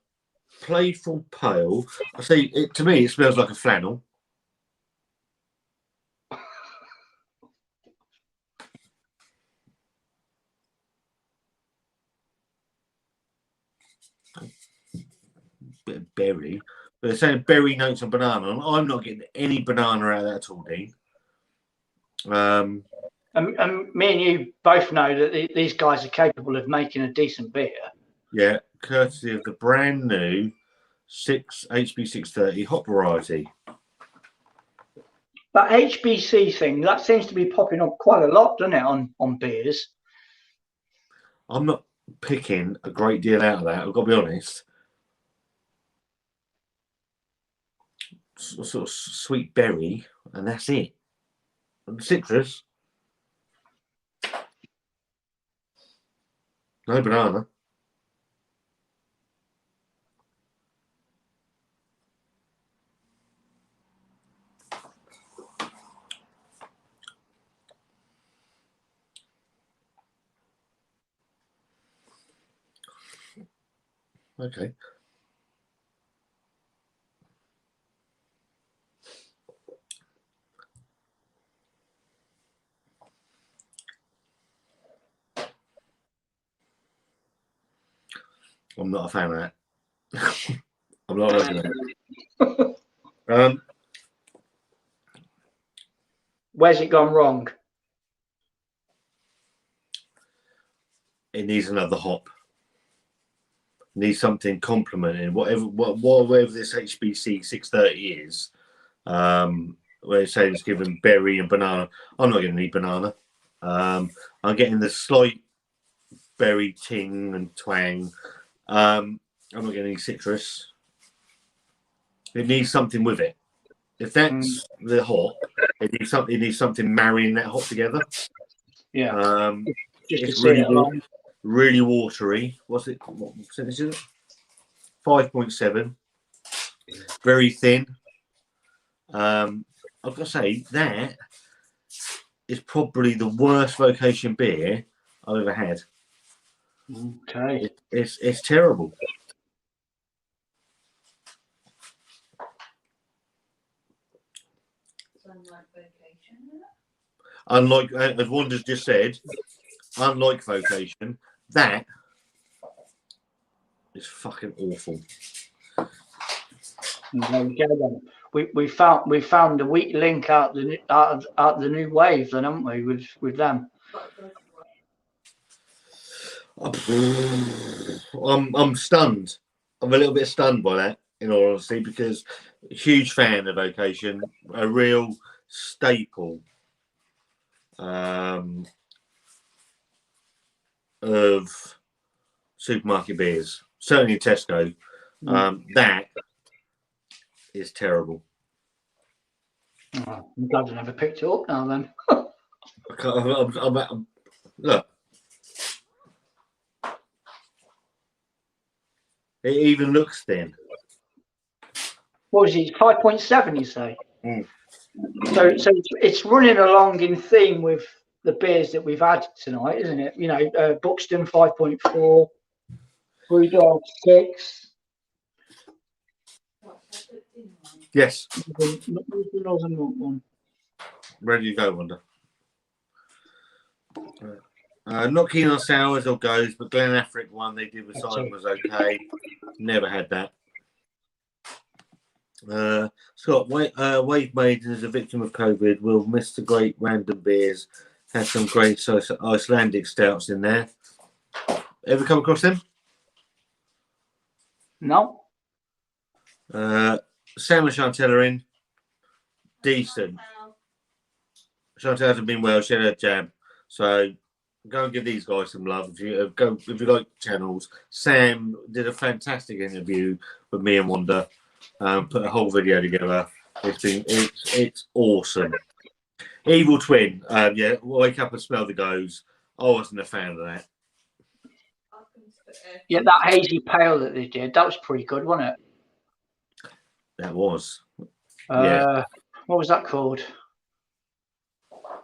playful pale. I see. To me, it smells like a flannel. Bit of berry, but they're saying berry notes and banana. I'm not getting any banana out of that at all, Dean. And me and you both know that these guys are capable of making a decent beer. Yeah, courtesy of the brand new HB 630 hop variety. That HBC thing, that seems to be popping up quite a lot, doesn't it, on beers? I'm not picking a great deal out of that, I've got to be honest. Sort of sweet berry, and that's it. And citrus. No banana. Okay. I'm not a fan of that. I'm not liking it. Where's it gone wrong? It needs another hop. Needs something complementing whatever this HBC 630 is. Where it's saying it's given berry and banana. I'm not getting any banana. I'm getting the slight berry ting and twang. I'm not getting any citrus. It needs something with it. If that's the hop, it needs something marrying that hop together. Yeah. It's really watery. What's it? What percentage is it? 5.7. Very thin. I've got to say that is probably the worst vocation beer I've ever had. Okay. It's terrible. Unlike, as Wanda's just said, unlike vocation, that is fucking awful. There we go then. We found the weak link out the new wave, then, haven't we, with them? I'm stunned. I'm a little bit stunned by that, in all honesty, because huge fan of vocation, a real staple of supermarket beers, certainly in Tesco. That is terrible. Oh, I'm glad I never picked it up now then. Look, it even looks thin. What was it? 5.7, you say? So it's running along in theme with the beers that we've had tonight, isn't it? You know, Buxton 5.4. Bulldog 6. Yes. One. Ready to go, Wonder. Not keen on sours or goes, but Glen Affric one they did with cider was okay. Never had that. Scott, Wave Maiden is a victim of COVID. Will miss the great random beers. Had some great Icelandic stouts in there. Ever come across them? No. Sam and Chantel are in. Decent. Chantel hasn't been well. She had a jab. So go and give these guys some love. If you like channels. Sam did a fantastic interview with me and Wanda. Put a whole video together. It's awesome. Evil Twin. Yeah, wake up and smell the goes. I wasn't a fan of that. Yeah, that hazy pale that they did, that was pretty good, wasn't it? That was. Yeah. What was that called?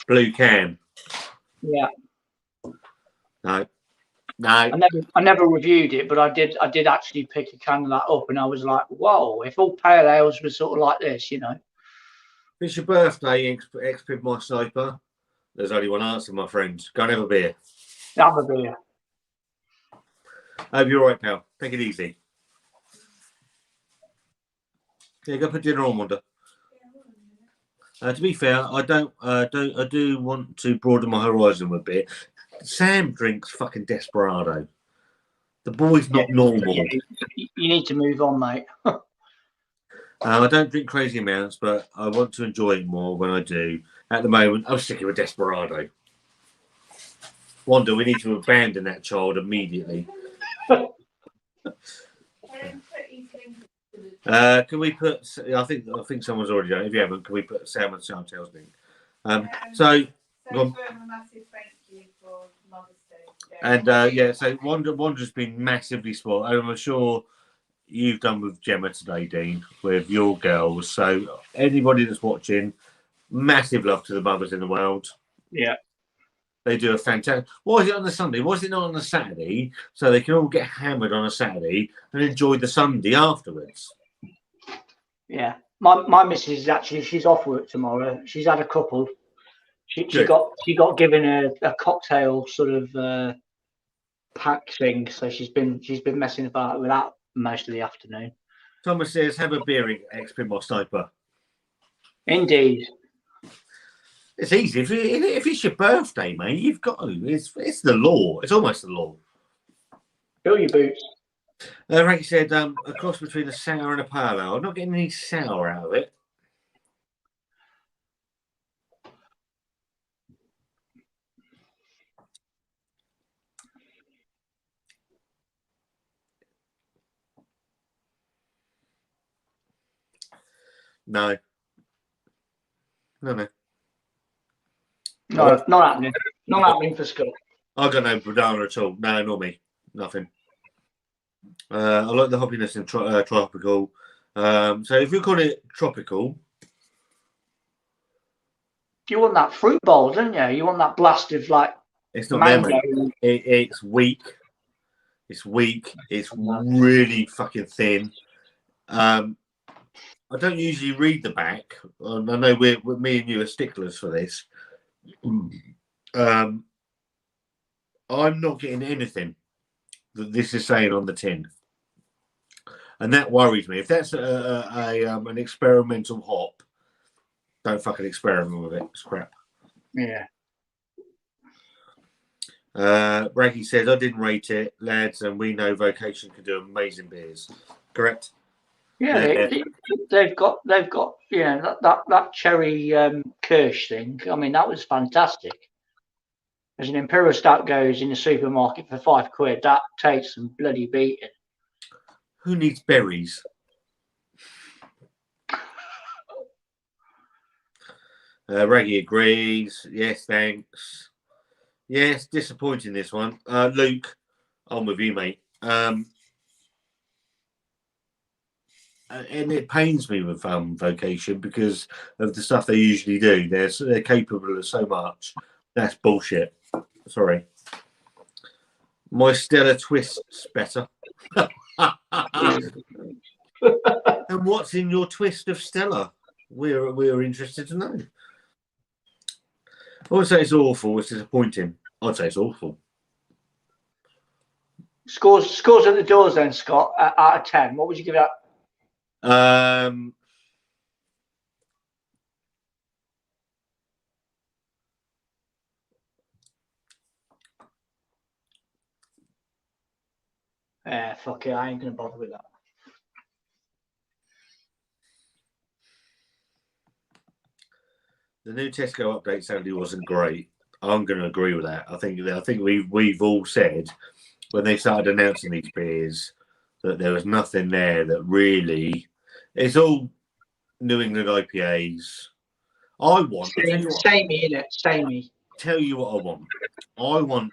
Blue Can. Yeah. No. I never reviewed it, but I did actually pick a can of that up, and I was like, whoa! If all pale ales were sort of like this, you know. If it's your birthday, ex-Pib my sniper. There's only one answer, my friend. Go and have a beer. Have a beer. Hope you're all right, pal. Take it easy. Yeah, go put dinner on, Wanda. To be fair, I do want to broaden my horizon a bit. Sam drinks fucking Desperado. The boy's not normal. You need to move on, mate. I don't drink crazy amounts, but I want to enjoy it more when I do. At the moment, I'm sticking with Desperado. Wanda, we need to abandon that child immediately. Can we put? I think someone's already done it. If you haven't, can we put Sam and Chantel's link? So a massive thank you for Mother's Day. And yeah, so Wanda's been massively spoiled. I'm sure you've done with Gemma today, Dean, with your girls. So anybody that's watching, massive love to the mothers in the world. Yeah. They do a fantastic. Why is it on the Sunday? Why is it not on the Saturday? So they can all get hammered on a Saturday and enjoy the Sunday afterwards. Yeah. My missus actually, she's off work tomorrow. She's had a couple. She got given a cocktail sort of pack thing, so she's been messing about with that most of the afternoon. Thomas says, "Have a beer, ex-pinball sniper." Indeed. It's easy. If it's your birthday, mate, you've got to. It's the law. It's almost the law. Fill your boots. Ranky said, a cross between a sour and a pale ale. I'm not getting any sour out of it. No. No, not happening. Not happening for Scott. I got no banana at all. No, nor me. Nothing. I like the hoppiness in tropical. So if you call it tropical, you want that fruit bowl, don't you? You want that blast of like. It's not there, mate. It's weak. It's weak. It's really fucking thin. I don't usually read the back. I know me and you are sticklers for this. I'm not getting anything that this is saying on the tin, and that worries me. If that's an experimental hop, don't fucking experiment with it. It's crap. Yeah. Raggy says, I didn't rate it, lads, and we know Vocation can do amazing beers. Correct? Yeah, they've got that cherry Kirsch thing. I mean, that was fantastic. As an Imperial Stout goes in the supermarket for £5, that takes some bloody beating. Who needs berries? Raggy agrees. Yes, thanks. Yes, disappointing this one. Luke, I'm with you, mate. And it pains me with Vocation because of the stuff they usually do. They're capable of so much. That's bullshit. Sorry. My Stella Twist's better. And what's in your twist of Stella? We're interested to know. I would say it's awful. It's disappointing. I'd say it's awful. Scores at the doors then, Scott. Out of 10, what would you give that? Fuck it, I ain't gonna bother with that. The new Tesco update sadly wasn't great. I'm going to agree with that. I think we've all said when they started announcing these beers that there was nothing there that really. It's all New England IPAs. I want samey, innit? Samey. Tell you what I want. I want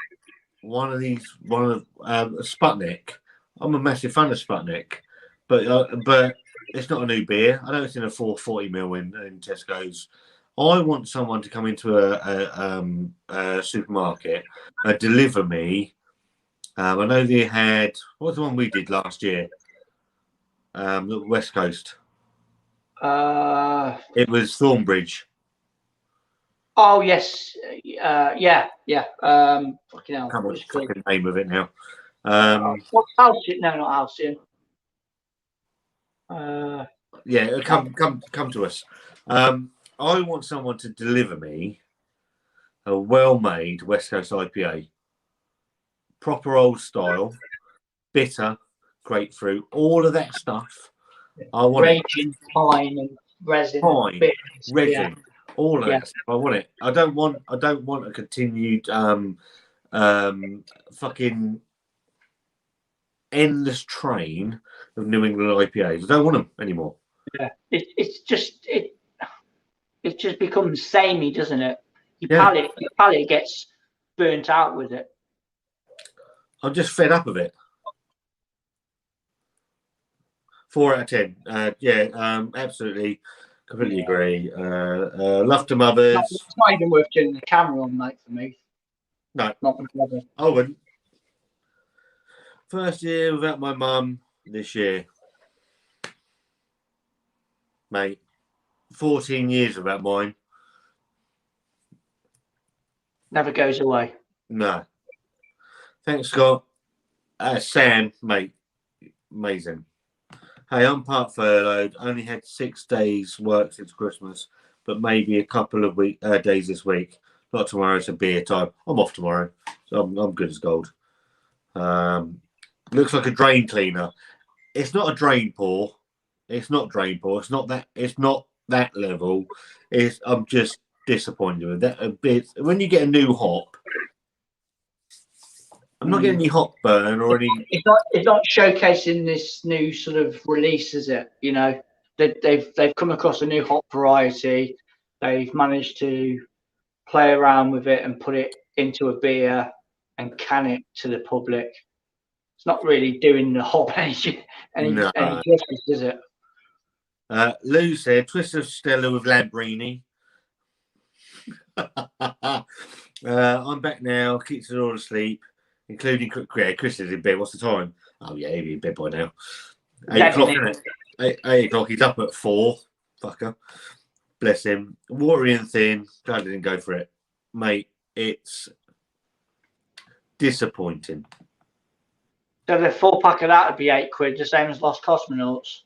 one of Sputnik. I'm a massive fan of Sputnik, but it's not a new beer. I know it's in a 440ml in Tesco's. I want someone to come into a supermarket and deliver me. I know they had, what's the one we did last year? The West Coast. It was Thornbridge. Oh yes, yeah. Fucking hell. Can't remember the fucking name of it now. Halcyon? No, not Halcyon. Yeah, come to us. I want someone to deliver me a well-made West Coast IPA, proper old style, bitter, grapefruit, all of that stuff. I want raging pine and resin, all of that stuff. I want it. I don't want a continued fucking endless train of New England IPAs. I don't want them anymore. Yeah, it just becomes samey, doesn't it? Your palate gets burnt out with it. I'm just fed up of it. 4 out of 10. Absolutely, completely agree. Love to mothers. It's not even worth turning the camera on, mate, for me. No, not together. I wouldn't. First year without my mum this year, mate. 14 years without mine. Never goes away. No. Thanks, Scott. Sam, mate. Amazing. Hey, I'm part furloughed. Only had 6 days work since Christmas, but maybe a couple of days this week. Not tomorrow, it's a beer time. I'm off tomorrow, so I'm good as gold. Looks like a drain cleaner. It's not a drain pour. It's not drain pour. It's not that level. I'm just disappointed with that a bit. When you get a new hop, I'm not getting any hop burn or any. It's not showcasing this new sort of release, is it? You know, they've come across a new hop variety. They've managed to play around with it and put it into a beer and can it to the public. It's not really doing the hop any justice, is it? Lou said, twist of Stella with Lambrini. I'm back now. Kids are all asleep, including Chris is in bed. What's the time? Oh, yeah, he'll be in bed by now. 8 o'clock, isn't it? 8 o'clock. He's up at 4. Fucker. Bless him. Watery and thin. Glad I didn't go for it. Mate, it's disappointing. So the 4-pack of that would be £8, the same as Lost Cosmonauts.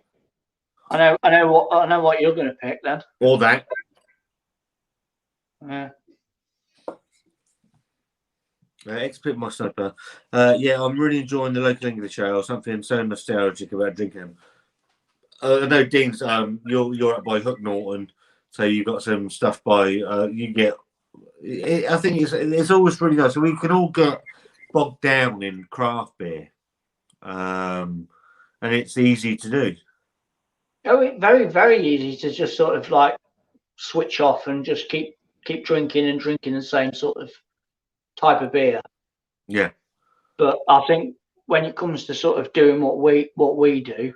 I know what you're going to pick then. Or that. Yeah. Ex-pit my sniper. Yeah, I'm really enjoying the local English ale. Something so nostalgic about drinking them. I know Dean's. You're up by Hook Norton, so you've got some stuff by. You get. I think it's always really nice. So we can all get bogged down in craft beer, and it's easy to do. Oh, very, very easy to just sort of like switch off and just keep drinking and drinking the same sort of type of beer. Yeah. But I think when it comes to sort of doing what we do,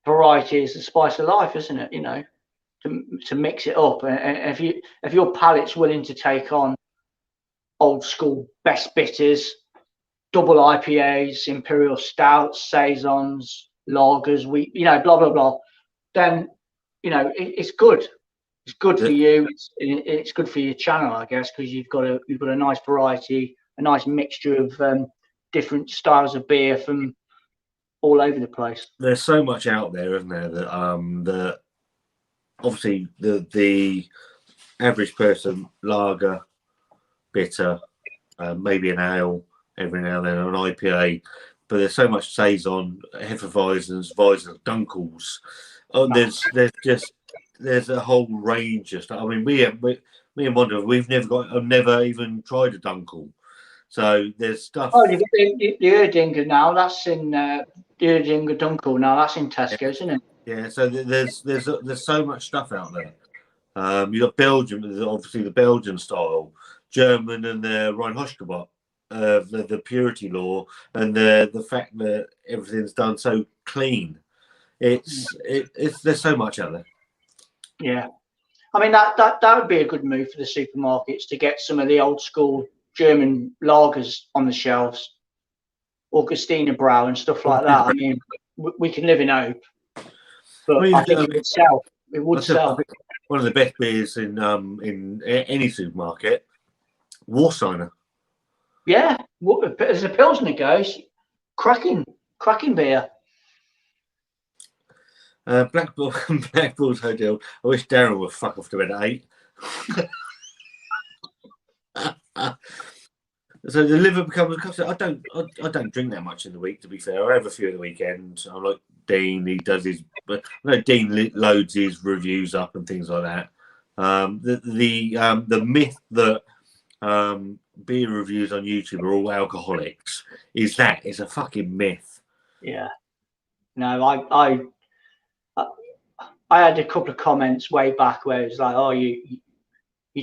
variety is the spice of life, isn't it? You know, to mix it up, and if your palate's willing to take on old school best bitters, double IPAs, imperial stouts, saisons, lagers, blah blah blah, then it's good. It's good for you. It's good for your channel, I guess, because you've got a nice variety, a nice mixture of different styles of beer from all over the place. There's so much out there, isn't there? That obviously the average person, lager, bitter, maybe an ale every now and then, or an IPA, but there's so much saison, hefeweizens, dunkels. Oh, there's a whole range of stuff. I mean, me and Wanda, I've never even tried a dunkel. So there's stuff. Oh, you've got the Erdinger now. That's in the Erdinger Dunkel now. That's in Tesco, isn't it? Yeah. So there's so much stuff out there. You've got Belgium, obviously the Belgian style, German, and the Reinheitsgebot, the purity law, and the fact that everything's done so clean. It's there's so much out there. Yeah, I mean that would be a good move for the supermarkets to get some of the old school German lagers on the shelves, Augustina Brau and stuff like that. I mean, we can live in hope, but I think it would sell. It would sell. One of the best beers in any supermarket, Warsteiner. Yeah, as a Pilsner goes, cracking beer. Blackpool's Hotel. I wish Darren would fuck off to bed at 8. So the liver becomes a cocktail. I don't drink that much in the week, to be fair. I have a few at the weekend. I'm like Dean. He does his. I know Dean loads his reviews up and things like that. The myth that beer reviews on YouTube are all alcoholics is a fucking myth. Yeah. No, I had a couple of comments way back where it was like, "Oh, you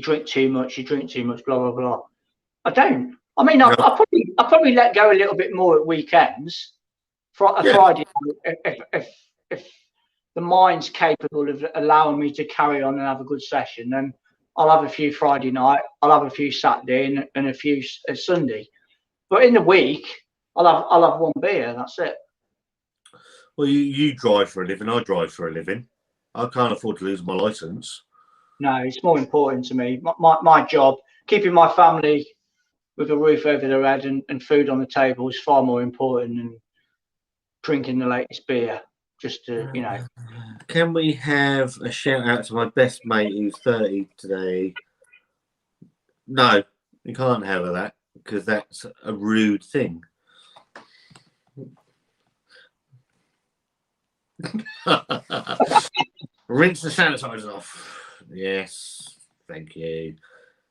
drink too much. You drink too much." Blah blah blah. I don't. I mean, I probably let go a little bit more at weekends. Friday, if the mind's capable of allowing me to carry on and have a good session, then I'll have a few Friday night. I'll have a few Saturday and a few Sunday. But in the week, I'll have one beer. That's it. Well, you drive for a living. I drive for a living. I can't afford to lose my license. No, it's more important to me. My job, keeping my family with a roof over their head and food on the table is far more important than drinking the latest beer. Just to, Can we have a shout out to my best mate who's 30 today? No, you can't have that because that's a rude thing. Rinse the sanitizer off. Yes, thank you.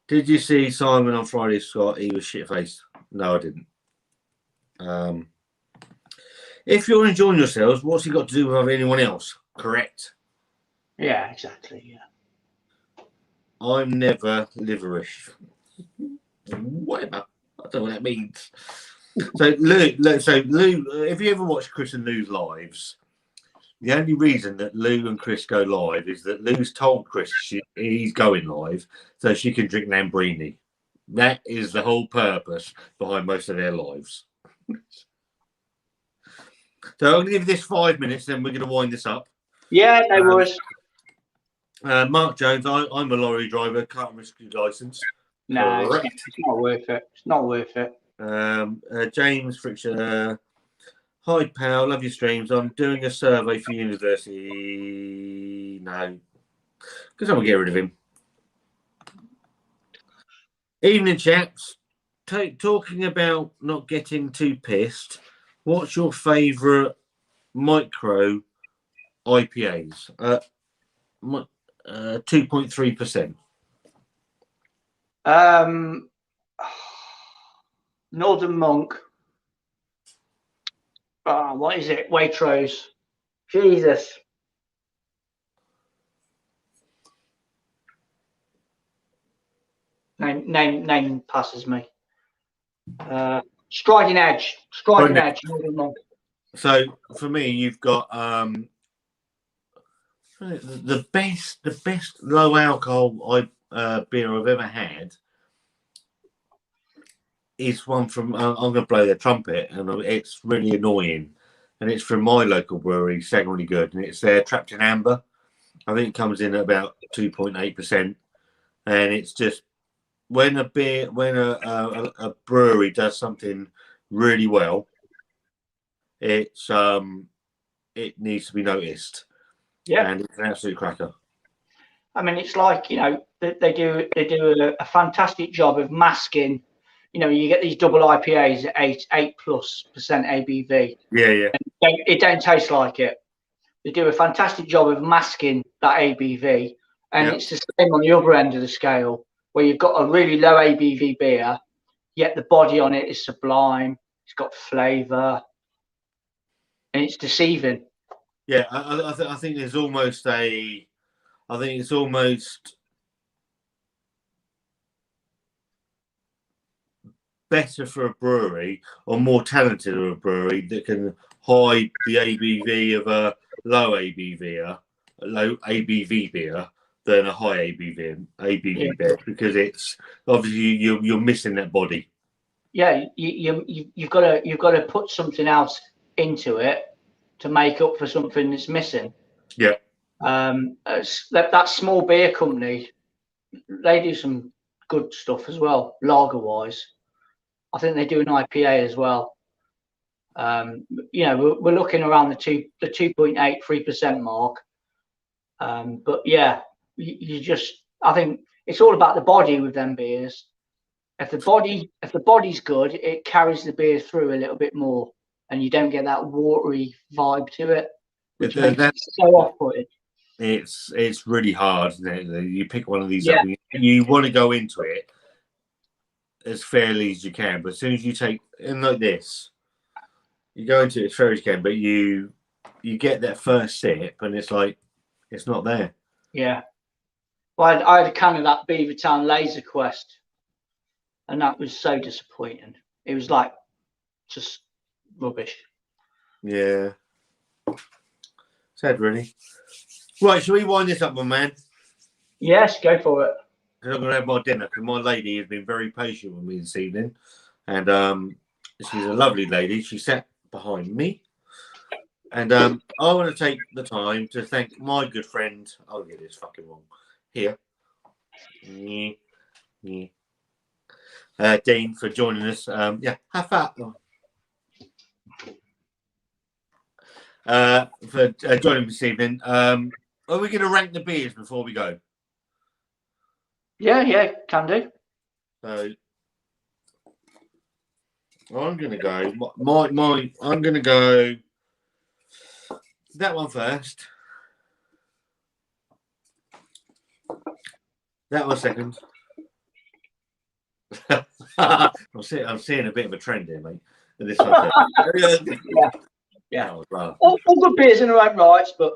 Did you see Simon on Friday, Scott? He was shit-faced. No, I didn't. If you're enjoying yourselves, what's he got to do with anyone else? Correct. Yeah, exactly. Yeah. I'm never liverish. Whatever. I don't know what that means. So Lou, if you ever watch Chris and Lou's lives, the only reason that Lou and Chris go live is that Lou's told Chris he's going live so she can drink Lambrini. That is the whole purpose behind most of their lives. So I'm going to give this 5 minutes, then we're going to wind this up. Yeah, no worries. Mark Jones, I'm a lorry driver, can't risk your license. No, it's not worth it. It's not worth it. James Friction, hi pal, love your streams. I'm doing a survey for university. No, because I'm going to get rid of him. Evening chaps, talking about not getting too pissed. What's your favourite micro IPAs? 2.3%. Northern Monk. What is it? Waitrose. Jesus. Name passes me. Striding Edge. Northern Monk. So for me, you've got the best low alcohol beer I've ever had is one from, I'm going to blow the trumpet, and it's really annoying. And it's from my local brewery, Secondly Good, and it's Trapped in Amber. I think it comes in at about 2.8%. And it's just, when a brewery does something really well, it needs to be noticed. Yeah, and it's an absolute cracker. I mean, it's like, you know, they do a fantastic job of masking. You know, you get these double IPAs at 8+% ABV. Yeah. It don't taste like it. They do a fantastic job of masking that ABV, and it's the same on the other end of the scale, where you've got a really low ABV beer, yet the body on it is sublime. It's got flavour, and it's deceiving. Yeah, I think there's almost a. I think it's almost better for a brewery, or more talented of a brewery, that can hide the ABV of a low ABV beer than a high ABV beer, because it's obviously you're missing that body. Yeah, you've got to put something else into it to make up for something that's missing. Yeah. That small beer company, they do some good stuff as well, lager wise. I think they do an IPA as well. You know, we're looking around the 2.83% mark. But yeah, I think it's all about the body with them beers. If the body's good, it carries the beer through a little bit more, and you don't get that watery vibe to it, which makes it so off-putting. It's really hard, isn't it? You pick one of these up, you want to go into it as fairly as you can, but as soon as you take in like this, you go into it as fair as you can, but you get that first sip, and it's like it's not there. Yeah. Well, I had a can of that Beavertown Laser Quest, and that was so disappointing. It was like just rubbish. Yeah. Sad, really. Right, shall we wind this up, my man? Yes, go for it. Because I'm going to have my dinner, because my lady has been very patient with me this evening. And she's a lovely lady. She sat behind me. And I want to take the time to thank my good friend. I'll get this fucking wrong. Here. Dean, for joining us. Have that. For joining this evening. Are we going to rank the beers before we go? Yeah, can do. So I'm going to go. I'm going to go that one first. That one second. I'm seeing a bit of a trend here, mate. This one. Yeah. All good beers in their own rights, but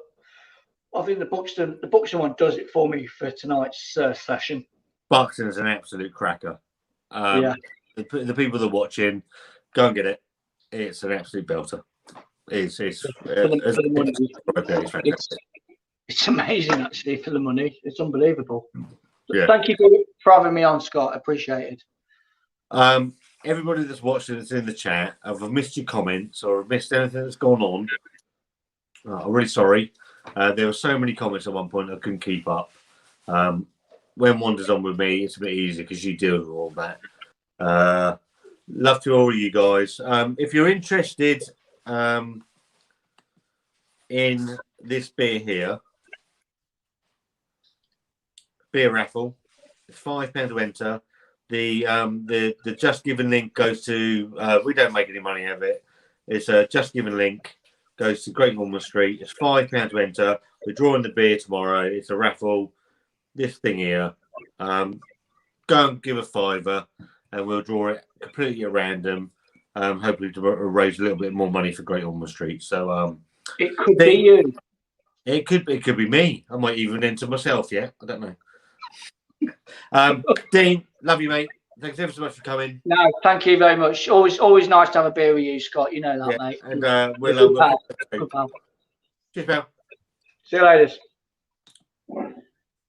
I think the Buxton one does it for me for tonight's session. Buxton's an absolute cracker. The people that are watching, go and get it. It's an absolute belter. It's amazing, actually, for the money. It's unbelievable. Yeah. Thank you for having me on, Scott. Appreciate it. Everybody that's watching, that's in the chat, if I've missed your comments or I've missed anything that's gone on, I'm really sorry. There were so many comments at one point I couldn't keep up. When Wanda's on with me, it's a bit easier because you deal with all that. Love to all of you guys. If you're interested in this beer here, beer raffle, it's £5 to enter. The Just Giving link goes to we don't make any money out of it. It's a Just Giving link, goes to Great Ormond Street. It's £5 to enter. We're drawing the beer tomorrow. It's a raffle. This thing here, go and give a £5, and we'll draw it completely at random. Hopefully to raise a little bit more money for Great Ormond Street. So it could be you. It could be me. I might even enter myself. Yeah, I don't know. Dean, love you, mate. Thanks ever so much for coming. No, thank you very much. Always nice to have a beer with you, Scott. You know that, mate. And we'll good pal. cheers, pal. See you later.